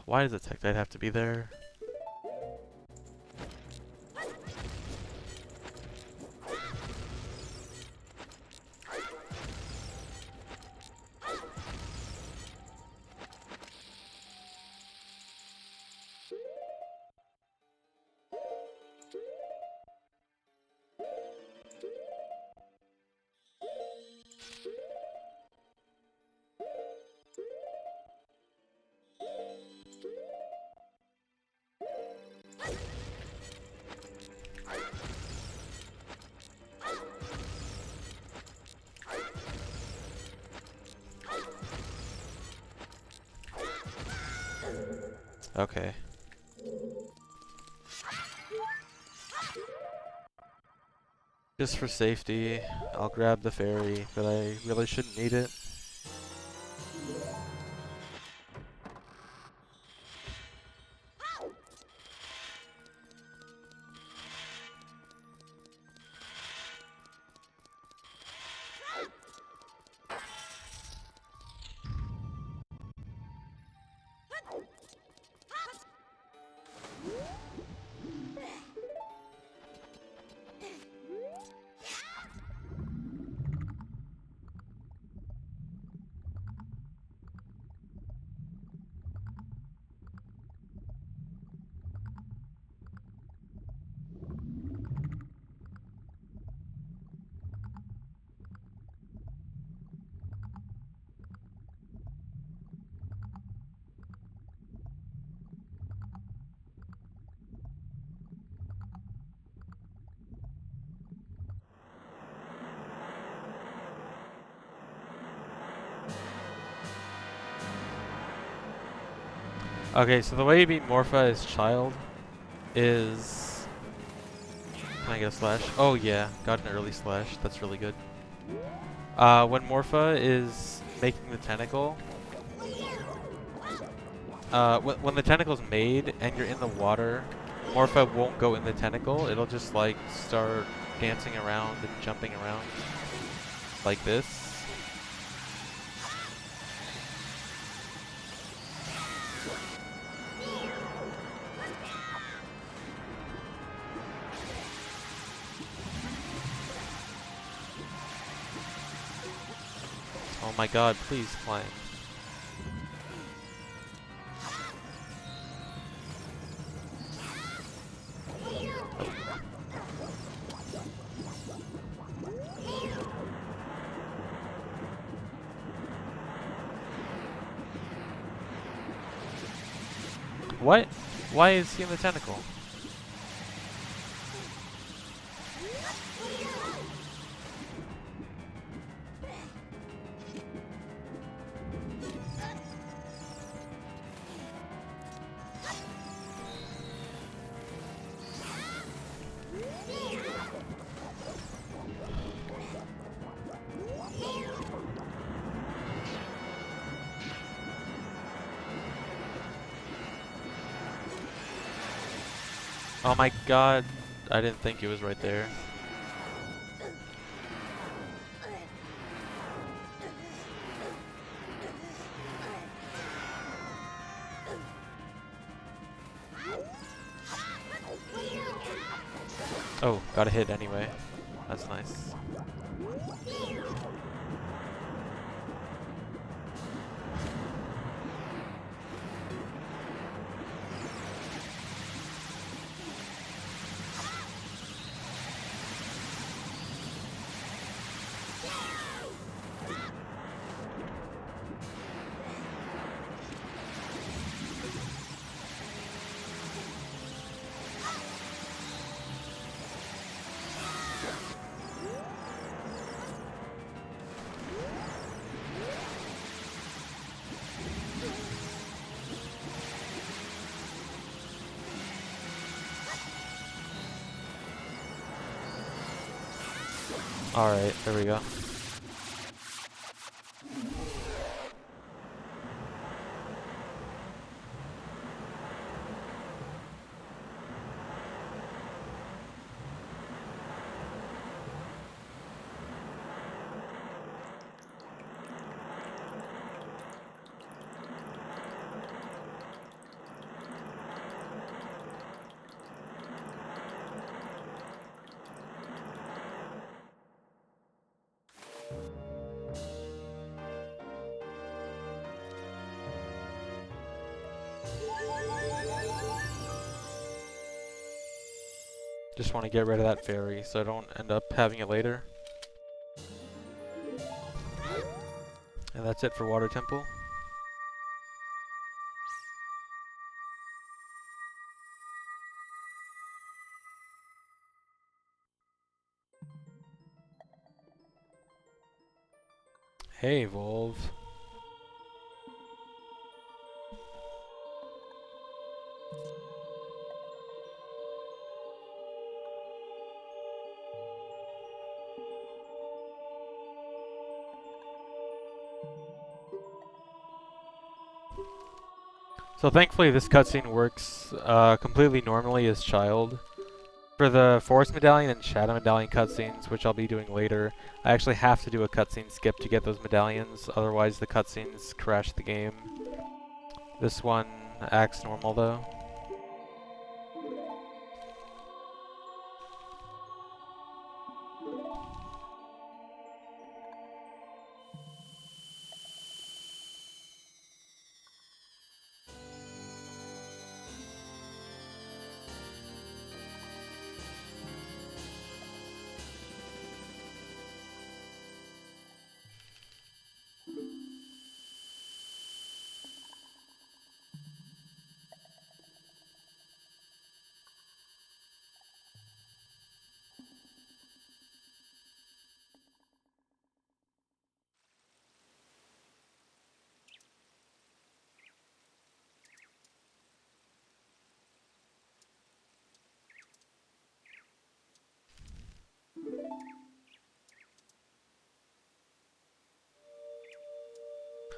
Why does the Tektite have to be there? Okay. Just for safety, I'll grab the fairy, but I really shouldn't need it. Okay, so the way you beat Morpha as child is... Can I get a slash? Oh yeah, got an early slash. That's really good. When Morpha is making the tentacle, when the tentacle's made and you're in the water, Morpha won't go in the tentacle. It'll just like start dancing around and jumping around like this. Oh my god, please climb. What? Why is he in the tentacle? Oh my god, I didn't think it was right there. Oh, got a hit anyway. That's nice. Alright, there we go. Just want to get rid of that fairy so I don't end up having it later. And that's it for Water Temple. Hey, Volve. So thankfully this cutscene works completely normally as child. For the Forest Medallion and Shadow Medallion cutscenes, which I'll be doing later, I actually have to do a cutscene skip to get those medallions, otherwise the cutscenes crash the game. This one acts normal though.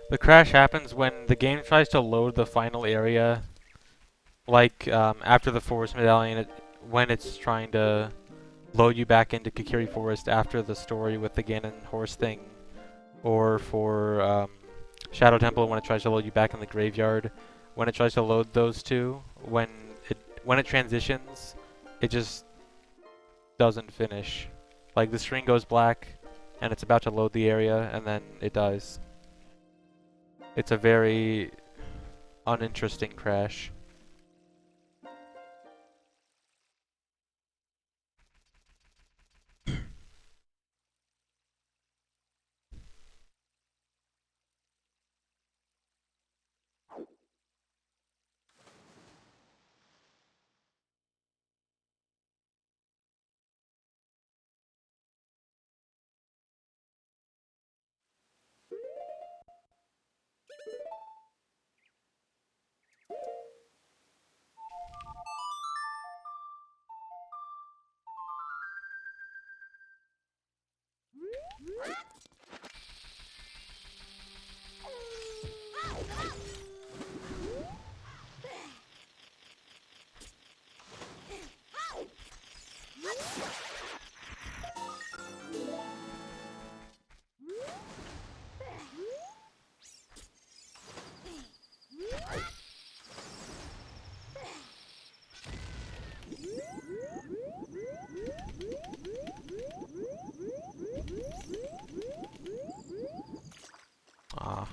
The crash happens when the game tries to load the final area, like after the Forest Medallion, when it's trying to load you back into Kakiri Forest after the story with the Ganon horse thing, or for Shadow Temple when it tries to load you back in the graveyard. When it tries to load those two, when it transitions, it just doesn't finish. Like the screen goes black, and it's about to load the area, and then it dies. It's a very uninteresting crash. Ah.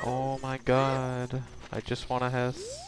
Oh my god. I just want to hiss.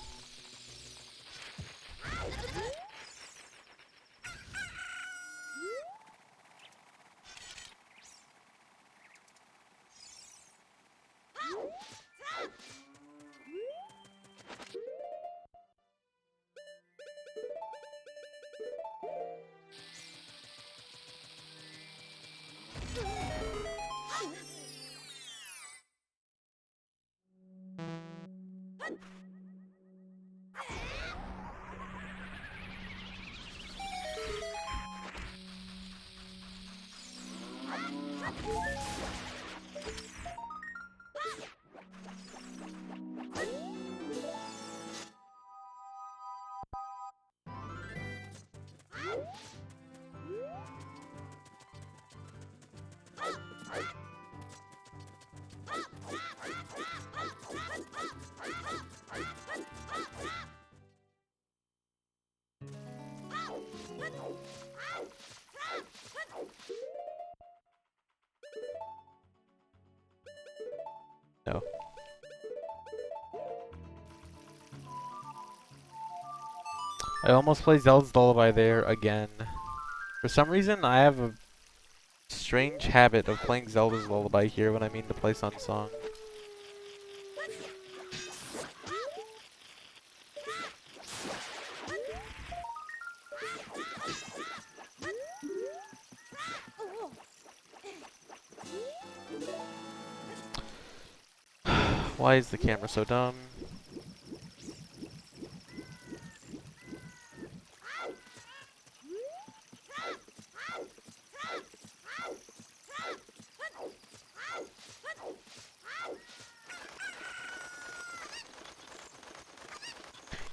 No. I almost played Zelda's Lullaby there again. For some reason, I have a strange habit of playing Zelda's Lullaby here when I mean to play Sun Song. Why is the camera so dumb?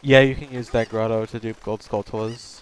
Yeah, you can use that grotto to dupe gold Skulltulas.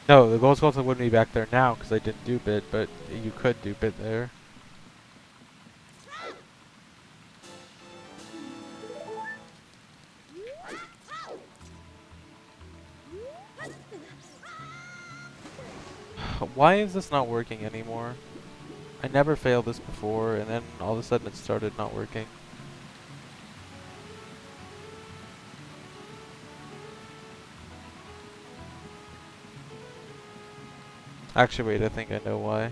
No, the gold skeleton wouldn't be back there now because I didn't dupe it, but you could dupe it there. Why is this not working anymore? I never failed this before, and then all of a sudden it started not working. Actually, wait, I think I know why.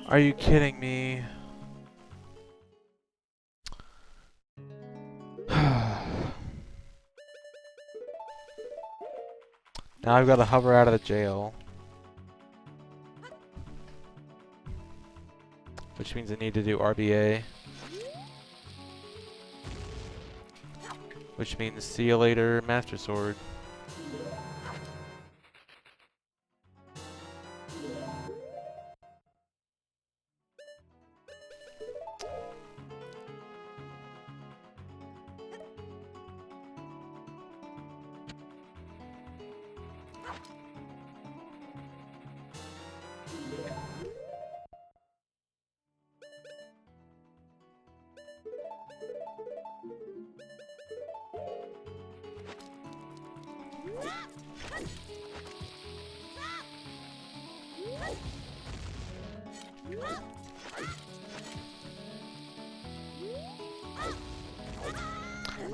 Are you kidding me? Now I've got to hover out of the jail. Which means I need to do RBA. Which means see you later, Master Sword.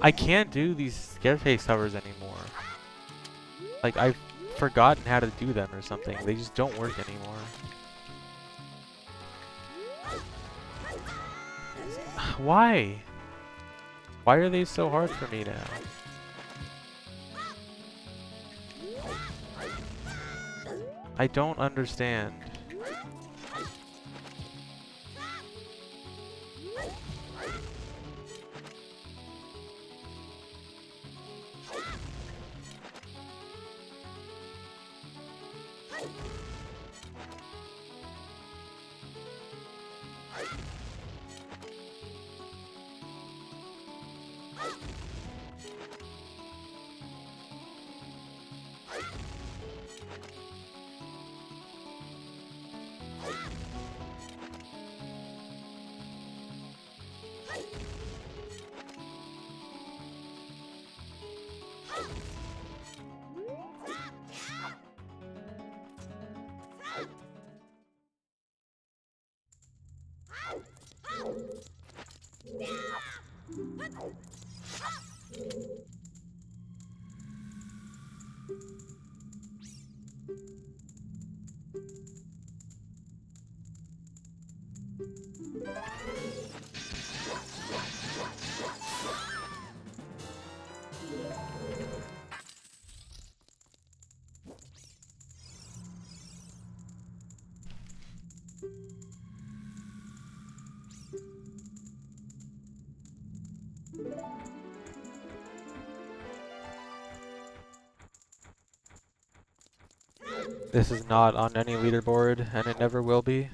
I can't do these staircase covers anymore. Like, I've forgotten how to do them or something. They just don't work anymore. Why? Why are they so hard for me now? I don't understand. This is not on any leaderboard, and it never will be.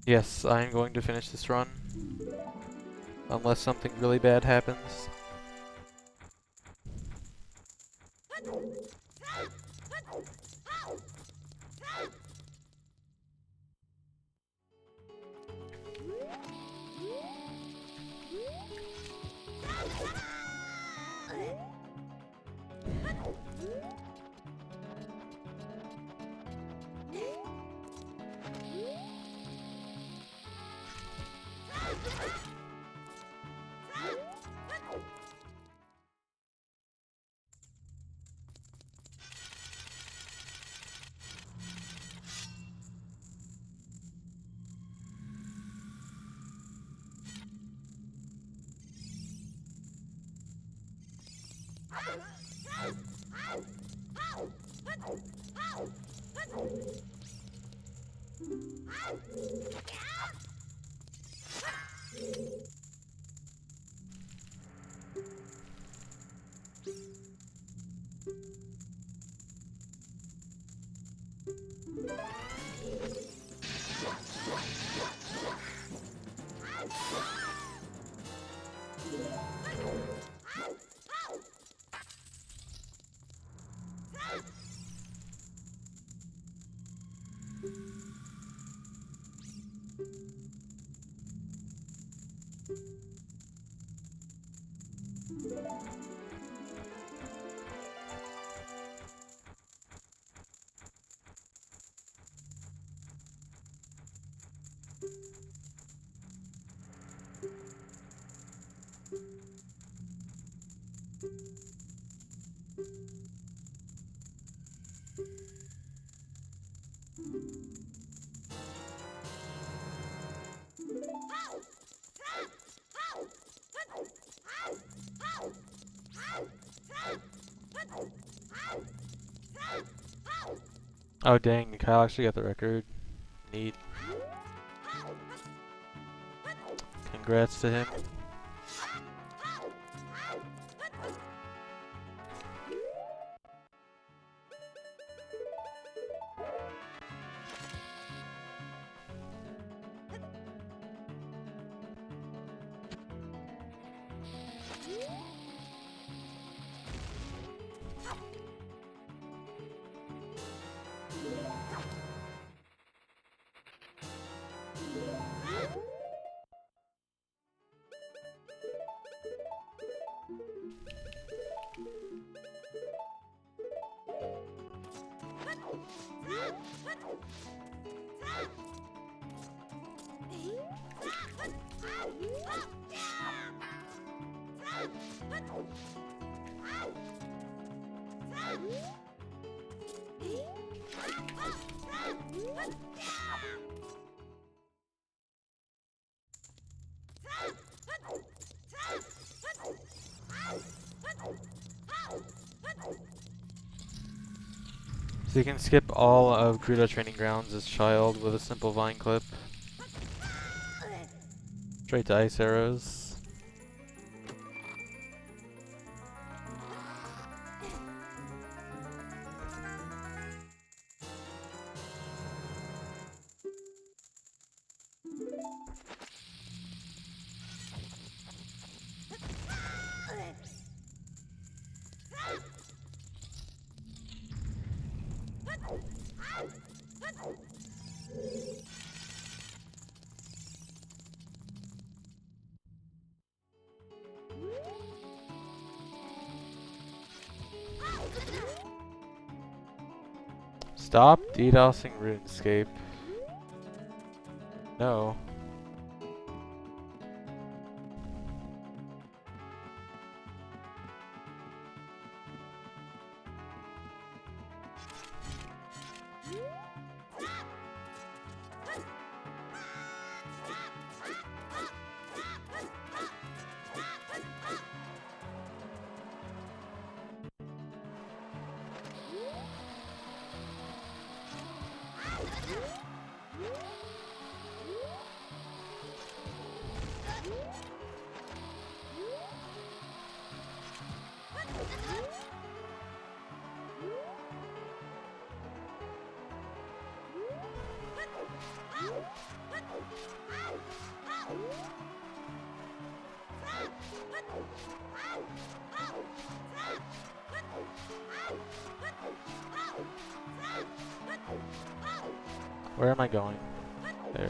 Yes, I am going to finish this run. Unless something really bad happens. Oh dang, Kyle actually got the record. Neat. Congrats to him. So you can skip all of Gerudo Training Grounds as child with a simple vine clip. Straight to ice arrows. Stop DDoSing RuneScape. No. Where am I going? There.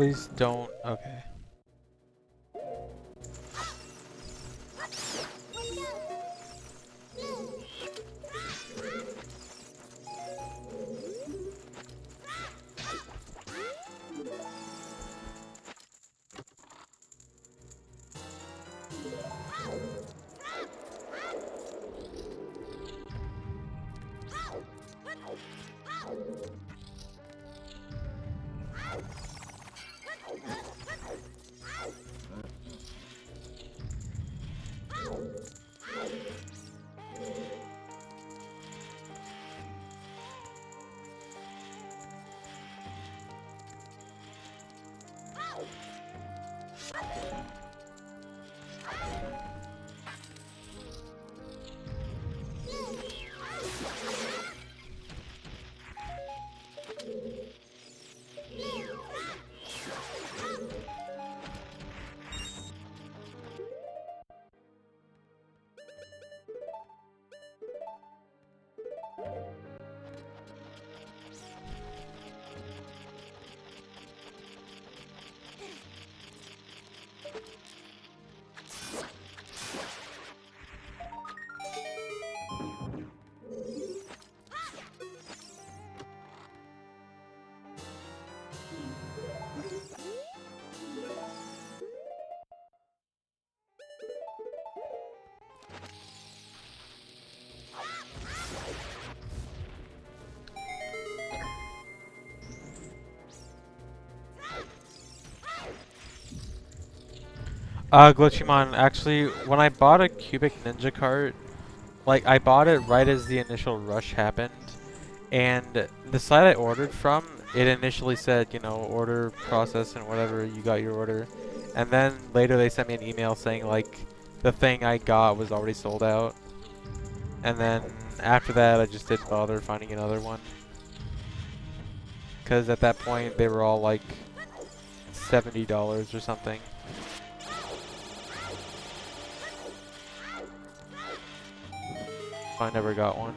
Please don't. Okay. Glitchymon, actually, when I bought a cubic ninja cart, like, I bought it right as the initial rush happened, and the site I ordered from, it initially said, you know, order process and whatever, you got your order. And then later they sent me an email saying, like, the thing I got was already sold out. And then after that, I just didn't bother finding another one. Because at that point, they were all like $70 or something. I never got one.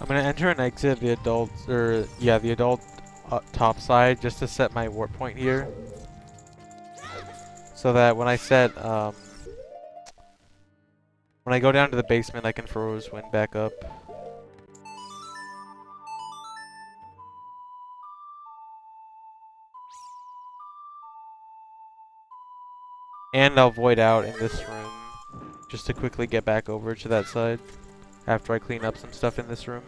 I'm gonna enter and exit the adult, the adult top side just to set my warp point here. So that when I when I go down to the basement, I can throw his wind back up. And I'll void out in this room just to quickly get back over to that side after I clean up some stuff in this room.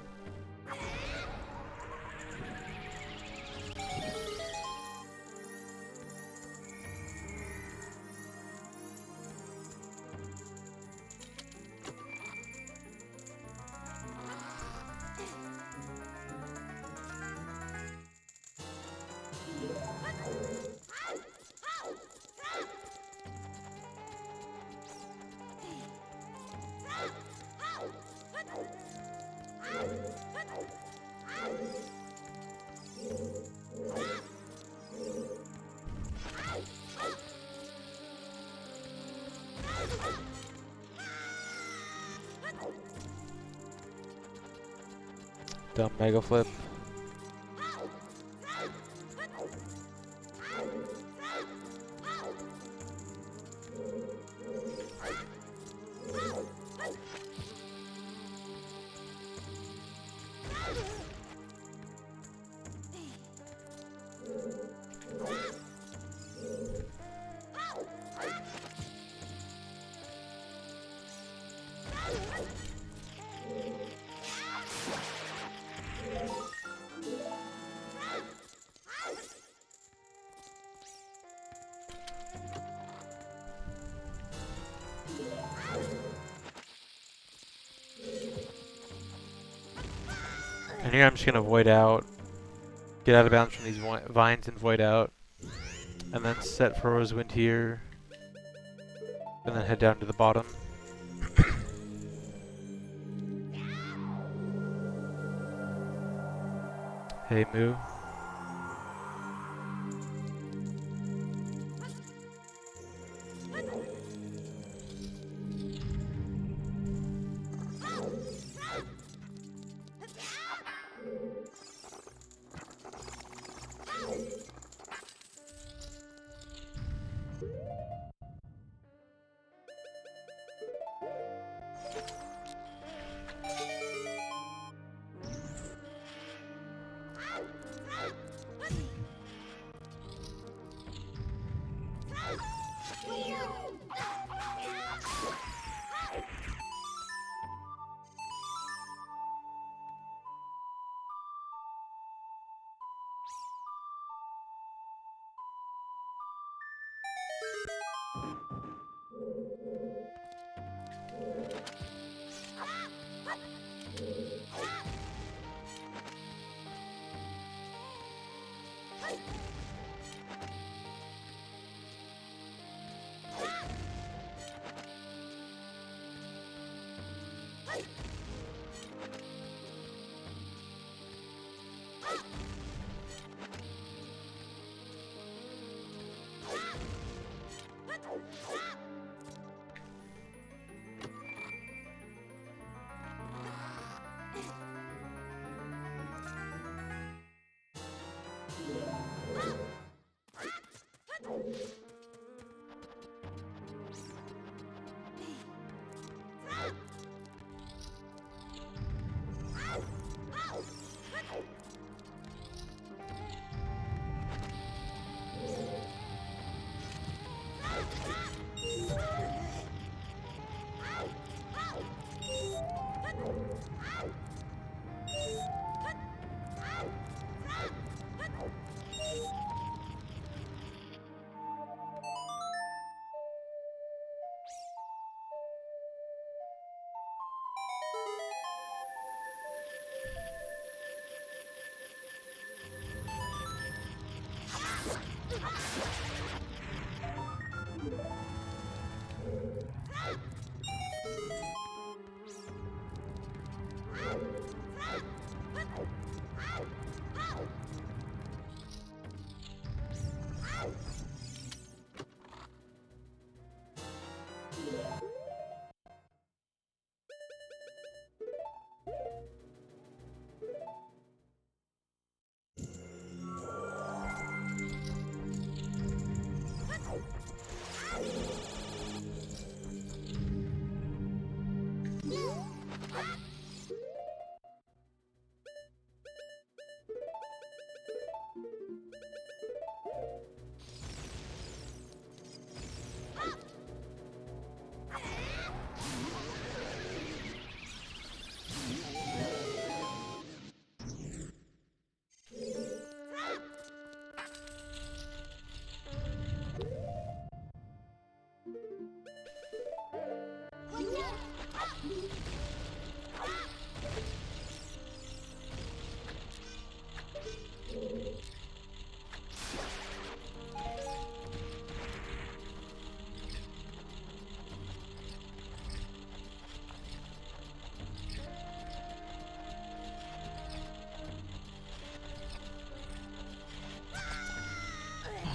Dumb mega flip. And here I'm just gonna void out, get out of bounds from these vines and void out, and then set Fro's Wind here, and then head down to the bottom. Hey Moo.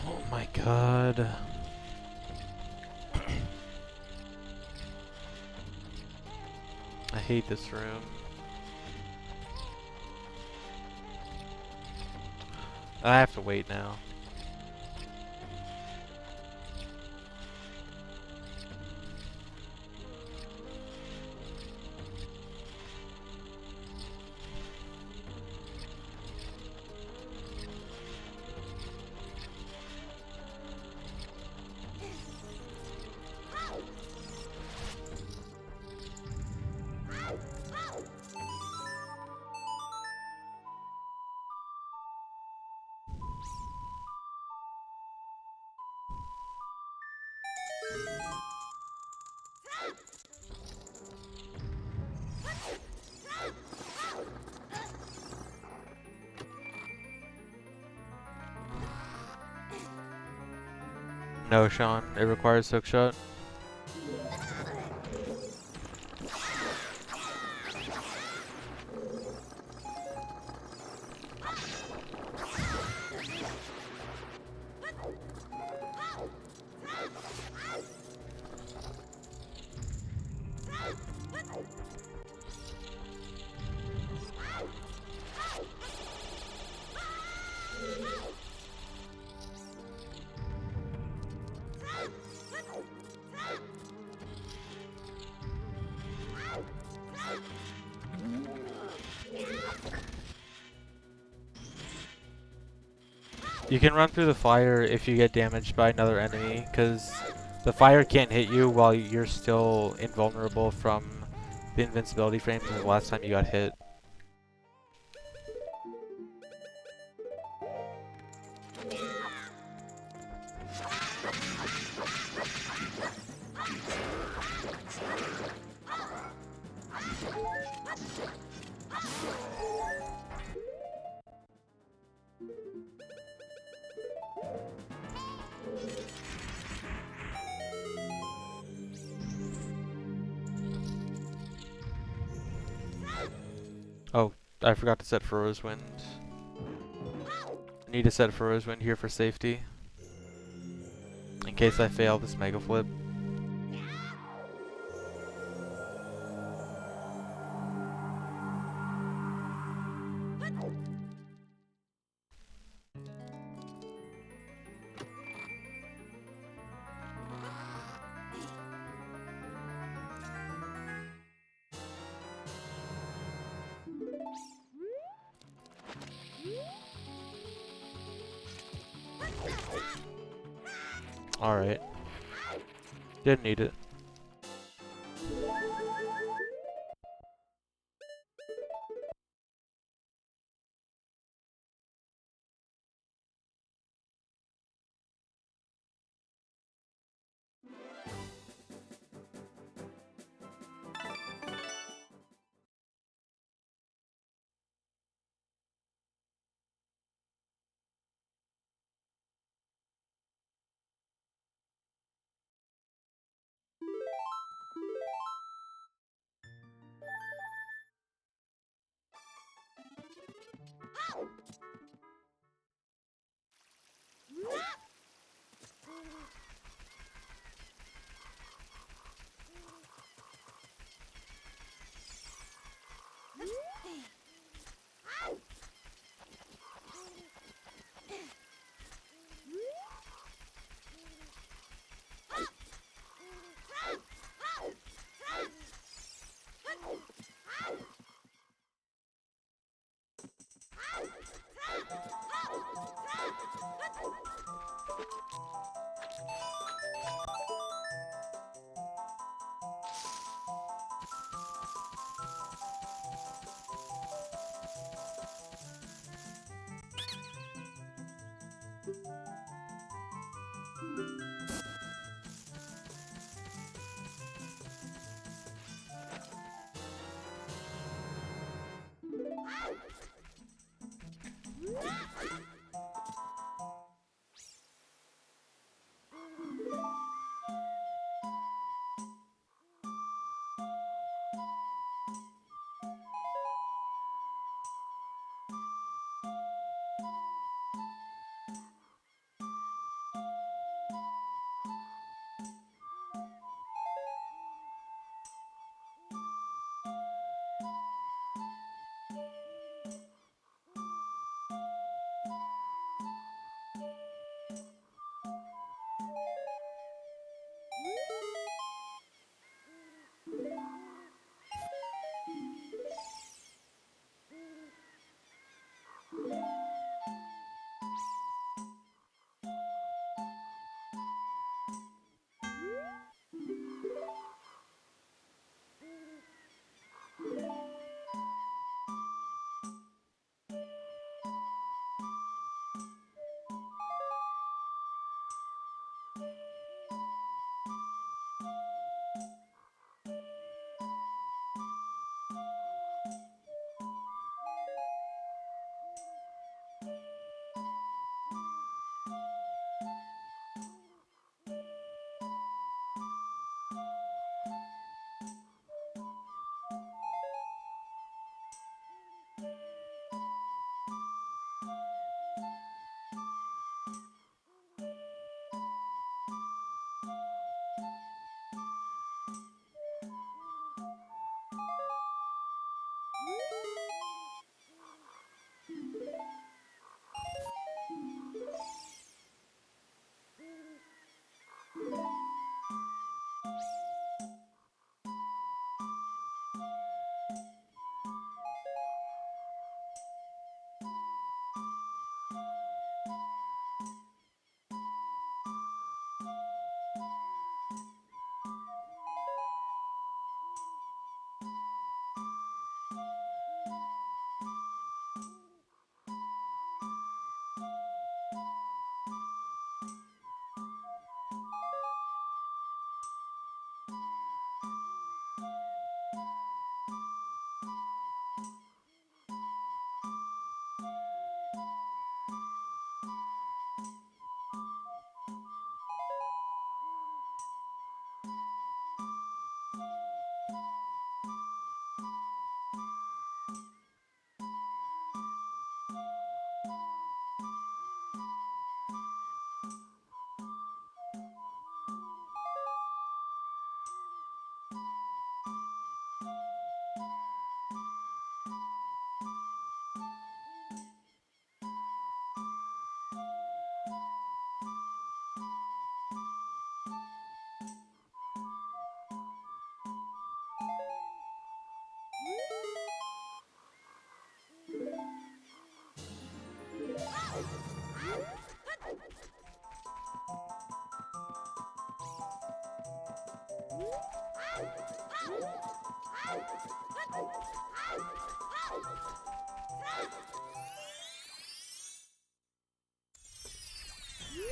Oh my god. I hate this room. I have to wait now. No, Sean, it requires hookshot. You can run through the fire if you get damaged by another enemy, because the fire can't hit you while you're still invulnerable from the invincibility frames of the last time you got hit. Oh, I forgot to set Furrow's Wind. I need to set Furrow's Wind here for safety. In case I fail this Mega Flip. Alright. Didn't need it.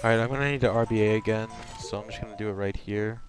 Alright, I'm gonna need to RBA again, so I'm just gonna do it right here.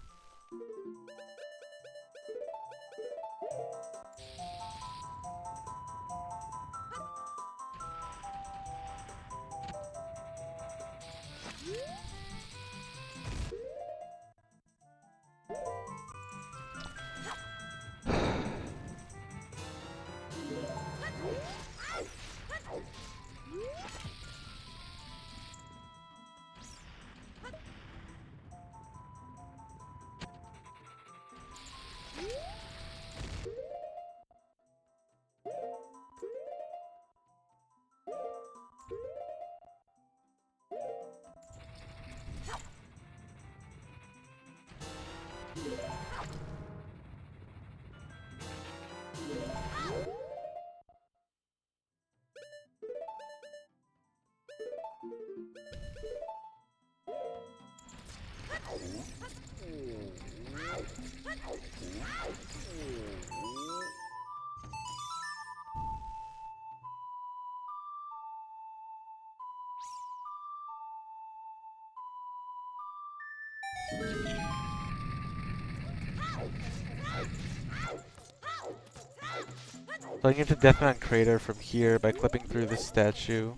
So I can get to Deathman Crater from here by clipping through this statue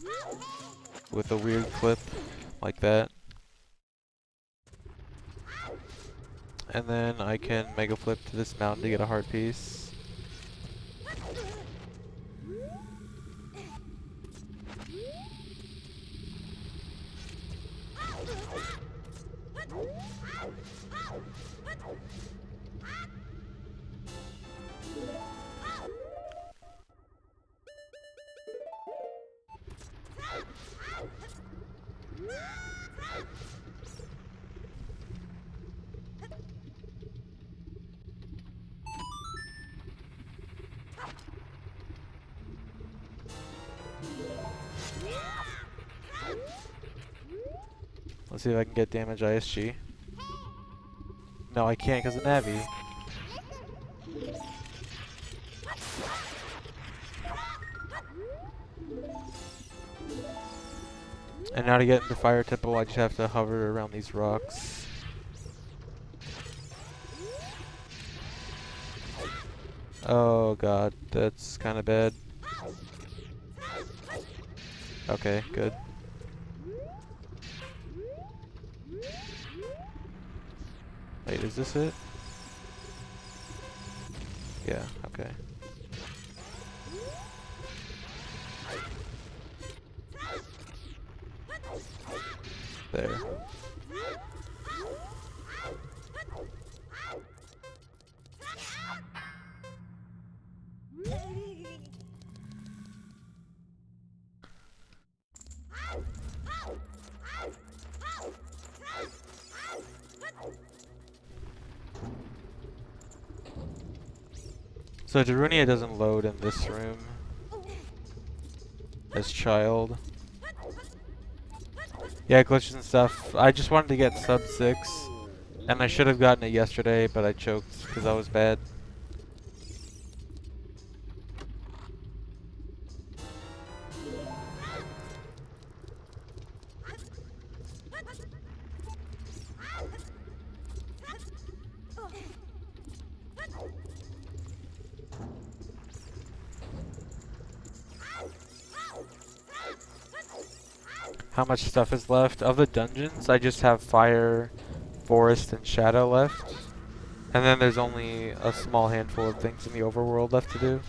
with a weird clip like that. And then I can Mega Flip to this mountain to get a heart piece. Let's see if I can get damage ISG. No, I can't because of Navi. And now to get into Fire Temple, I just have to hover around these rocks. Oh god, that's kind of bad. Okay, good. Wait, is this it? Yeah, okay. There. So Darunia doesn't load in this room as child. Yeah, glitches and stuff. I just wanted to get sub 6, and I should have gotten it yesterday, but I choked because I was bad. How much stuff is left? Of the dungeons, I just have Fire, Forest, and Shadow left. And then there's only a small handful of things in the overworld left to do.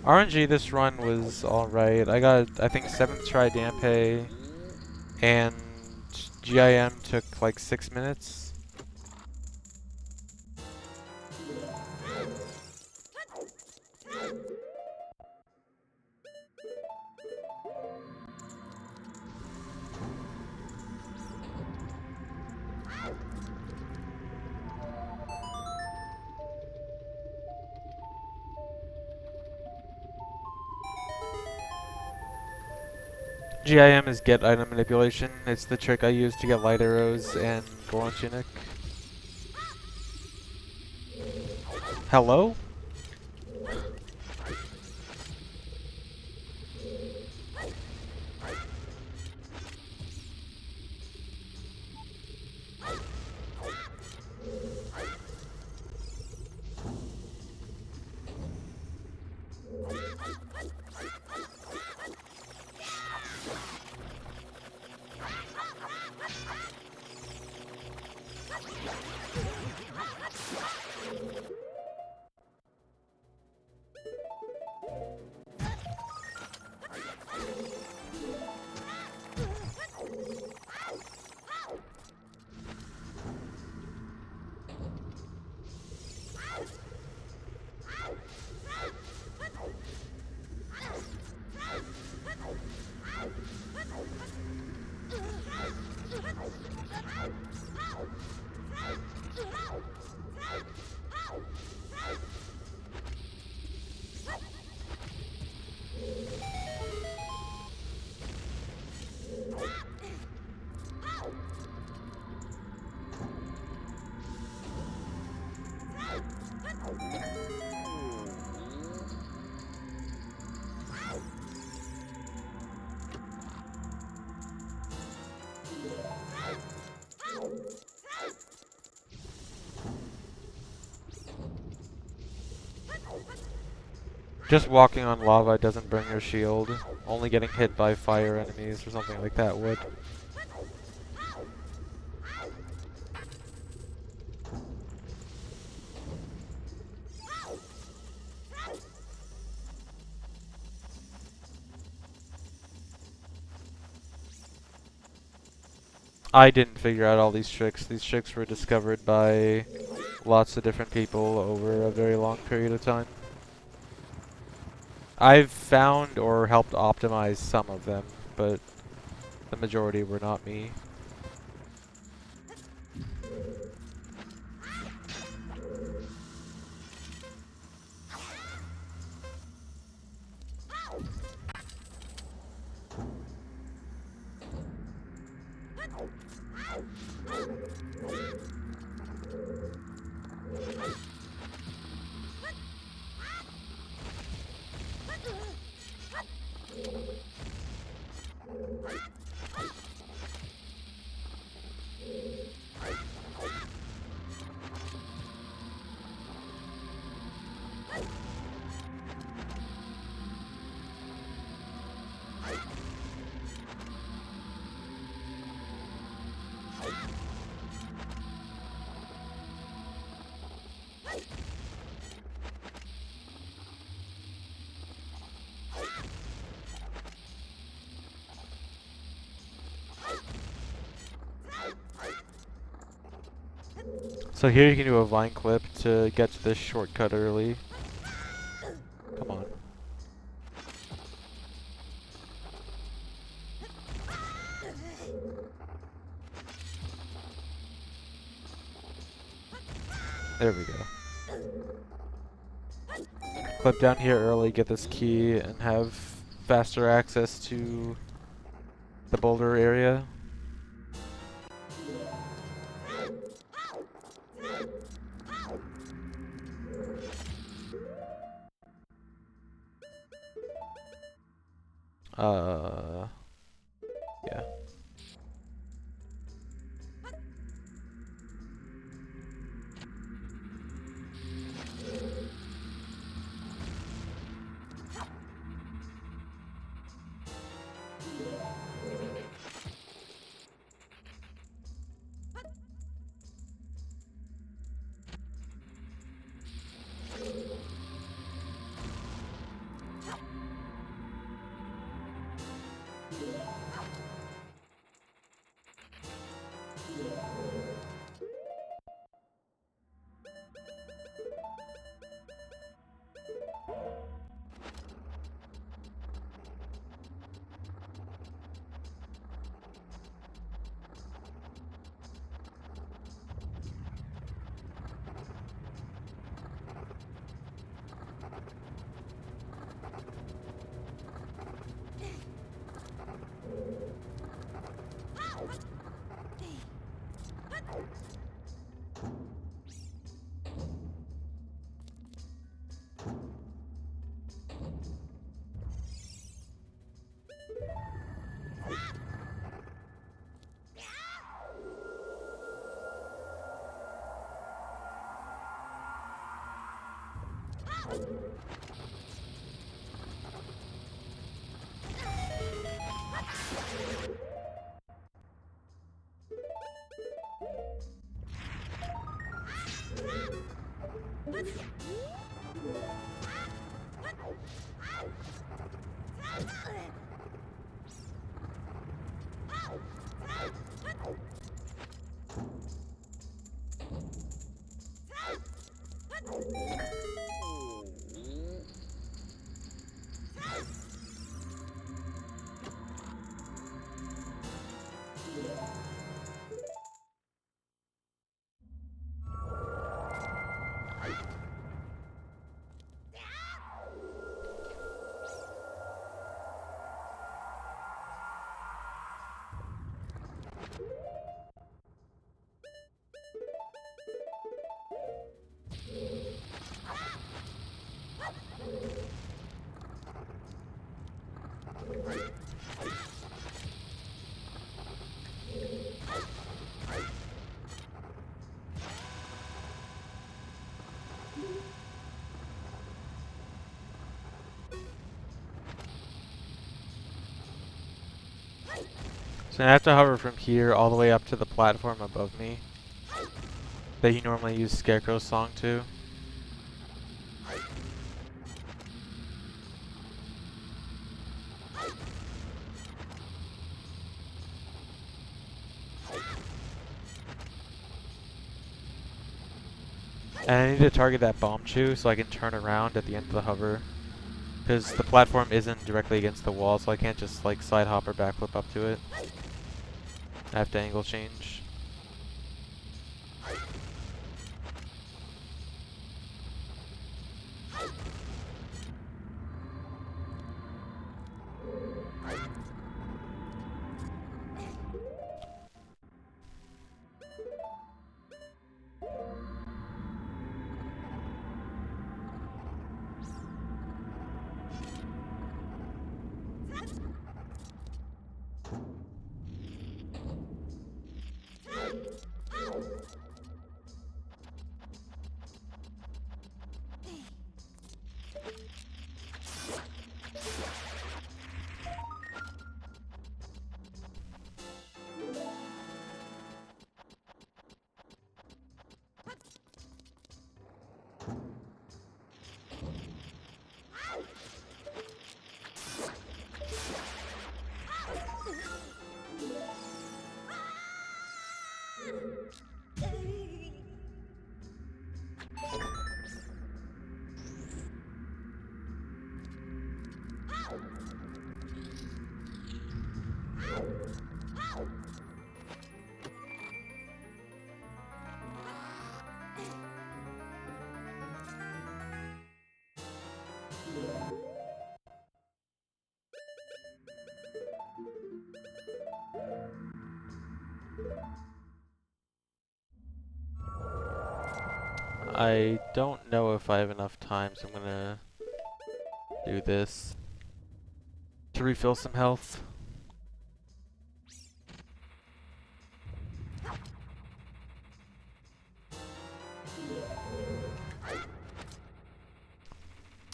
RNG this run was alright. I got, I think, 7th try Dampe, and GIM took like 6 minutes. GIM is get item manipulation. It's the trick I use to get light arrows and Goron tunic. Hello? Just walking on lava doesn't burn your shield. Only getting hit by fire enemies or something like that would. I didn't figure out all these tricks. These tricks were discovered by lots of different people over a very long period of time. I've found or helped optimize some of them, but the majority were not me. So here you can do a vine clip to get to this shortcut early. Come on. There we go. Clip down here early, get this key, and have faster access to the boulder area. Yeah. So I have to hover from here all the way up to the platform above me that you normally use Scarecrow's song to. And I need to target that bomb chew so I can turn around at the end of the hover. Because the platform isn't directly against the wall, so I can't just like side hop or backflip up to it. I have to angle change. I don't know if I have enough time, so I'm gonna do this to refill some health.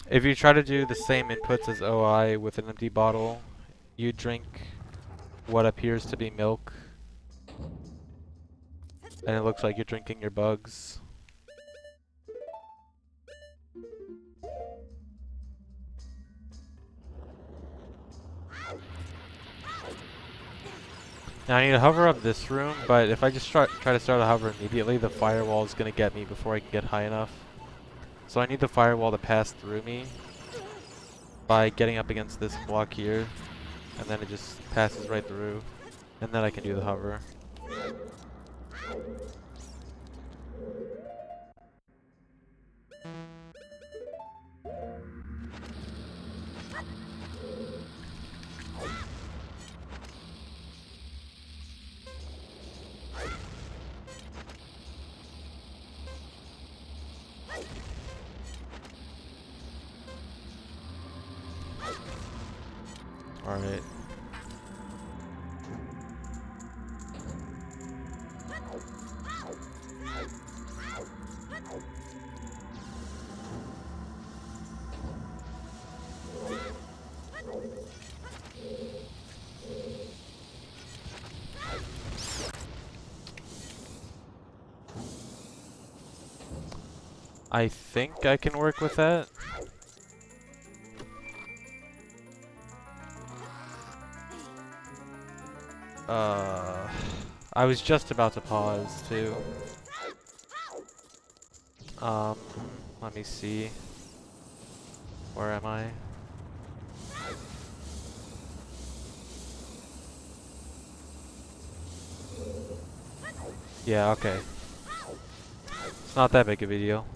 If you try to do the same inputs as OI with an empty bottle, you drink what appears to be milk, and it looks like you're drinking your bugs. Now I need to hover up this room, but if I just try to start a hover immediately, the firewall is going to get me before I can get high enough. So I need the firewall to pass through me by getting up against this block here, and then it just passes right through, and then I can do the hover. Alright. I think I can work with that. I was just about to pause too. Let me see. Where am I? Yeah, okay. It's not that big of a deal.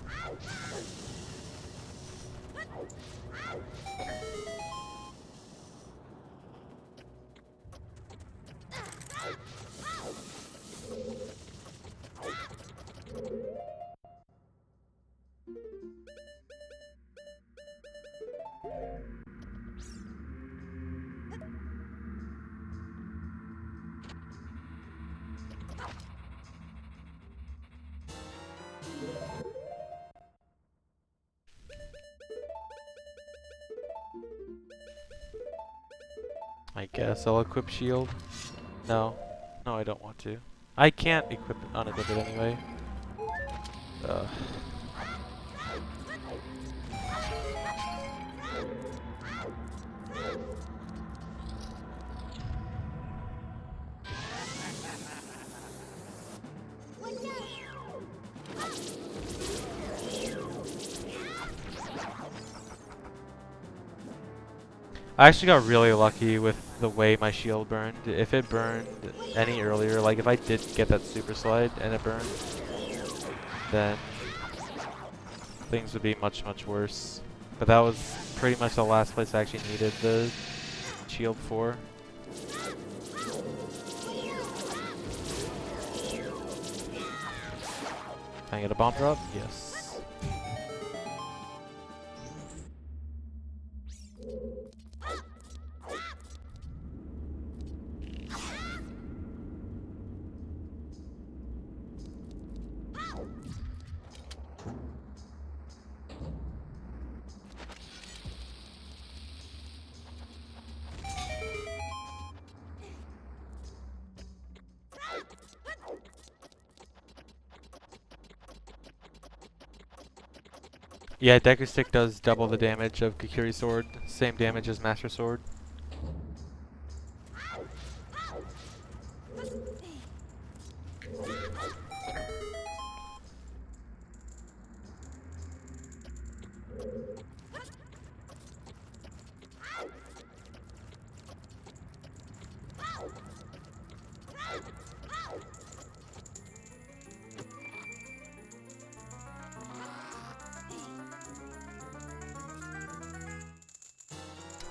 I guess I'll equip shield. No. No, I don't want to. I can't unequip it anyway. Ugh. I actually got really lucky with the way my shield burned. If it burned any earlier, like if I did get that super slide and it burned, then things would be much, much worse. But that was pretty much the last place I actually needed the shield for. Can I get a bomb drop? Yes. Yeah, Deku Stick does double the damage of Kikiri Sword, same damage as Master Sword.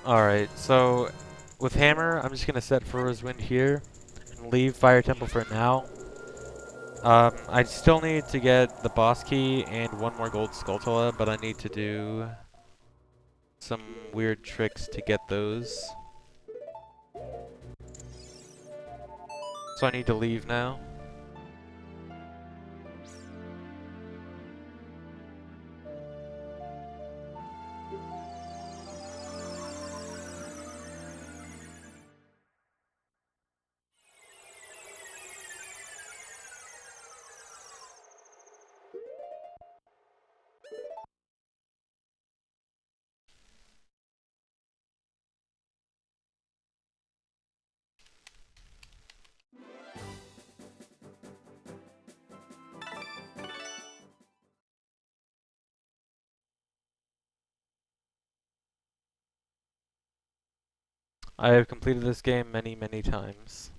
Alright, so with Hammer, I'm just gonna set Furrow's Wind here and leave Fire Temple for now. I still need to get the boss key and one more gold Skulltula, but I need to do some weird tricks to get those. So I need to leave now. I have completed this game many, many times.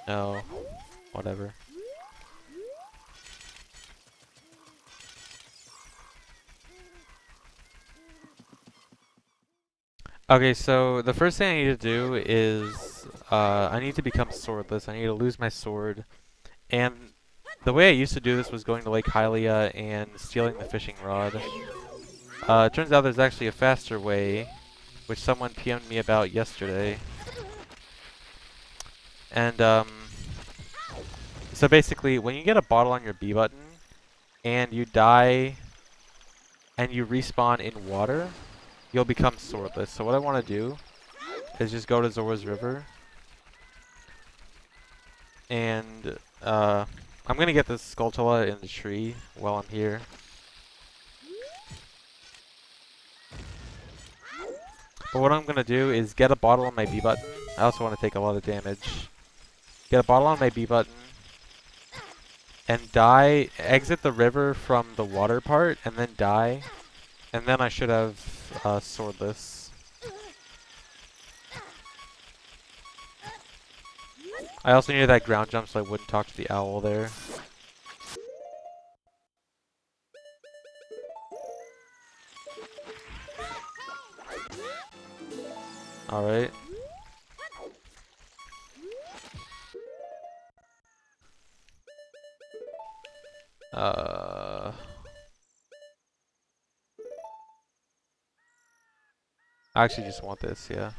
No, whatever. Okay, so the first thing I need to do is I need to become swordless. I need to lose my sword. And the way I used to do this was going to Lake Hylia and stealing the fishing rod. It turns out there's actually a faster way, which someone PM'd me about yesterday. And so basically, when you get a bottle on your B button and you die and you respawn in water, you'll become swordless. So what I want to do is just go to Zora's River. And I'm going to get this Skulltula in the tree while I'm here. But what I'm going to do is get a bottle on my B button. I also want to take a lot of damage. Get a bottle on my B button. And die, exit the river from the water part, and then die. And then I should have swordless. I also needed that ground jump so I wouldn't talk to the owl there. Alright. I actually just want this, yeah.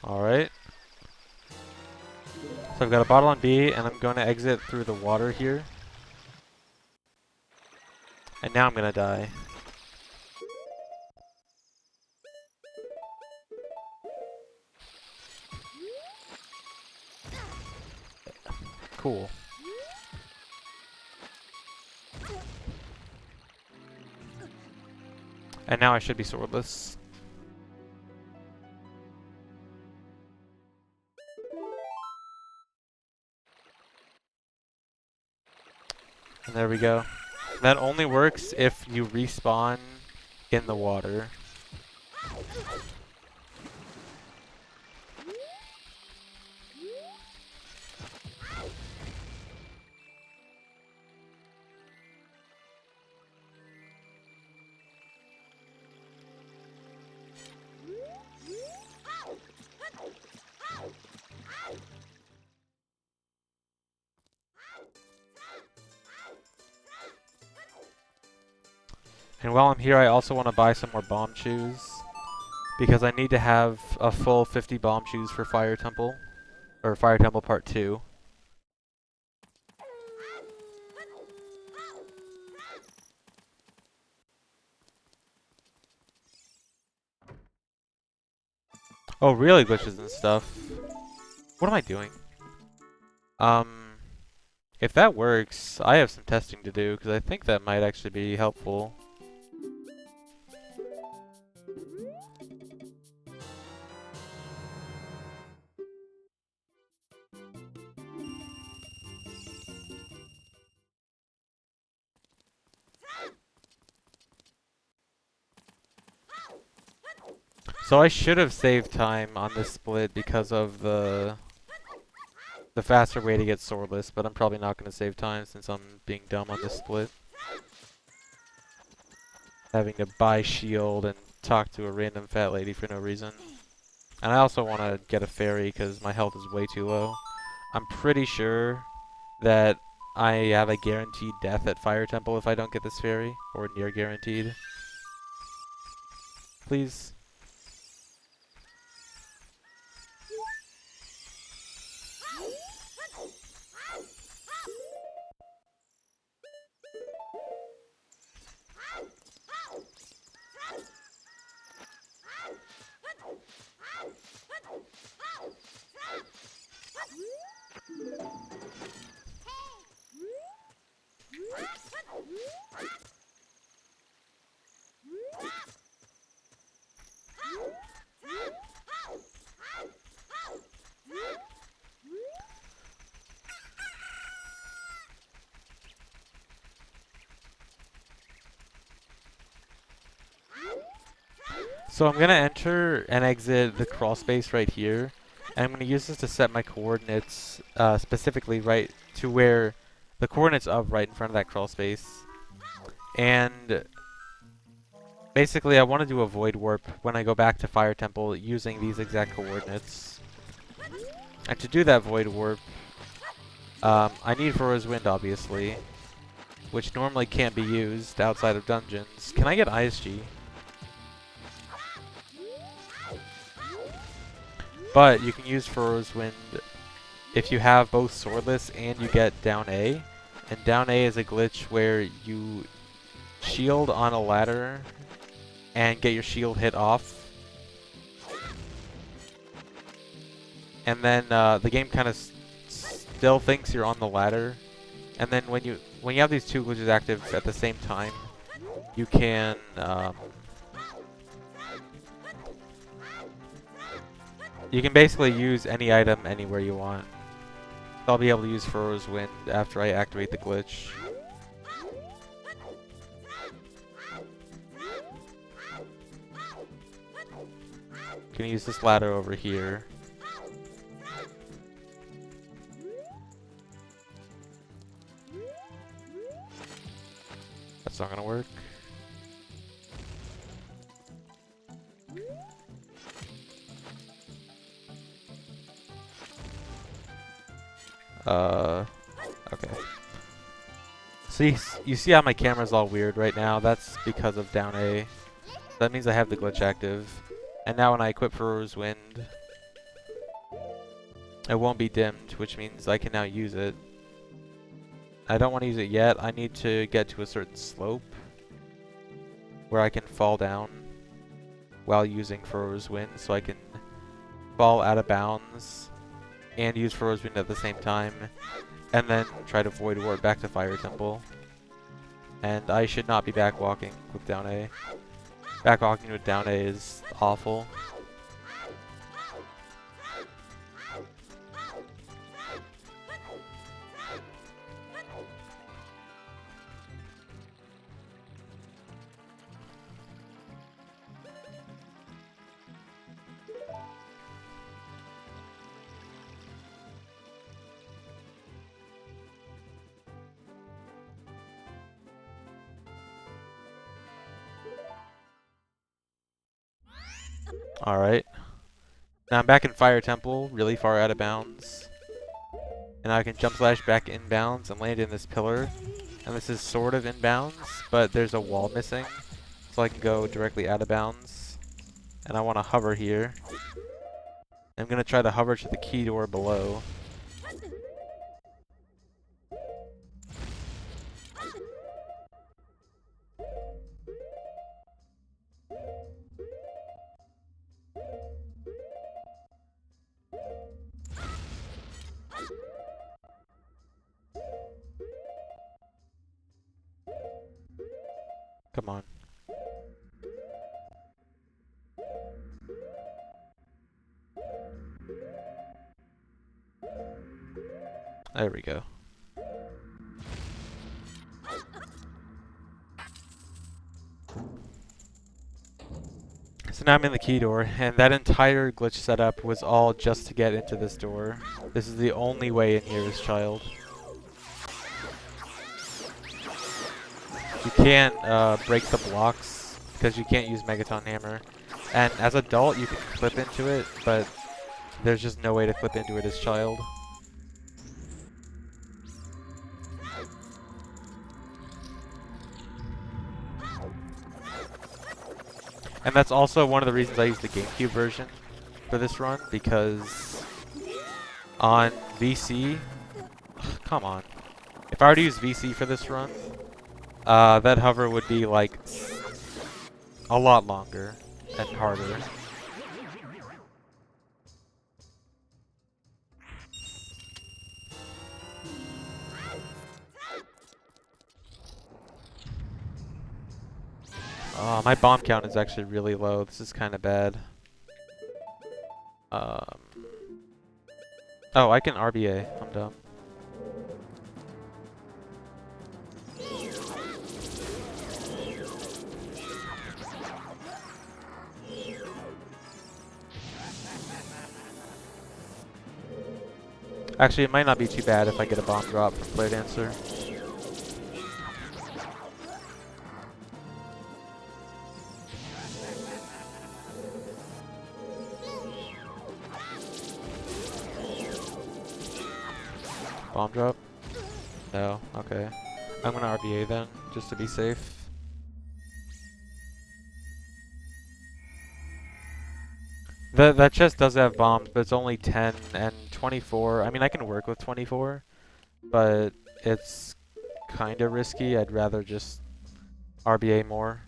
Alright. So I've got a bottle on B, and I'm going to exit through the water here. And now I'm going to die. Cool. And now I should be swordless. And there we go. That only works if you respawn in the water. And while I'm here, I also want to buy some more bomb shoes, because I need to have a full 50 bomb shoes for Fire Temple, or Fire Temple Part 2. Oh, really glitches and stuff. What am I doing? If that works, I have some testing to do, because I think that might actually be helpful. So I should have saved time on this split because of the faster way to get swordless, but I'm probably not going to save time since I'm being dumb on this split. Having to buy shield and talk to a random fat lady for no reason. And I also want to get a fairy because my health is way too low. I'm pretty sure that I have a guaranteed death at Fire Temple if I don't get this fairy, or near guaranteed. Please. So I'm going to enter and exit the crawl space right here, and I'm going to use this to set my coordinates specifically right to where the coordinates of right in front of that crawl space. And basically I want to do a void warp when I go back to Fire Temple using these exact coordinates. And to do that void warp, I need Furrow's Wind obviously, which normally can't be used outside of dungeons. Can I get ISG? But you can use Furrow's Wind if you have both swordless and you get down A. And down A is a glitch where you shield on a ladder and get your shield hit off. And then the game kind of still thinks you're on the ladder. And then when you have these two glitches active at the same time, you can basically use any item anywhere you want. I'll be able to use Furrow's Wind after I activate the glitch. Can use this ladder over here. That's not gonna work. Okay. See, you see how my camera's all weird right now? That's because of down A. That means I have the glitch active. And now when I equip Farore's Wind, it won't be dimmed, which means I can now use it. I don't want to use it yet. I need to get to a certain slope where I can fall down while using Farore's Wind, so I can fall out of bounds and use Farore's Wind at the same time, and then try to Void Ward back to Fire Temple. And I should not be backwalking with down A. Backwalking with down A is awful. Alright. Now I'm back in Fire Temple, really far out of bounds. And I can jump slash back in bounds and land in this pillar. And this is sort of in bounds, but there's a wall missing. So I can go directly out of bounds. And I want to hover here. I'm going to try to hover to the key door below. Come on. There we go. So now I'm in the key door, and that entire glitch setup was all just to get into this door. This is the only way in here as child. You can't break the blocks because you can't use Megaton Hammer. And as adult, you can clip into it, but there's just no way to clip into it as child. And that's also one of the reasons I use the GameCube version for this run, because on VC, come on. If I were to use VC for this run, that hover would be like a lot longer and harder. My bomb count is actually really low. This is kind of bad. Oh, I can RBA. I'm dumb. Actually, it might not be too bad if I get a bomb drop from Flare Dancer. Bomb drop? No, okay. I'm gonna RBA then, just to be safe. That chest does have bombs, but it's only 10 and 24. I mean, I can work with 24, but it's kinda risky. I'd rather just RBA more.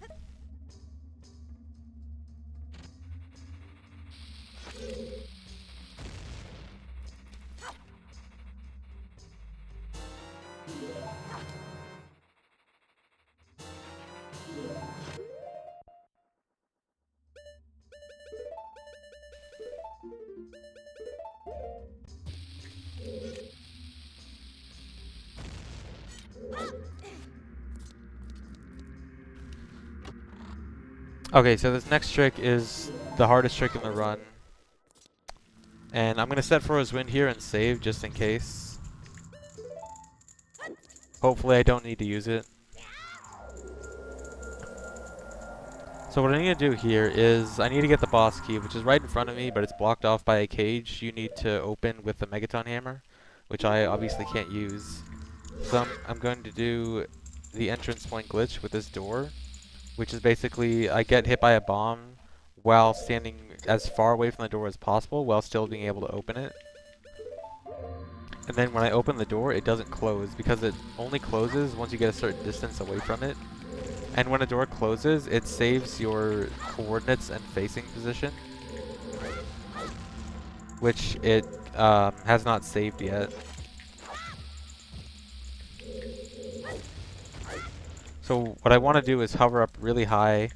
Okay, so this next trick is the hardest trick in the run. And I'm going to set Fro's Wind here and save just in case. Hopefully I don't need to use it. So what I need to do here is I need to get the boss key, which is right in front of me, but it's blocked off by a cage you need to open with the Megaton Hammer, which I obviously can't use. So I'm going to do the entrance point glitch with this door, which is basically I get hit by a bomb while standing as far away from the door as possible while still being able to open it. And then when I open the door, it doesn't close because it only closes once you get a certain distance away from it. And when a door closes, it saves your coordinates and facing position, which it has not saved yet. So what I want to do is hover up really high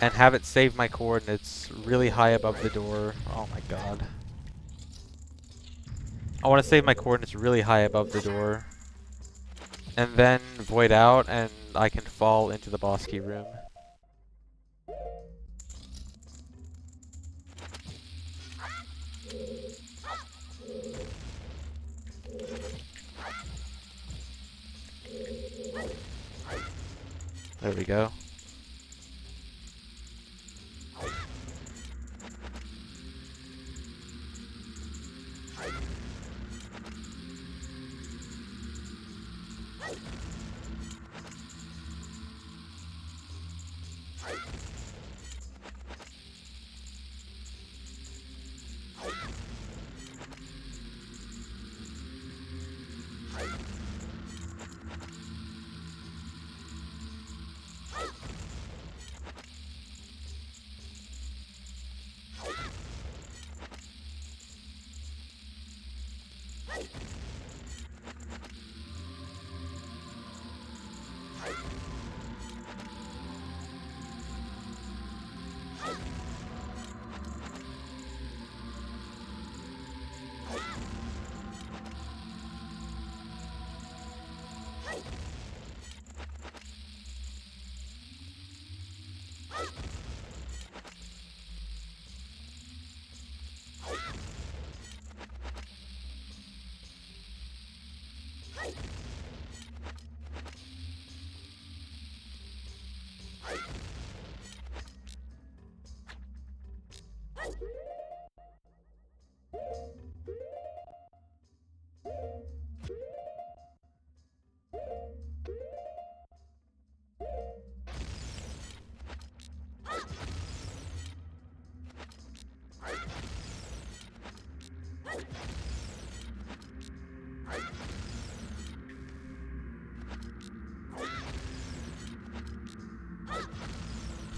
and have it save my coordinates really high above the door. Oh my god. I want to save my coordinates really high above the door. And then void out and I can fall into the boss key room. There we go.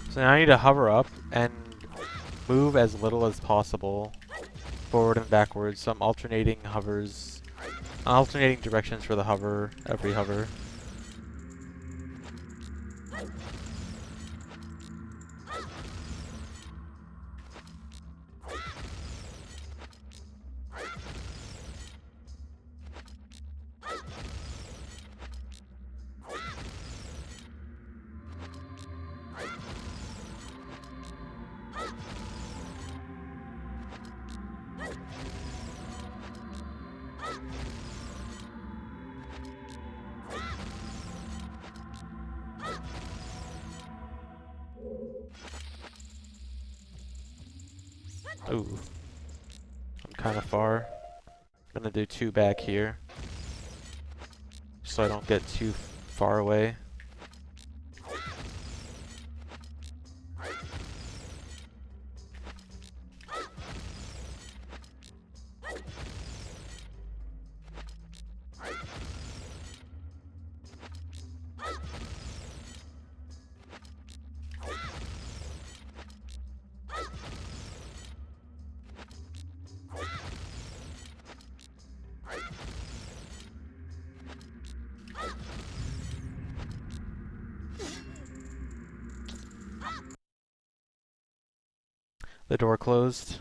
So now I need to hover up and move as little as possible forward and backwards. So I'm alternating directions for the hover, every hover. Ooh. I'm kind of far. I'm gonna do 2 back here, so I don't get too far away. The door closed.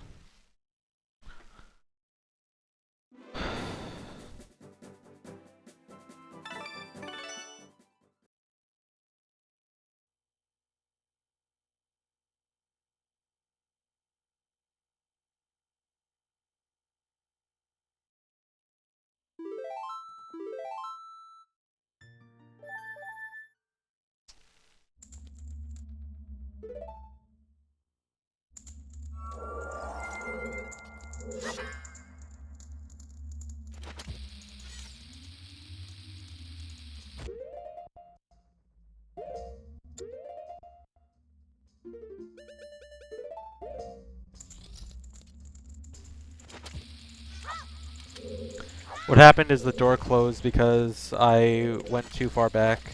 What happened is the door closed because I went too far back.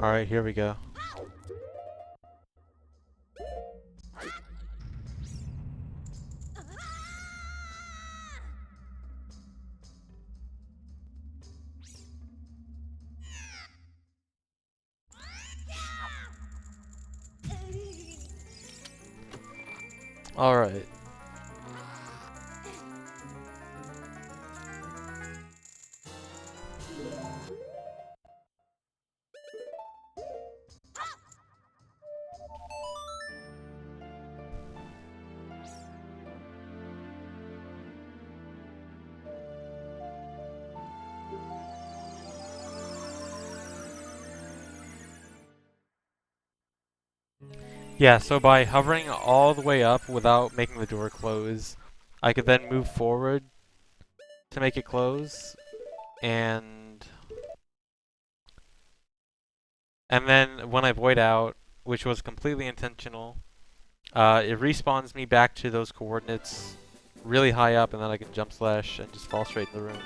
Alright, here we go. Alright. Yeah, so by hovering all the way up without making the door close, I could then move forward to make it close, and then when I void out, which was completely intentional, it respawns me back to those coordinates really high up, and then I can jump slash and just fall straight in the room.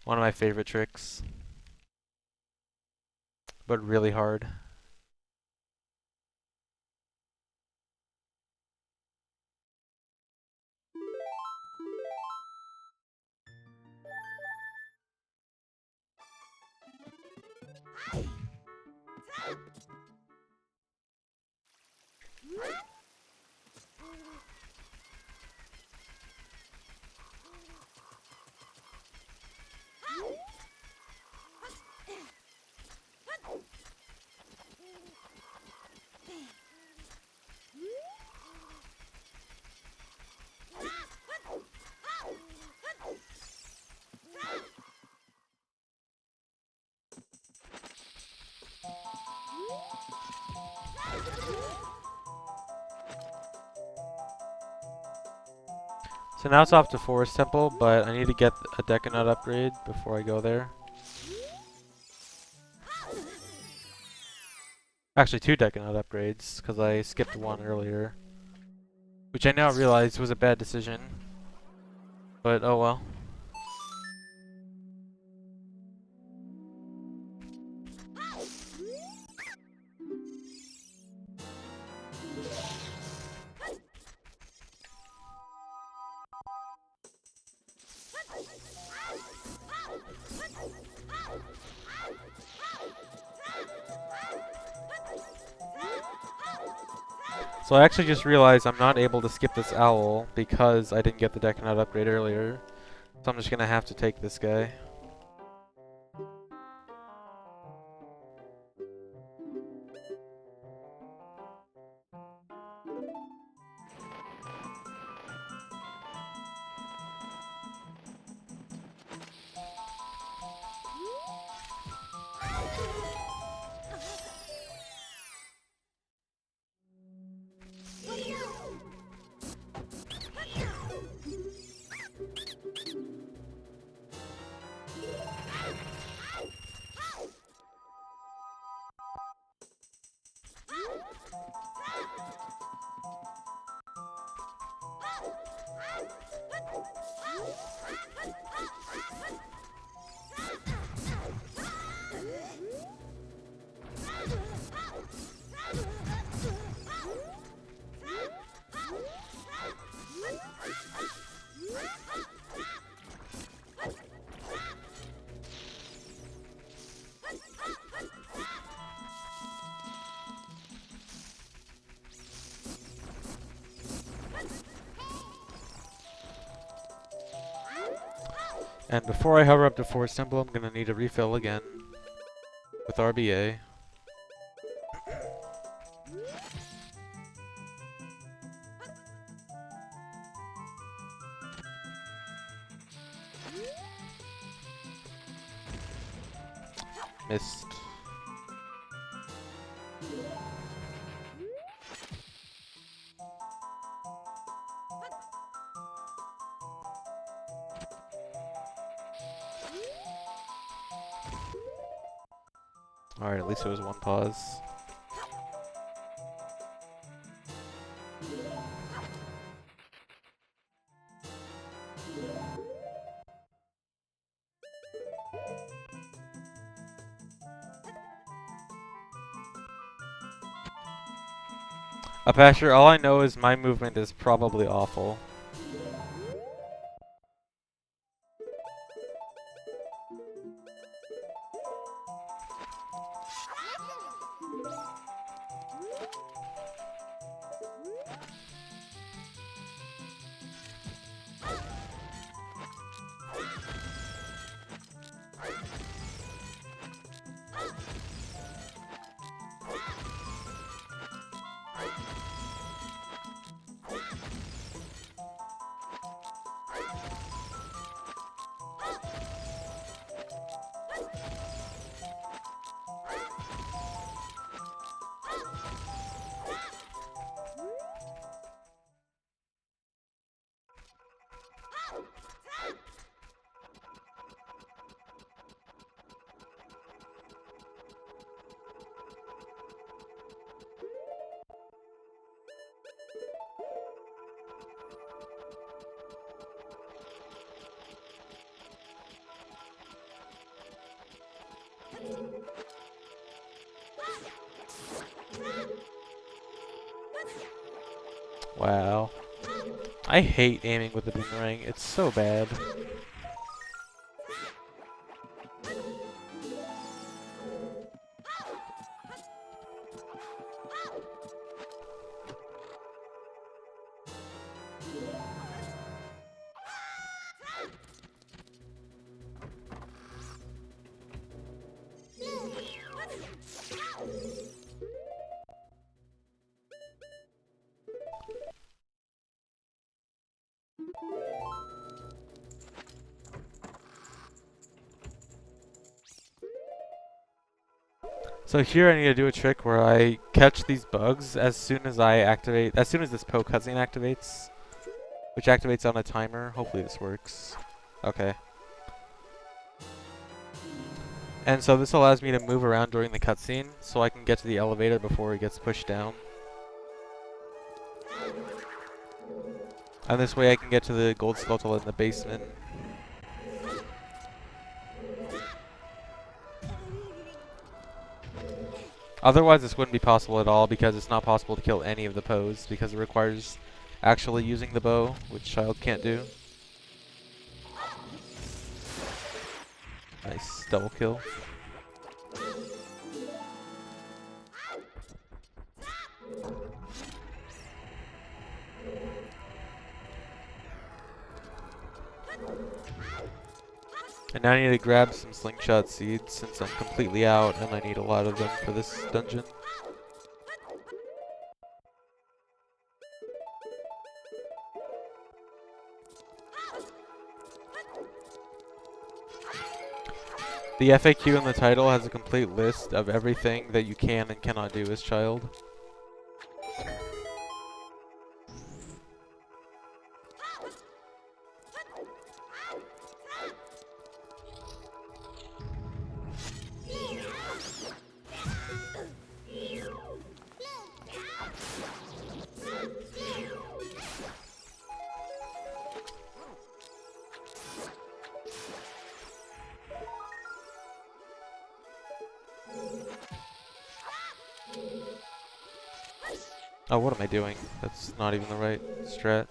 One of my favorite tricks, but really hard. So now it's off to Forest Temple, but I need to get a Decanut upgrade before I go there. Actually, 2 Decanut upgrades, because I skipped one earlier. Which I now realize was a bad decision. But oh well. So I actually just realized I'm not able to skip this owl because I didn't get the Decanut upgrade earlier. So I'm just gonna have to take this guy. And before I hover up to Forest Temple, I'm gonna need a refill again with RBA. Missed. Alright, at least it was one pause. Apacher, all I know is my movement is probably awful. Wow. I hate aiming with the boomerang. It's so bad. So here I need to do a trick where I catch these bugs as soon as this Poe cutscene activates, which activates on a timer. Hopefully this works. Okay. And so this allows me to move around during the cutscene, so I can get to the elevator before it gets pushed down. And this way I can get to the gold skeleton in the basement. Otherwise this wouldn't be possible at all, because it's not possible to kill any of the Poes, because it requires actually using the bow, which Child can't do. Nice, double kill. And now I need to grab some slingshot seeds since I'm completely out and I need a lot of them for this dungeon. The FAQ in the title has a complete list of everything that you can and cannot do as Child. Oh, what am I doing? That's not even the right strat.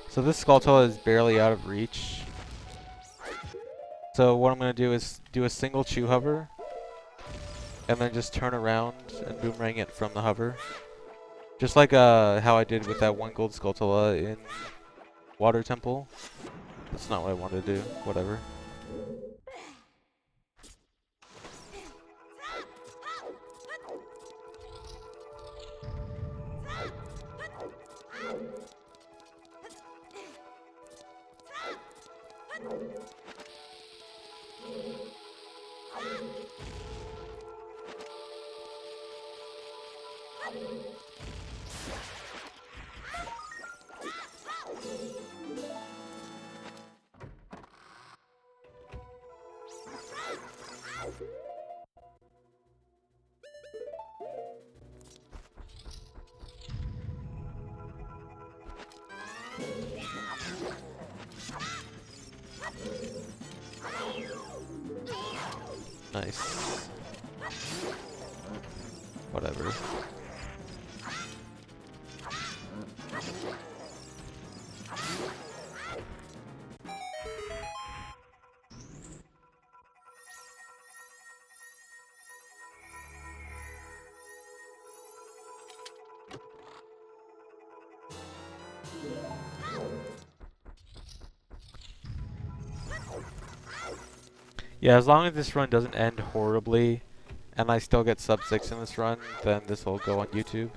So this Skulltula is barely out of reach. So what I'm going to do is do a single chew hover, and then just turn around and boomerang it from the hover. Just like how I did with that one gold Skulltula in Water Temple. That's not what I wanted to do. Whatever. Nice. Whatever. Yeah, as long as this run doesn't end horribly, and I still get sub 6 in this run, then this will go on YouTube.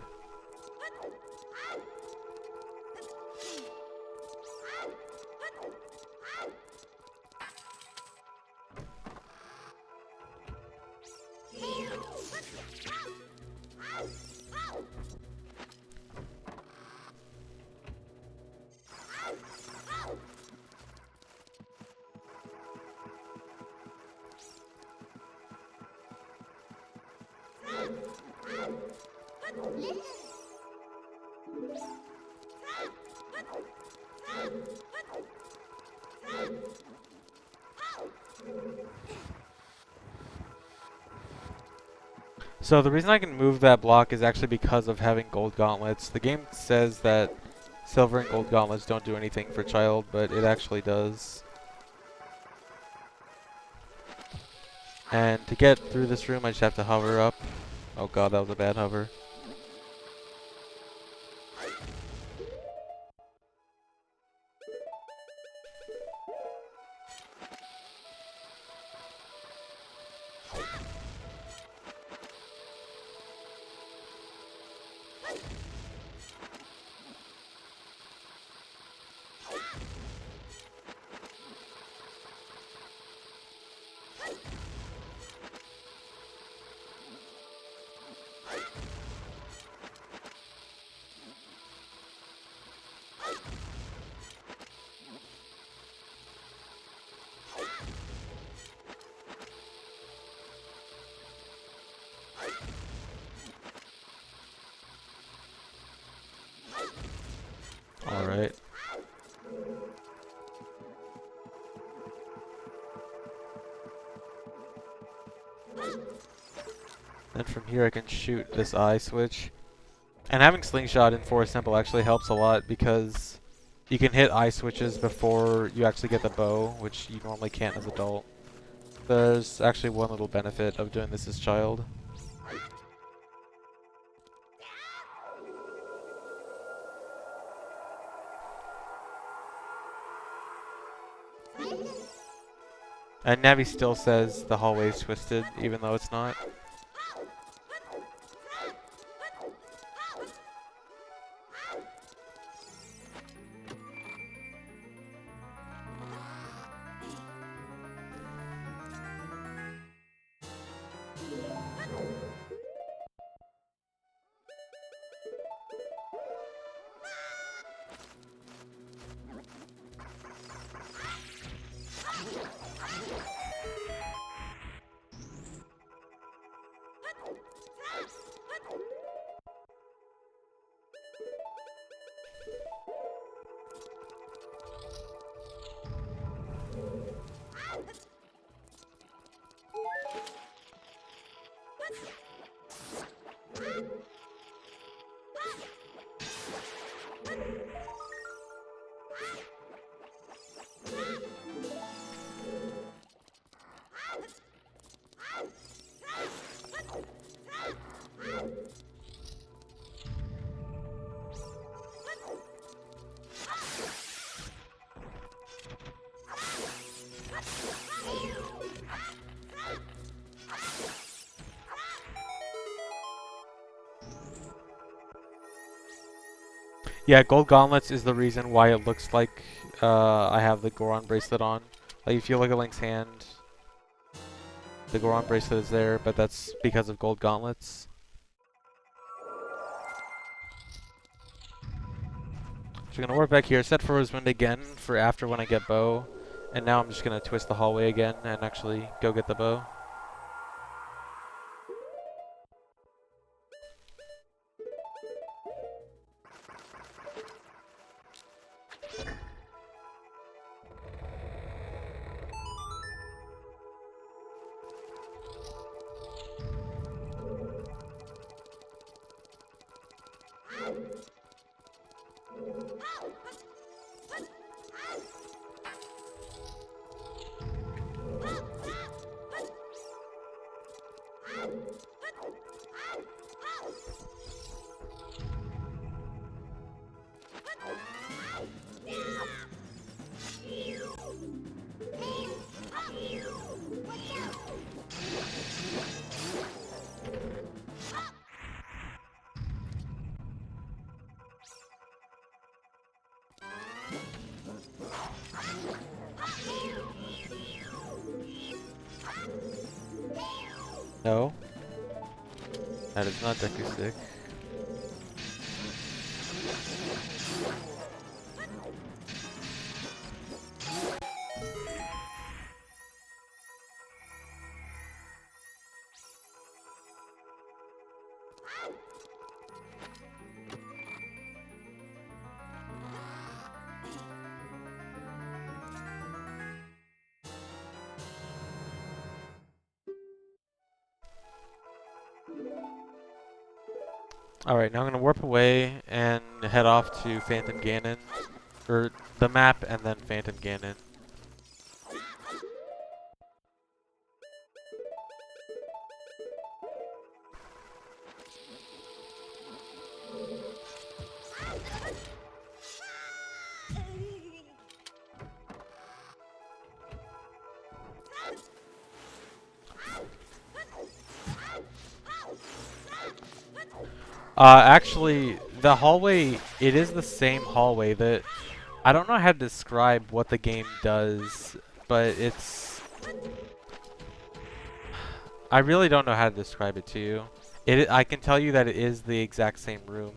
So the reason I can move that block is actually because of having gold gauntlets. The game says that silver and gold gauntlets don't do anything for child, but it actually does. And to get through this room, I just have to hover up. Oh god, that was a bad hover. Alright. Then from here I can shoot this eye switch. And having slingshot in Forest Temple actually helps a lot because you can hit eye switches before you actually get the bow, which you normally can't as adult. There's actually one little benefit of doing this as child. And Navi still says the hallway is twisted, even though it's not. Yeah, gold gauntlets is the reason why it looks like I have the Goron bracelet on. Like if you look at Link's hand, the Goron bracelet is there, but that's because of gold gauntlets. So we're gonna work back here, set Froze Wind again for after when I get bow, and now I'm just gonna twist the hallway again and actually go get the bow. No. That is not Deku Stick. Alright, now I'm gonna warp away and head off to Phantom Ganon. Or the map and then Phantom Ganon. Actually, the hallway, it is the same hallway that I don't know how to describe what the game does, but it's I really don't know how to describe it to you. I can tell you that it is the exact same room.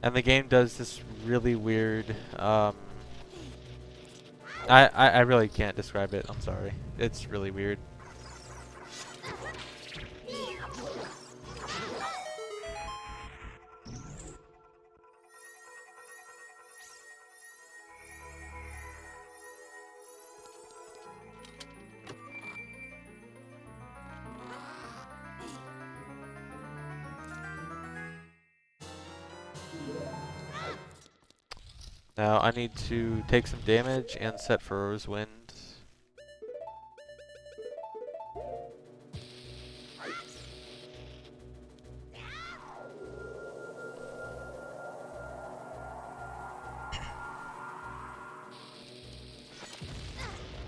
And the game does this really weird I really can't describe it. I'm sorry. It's really weird. Now I need to take some damage and set Furrow's Wind.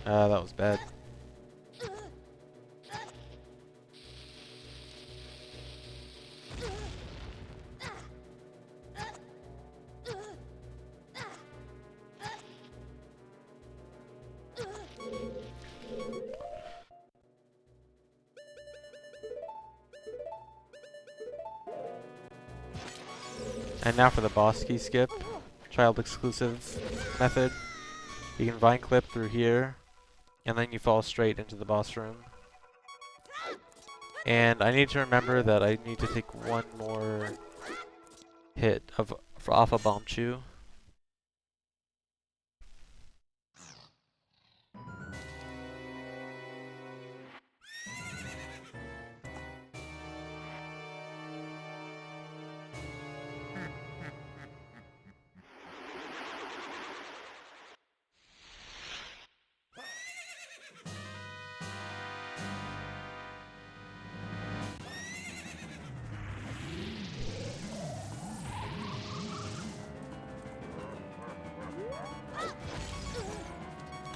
That was bad. And now for the boss key skip, child exclusive method. You can vine clip through here, and then you fall straight into the boss room. And I need to remember that I need to take one more hit off a bomb chew.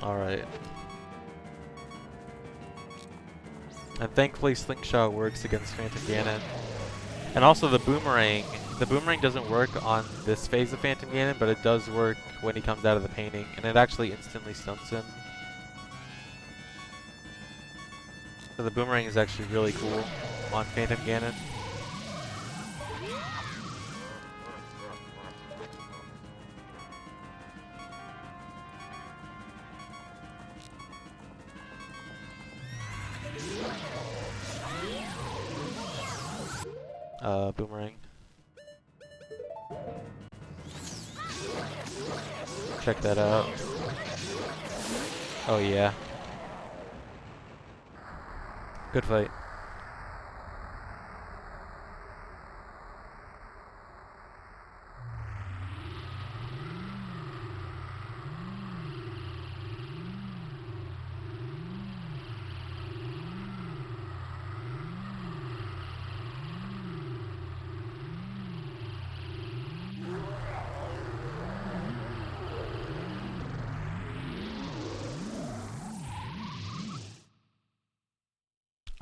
Alright. And thankfully Slingshot works against Phantom Ganon. And also the boomerang. The boomerang doesn't work on this phase of Phantom Ganon, but it does work when he comes out of the painting, and it actually instantly stuns him. So the boomerang is actually really cool on Phantom Ganon. Boomerang. Check that out. Oh yeah. Good fight.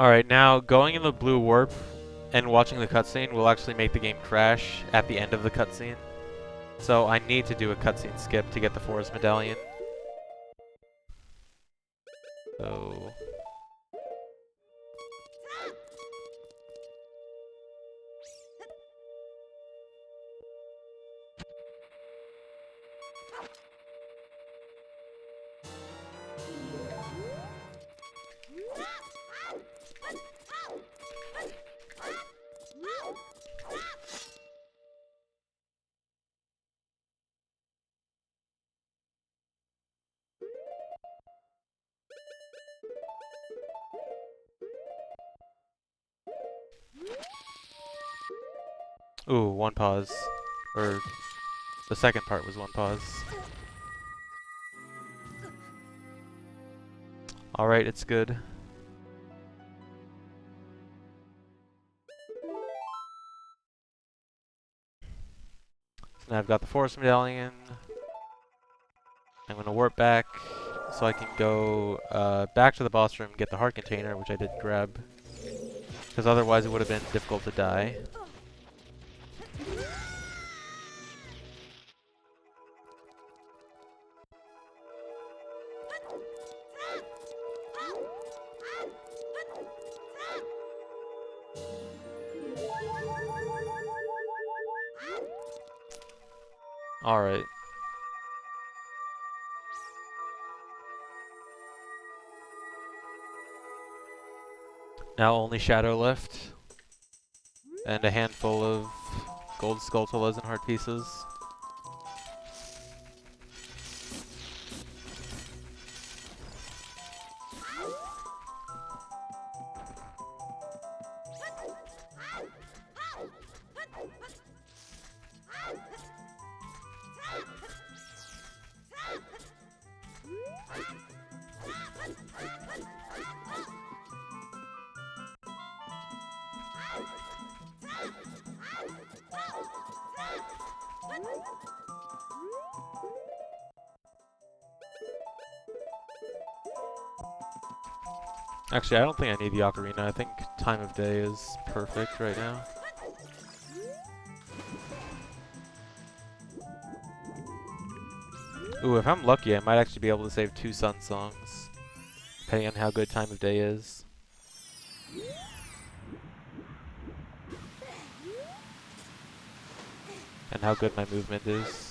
Alright, now going in the blue warp and watching the cutscene will actually make the game crash at the end of the cutscene. So I need to do a cutscene skip to get the Forest Medallion. So... Ooh, one pause. Or the second part was one pause. Alright, it's good. So now I've got the forest medallion. I'm gonna warp back so I can go back to the boss room and get the heart container, which I did grab. Because otherwise it would have been difficult to die. Alright. Now only Shadow left. And a handful of gold skulltulas and heart pieces. Actually, I don't think I need the Ocarina. I think time of day is perfect right now. Ooh, if I'm lucky, I might actually be able to save 2 sun songs, depending on how good time of day is. And how good my movement is.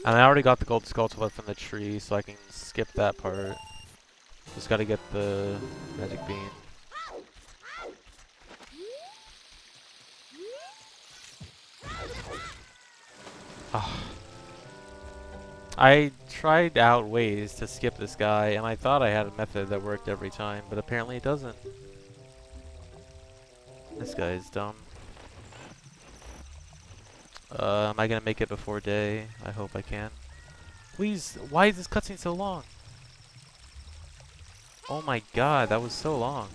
And I already got the gold skulltula from the tree, so I can skip that part. Just gotta get the magic bean. Oh. I tried out ways to skip this guy, and I thought I had a method that worked every time, but apparently it doesn't. This guy is dumb. Am I gonna make it before day? I hope I can. Please, why is this cutscene so long? Oh my god, that was so long.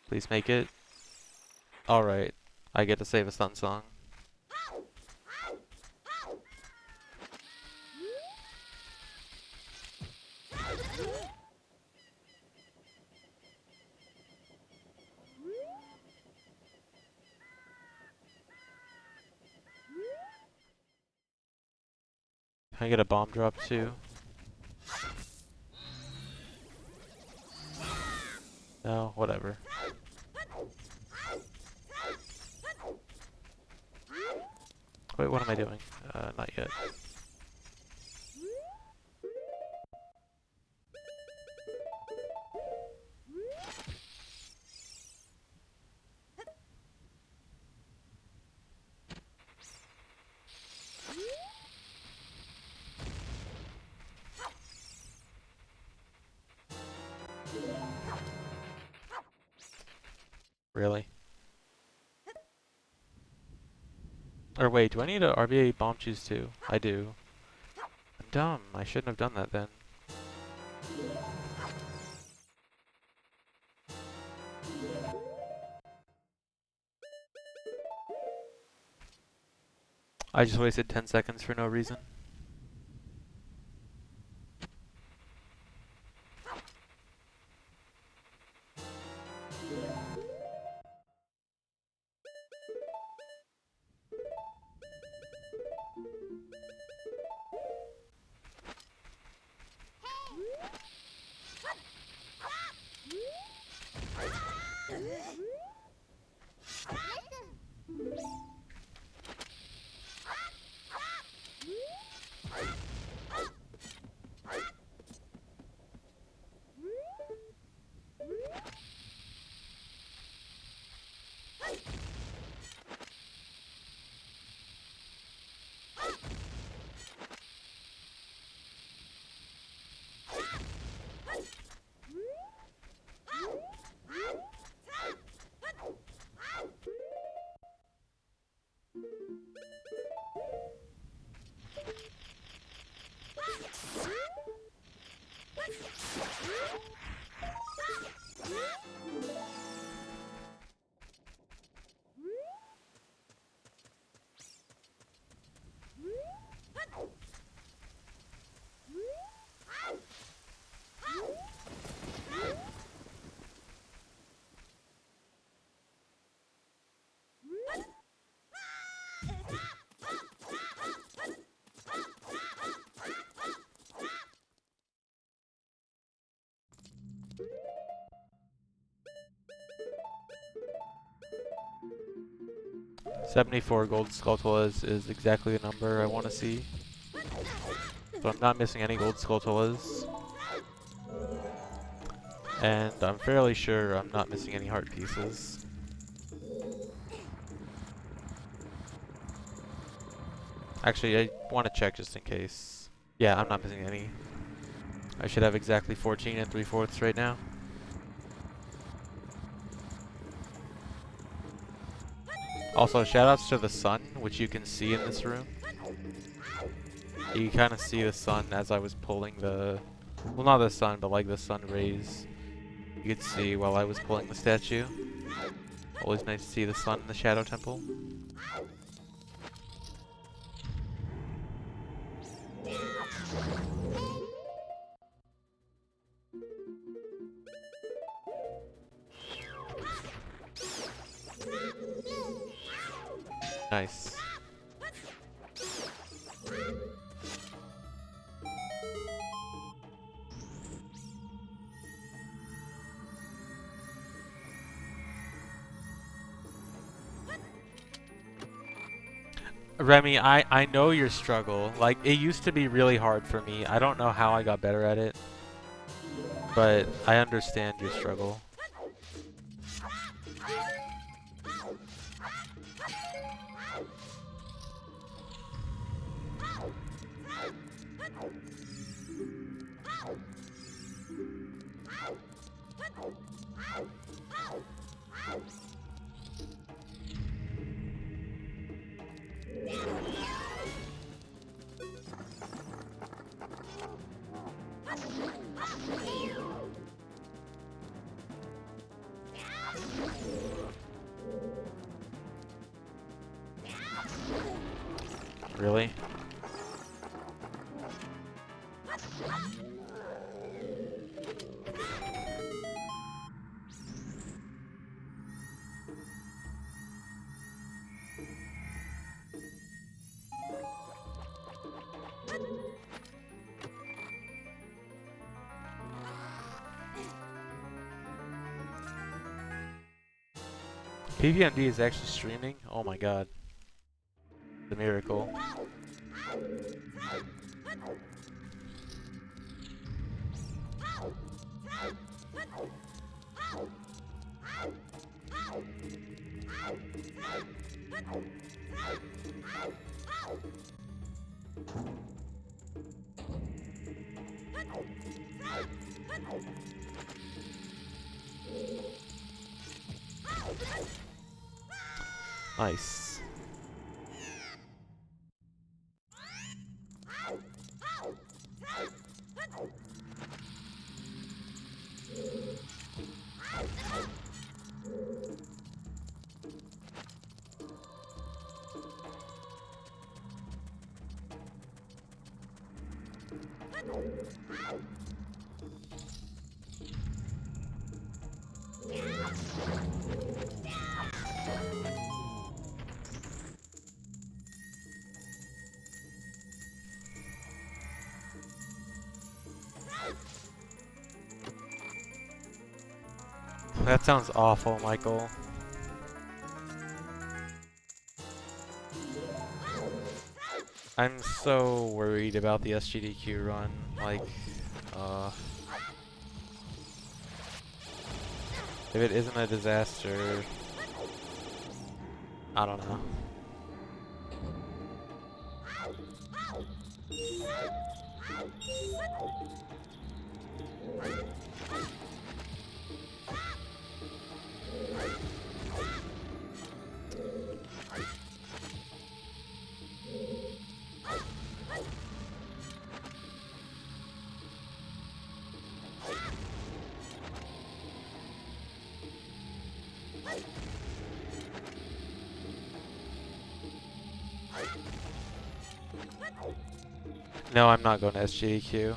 Please make it. Alright, I get to save a stun song. Can I get a bomb drop too? No, whatever. Wait, what am I doing? Not yet. Really? Or wait, do I need a RBA bomb choose too? I do. I'm dumb. I shouldn't have done that then. I just wasted 10 seconds for no reason. $74 gold skulltulas is exactly the number I want to see. So I'm not missing any gold skulltulas. And I'm fairly sure I'm not missing any heart pieces. Actually, I want to check just in case. Yeah, I'm not missing any. I should have exactly 14 and 3/4 right now. Also, shoutouts to the sun, which you can see in this room. You kind of see the sun as I was pulling the... Well, not the sun, but like the sun rays. You could see while I was pulling the statue. Always nice to see the sun in the Shadow Temple. Nice. Remy, I know your struggle. Like, it used to be really hard for me. I don't know how I got better at it, but I understand your struggle. Really? PVMD is actually streaming? Oh my god. The miracle. Nice. That sounds awful, Michael. I'm so worried about the SGDQ run. Like, uh, if it isn't a disaster, I don't know. No, I'm not going to SGDQ.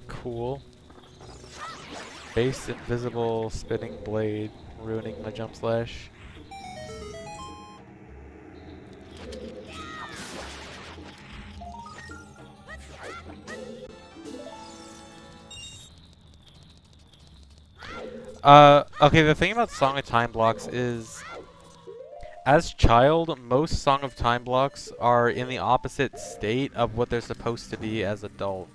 Cool. Base invisible spinning blade, ruining my jump slash. Okay, the thing about Song of Time blocks is, as child, most Song of Time blocks are in the opposite state of what they're supposed to be as adult.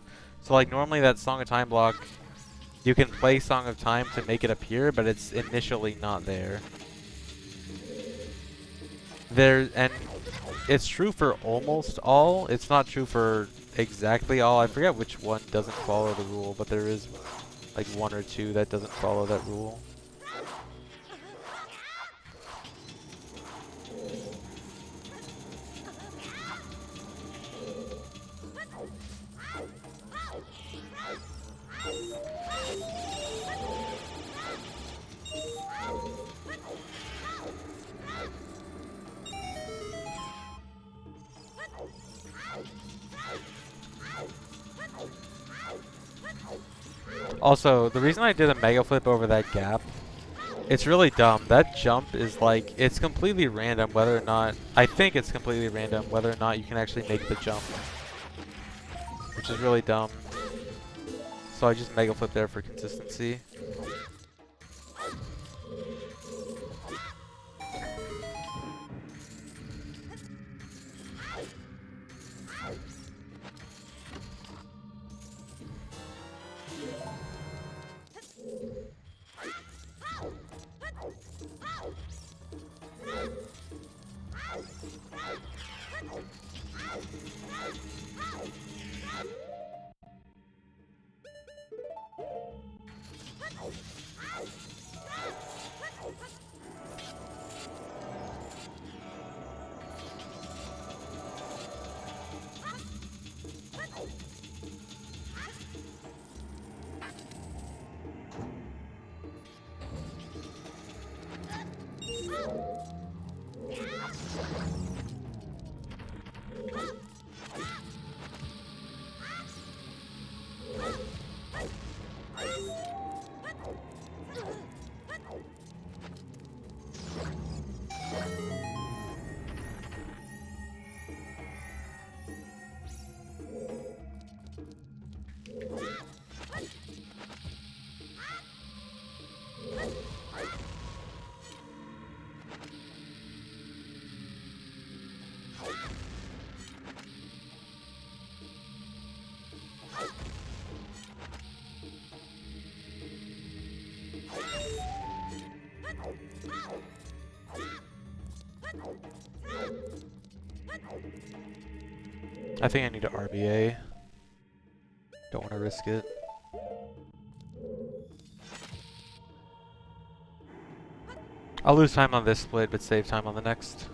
So like normally that Song of Time block, you can play Song of Time to make it appear, but it's initially not there. And it's true for almost all. It's not true for exactly all. I forget which one doesn't follow the rule, but there is like one or two that doesn't follow that rule. Also, the reason I did a mega flip over that gap, it's really dumb. That jump is like, it's completely random whether or not, I think it's completely random whether or not you can actually make the jump. Which is really dumb. So I just mega flip there for consistency. I think I need to RBA. Don't want to risk it. I'll lose time on this split, but save time on the next.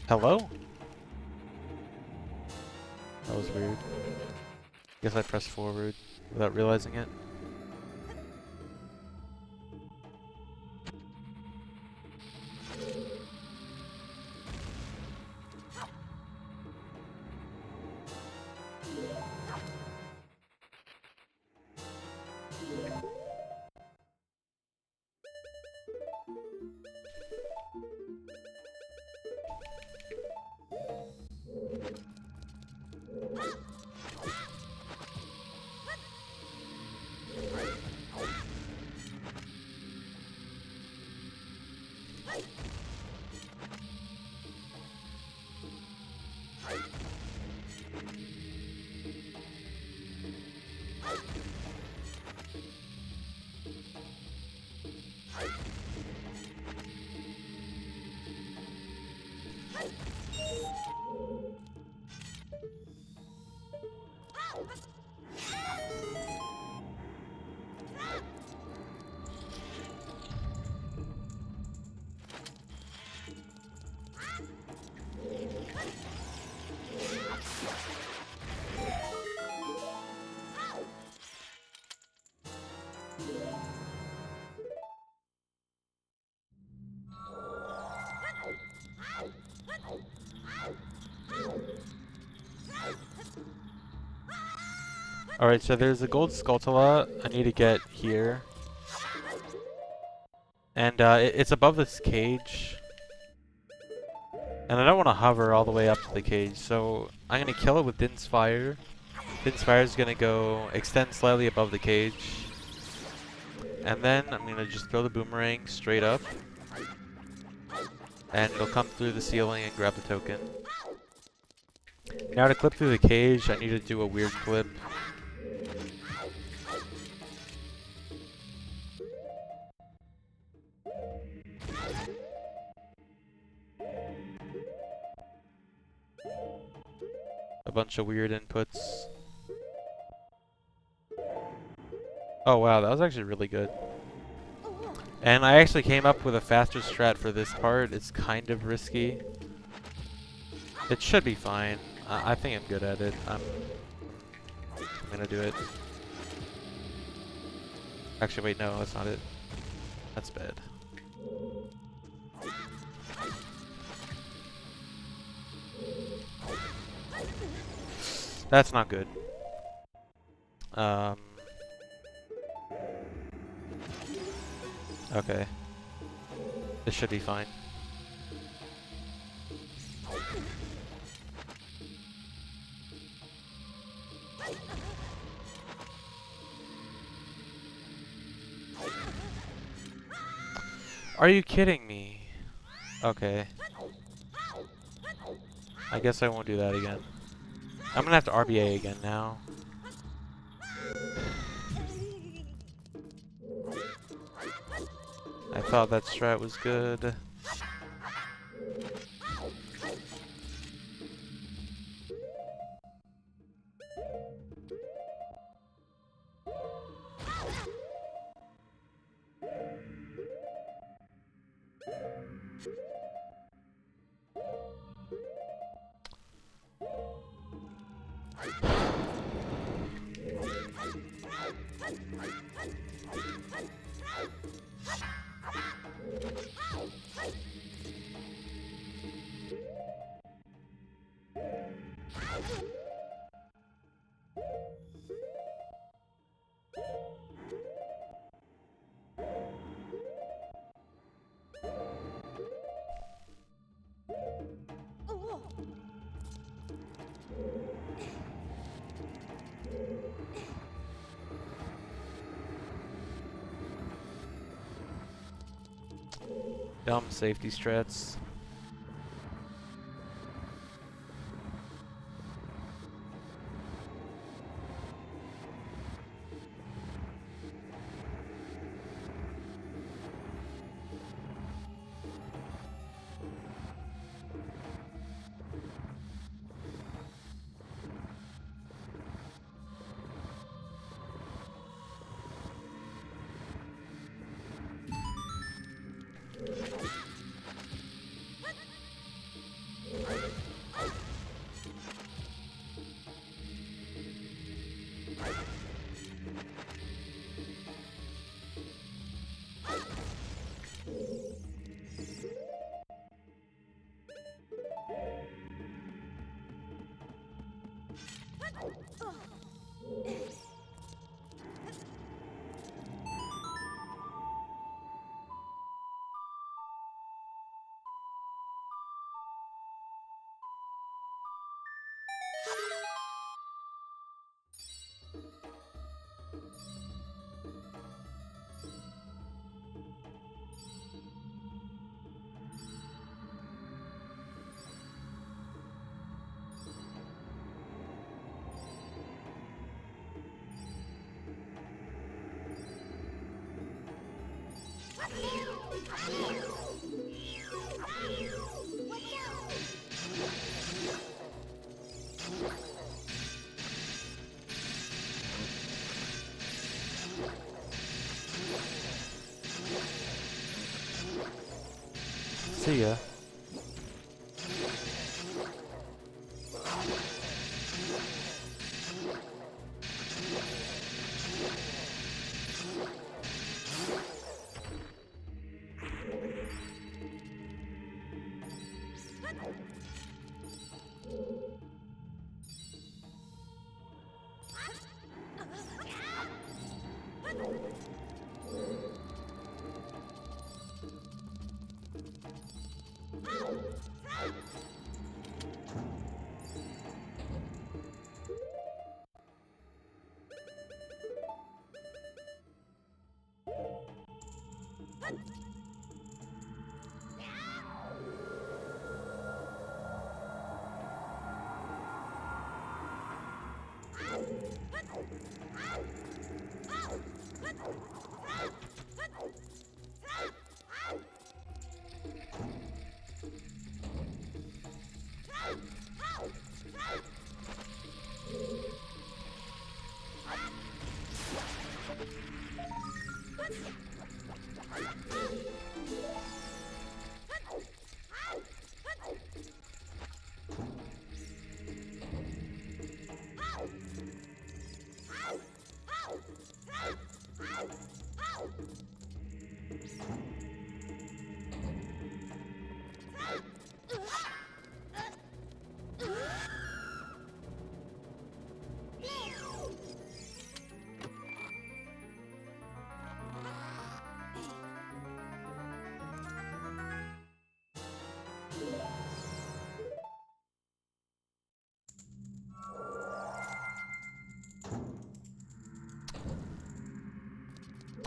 Hello? That was weird. Guess I pressed forward without realizing it. Alright, so there's a gold Skulltula I need to get here. And it's above this cage. And I don't want to hover all the way up to the cage, so I'm going to kill it with Din's Fire. Din's Fire is going to go extend slightly above the cage. And then I'm going to just throw the boomerang straight up. And it'll come through the ceiling and grab the token. Now to clip through the cage, I need to do a weird clip. A bunch of weird inputs. Oh wow, that was actually really good. And I actually came up with a faster strat for this part. It's kind of risky. It should be fine. I think I'm good at it. I'm gonna do it. Actually, wait, no, that's not it. That's bad. That's not good. Okay. This should be fine. Are you kidding me? Okay. I guess I won't do that again. I'm gonna have to RBA again now. I thought that strat was good. Dumb safety strats. See ya.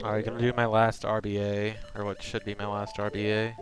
Alright, gonna do my last RBA, or what should be my last RBA.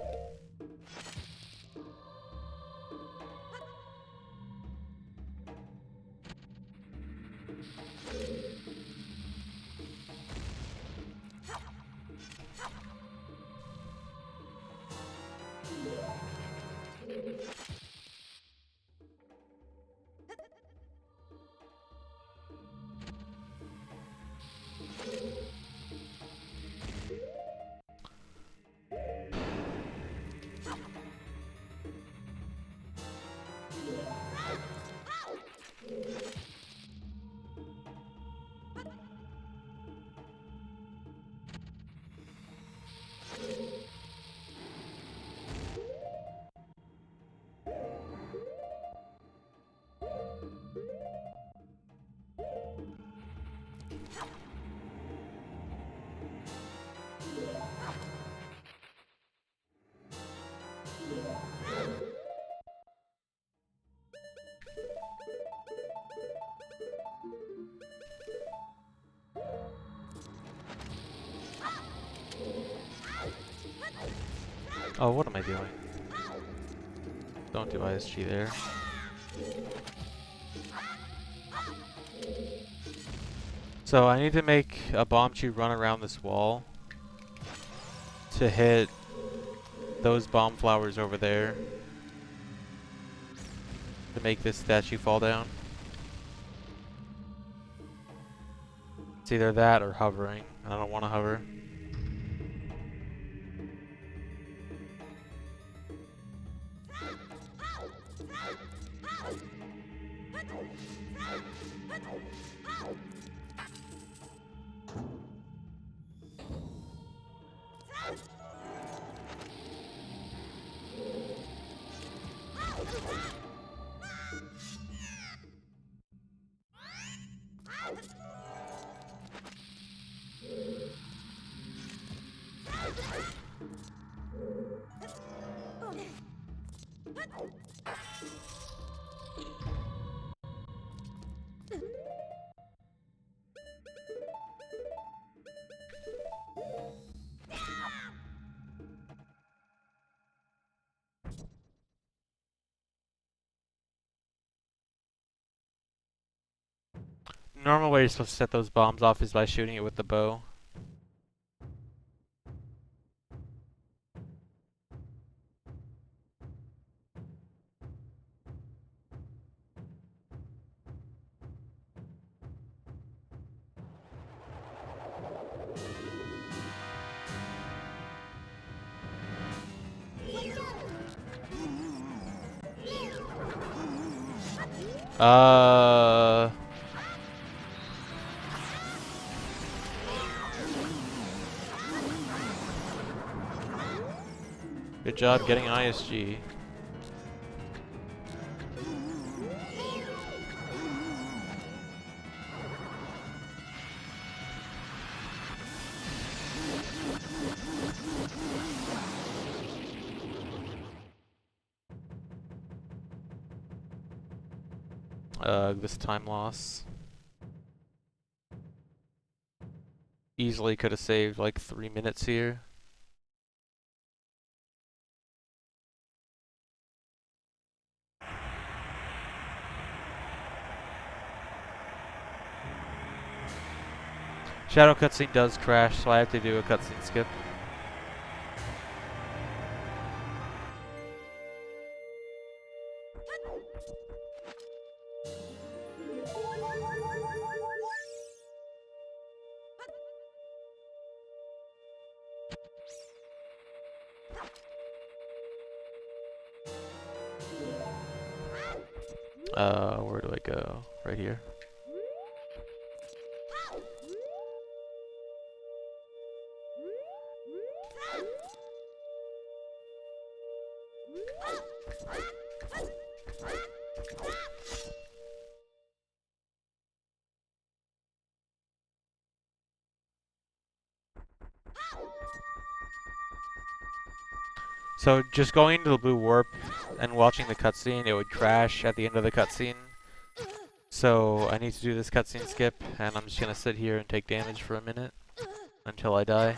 Oh, what am I doing? Don't do ISG there. So I need to make a bomb tree run around this wall to hit those bomb flowers over there to make this statue fall down. It's either that or hovering. I don't want to hover. Normal way you're supposed to set those bombs off is by shooting it with the bow. Uh, Good job getting ISG. This time loss. Easily could have saved like 3 minutes here. Shadow cutscene does crash, so I have to do a cutscene skip. Where do I go? Right here. So just going into the blue warp and watching the cutscene, it would crash at the end of the cutscene. So I need to do this cutscene skip, and I'm just gonna sit here and take damage for a minute until I die.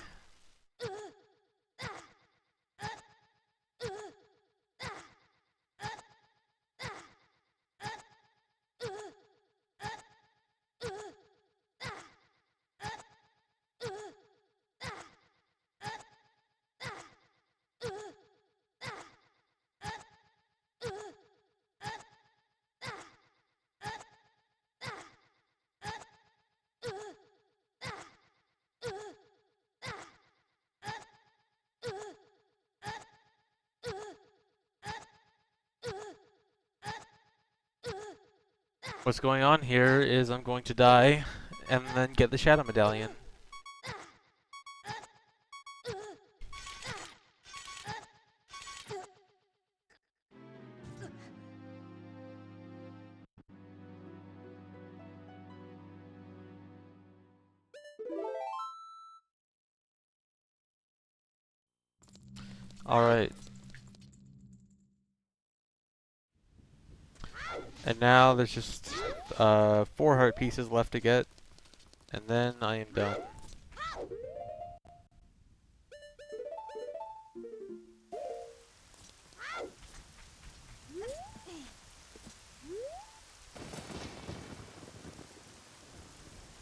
What's going on here is I'm going to die and then get the Shadow Medallion. Alright. And now there's just 4 heart pieces left to get, and then I am done.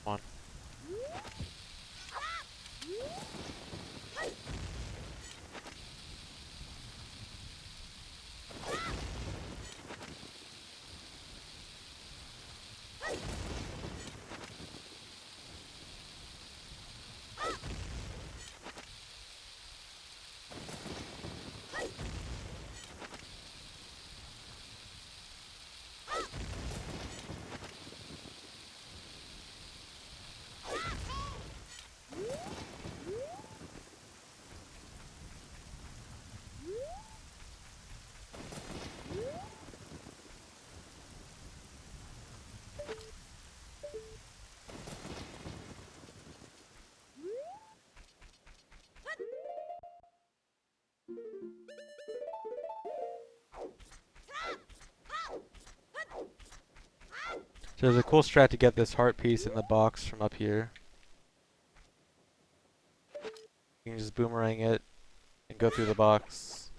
Come on. So there's a cool strat to get this heart piece in the box from up here. You can just boomerang it and go through the box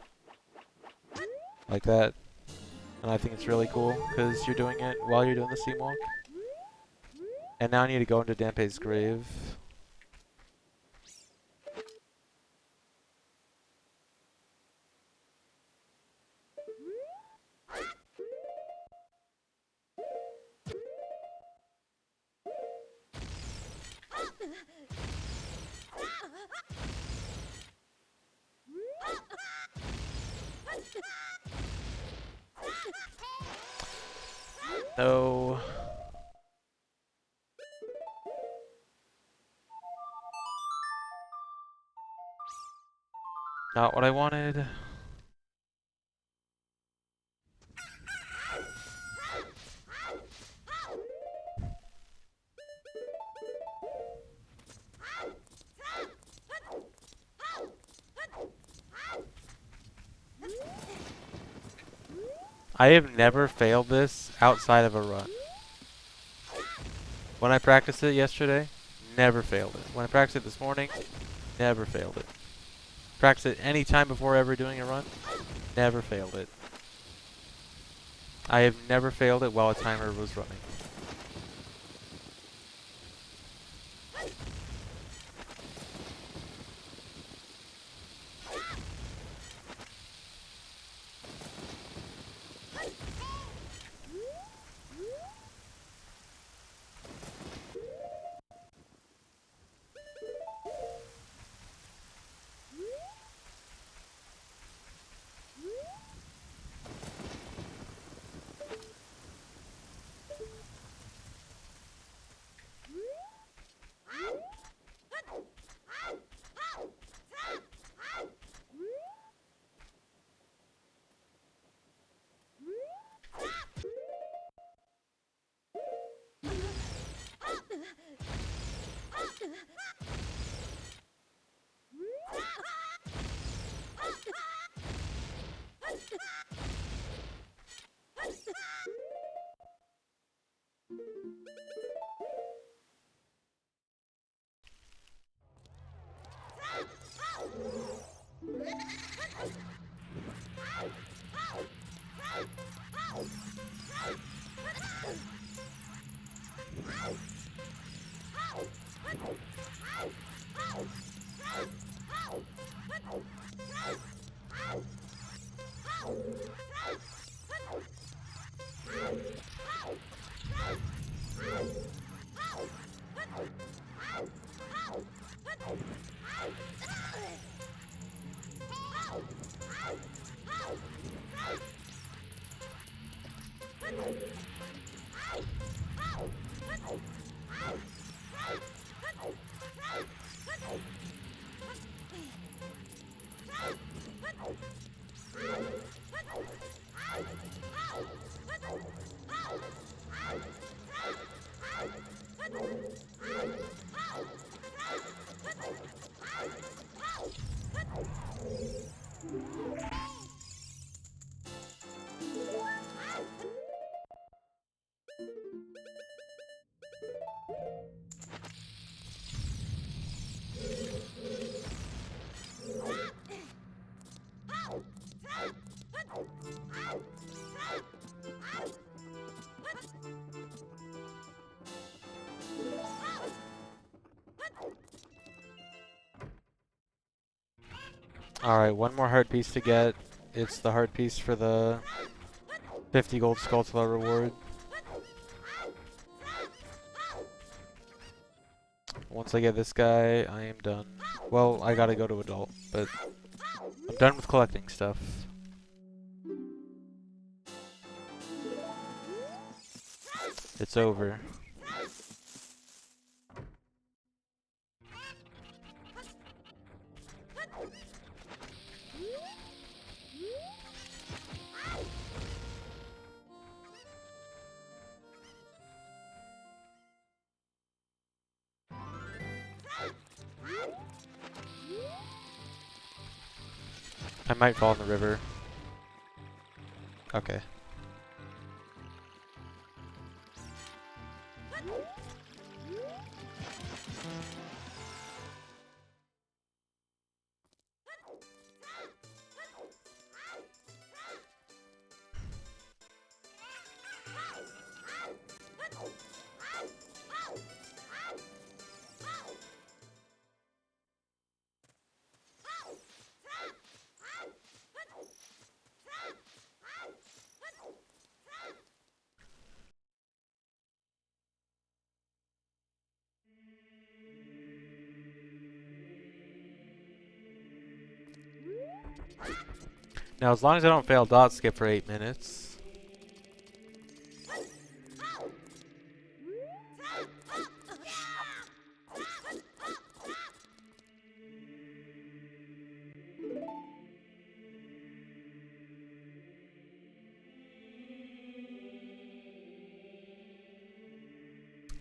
like that. And I think it's really cool because you're doing it while you're doing the steam walk. And now I need to go into Dampe's grave. No. Not what I wanted. I have never failed this outside of a run. When I practiced it yesterday, never failed it. When I practiced it this morning, never failed it. Practice it any time before ever doing a run, never failed it. I have never failed it while a timer was running. Alright, one more heart piece to get. It's the heart piece for the 50 gold Skulltula reward. Once I get this guy, I am done. Well, I gotta go to adult, but I'm done with collecting stuff. It's over. I might fall in the river. Okay. Now, as long as I don't fail dot skip for 8 minutes.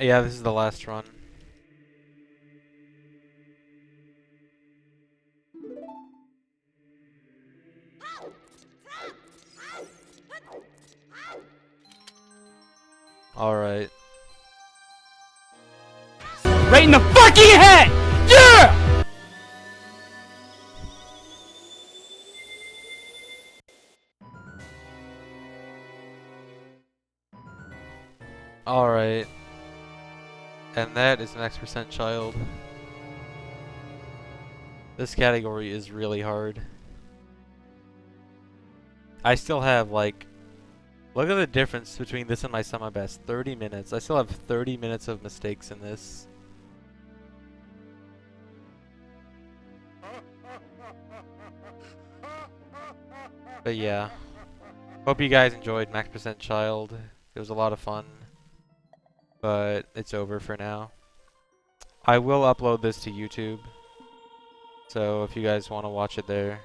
Yeah, this is the last run. Alright. Right in the fucking head! Yeah! Alright. And that is Max Percent Child. This category is really hard. I still have, like... Look at the difference between this and my semi best. 30 minutes. I still have 30 minutes of mistakes in this. But yeah. Hope you guys enjoyed Max Percent Child. It was a lot of fun. But it's over for now. I will upload this to YouTube. So if you guys want to watch it there,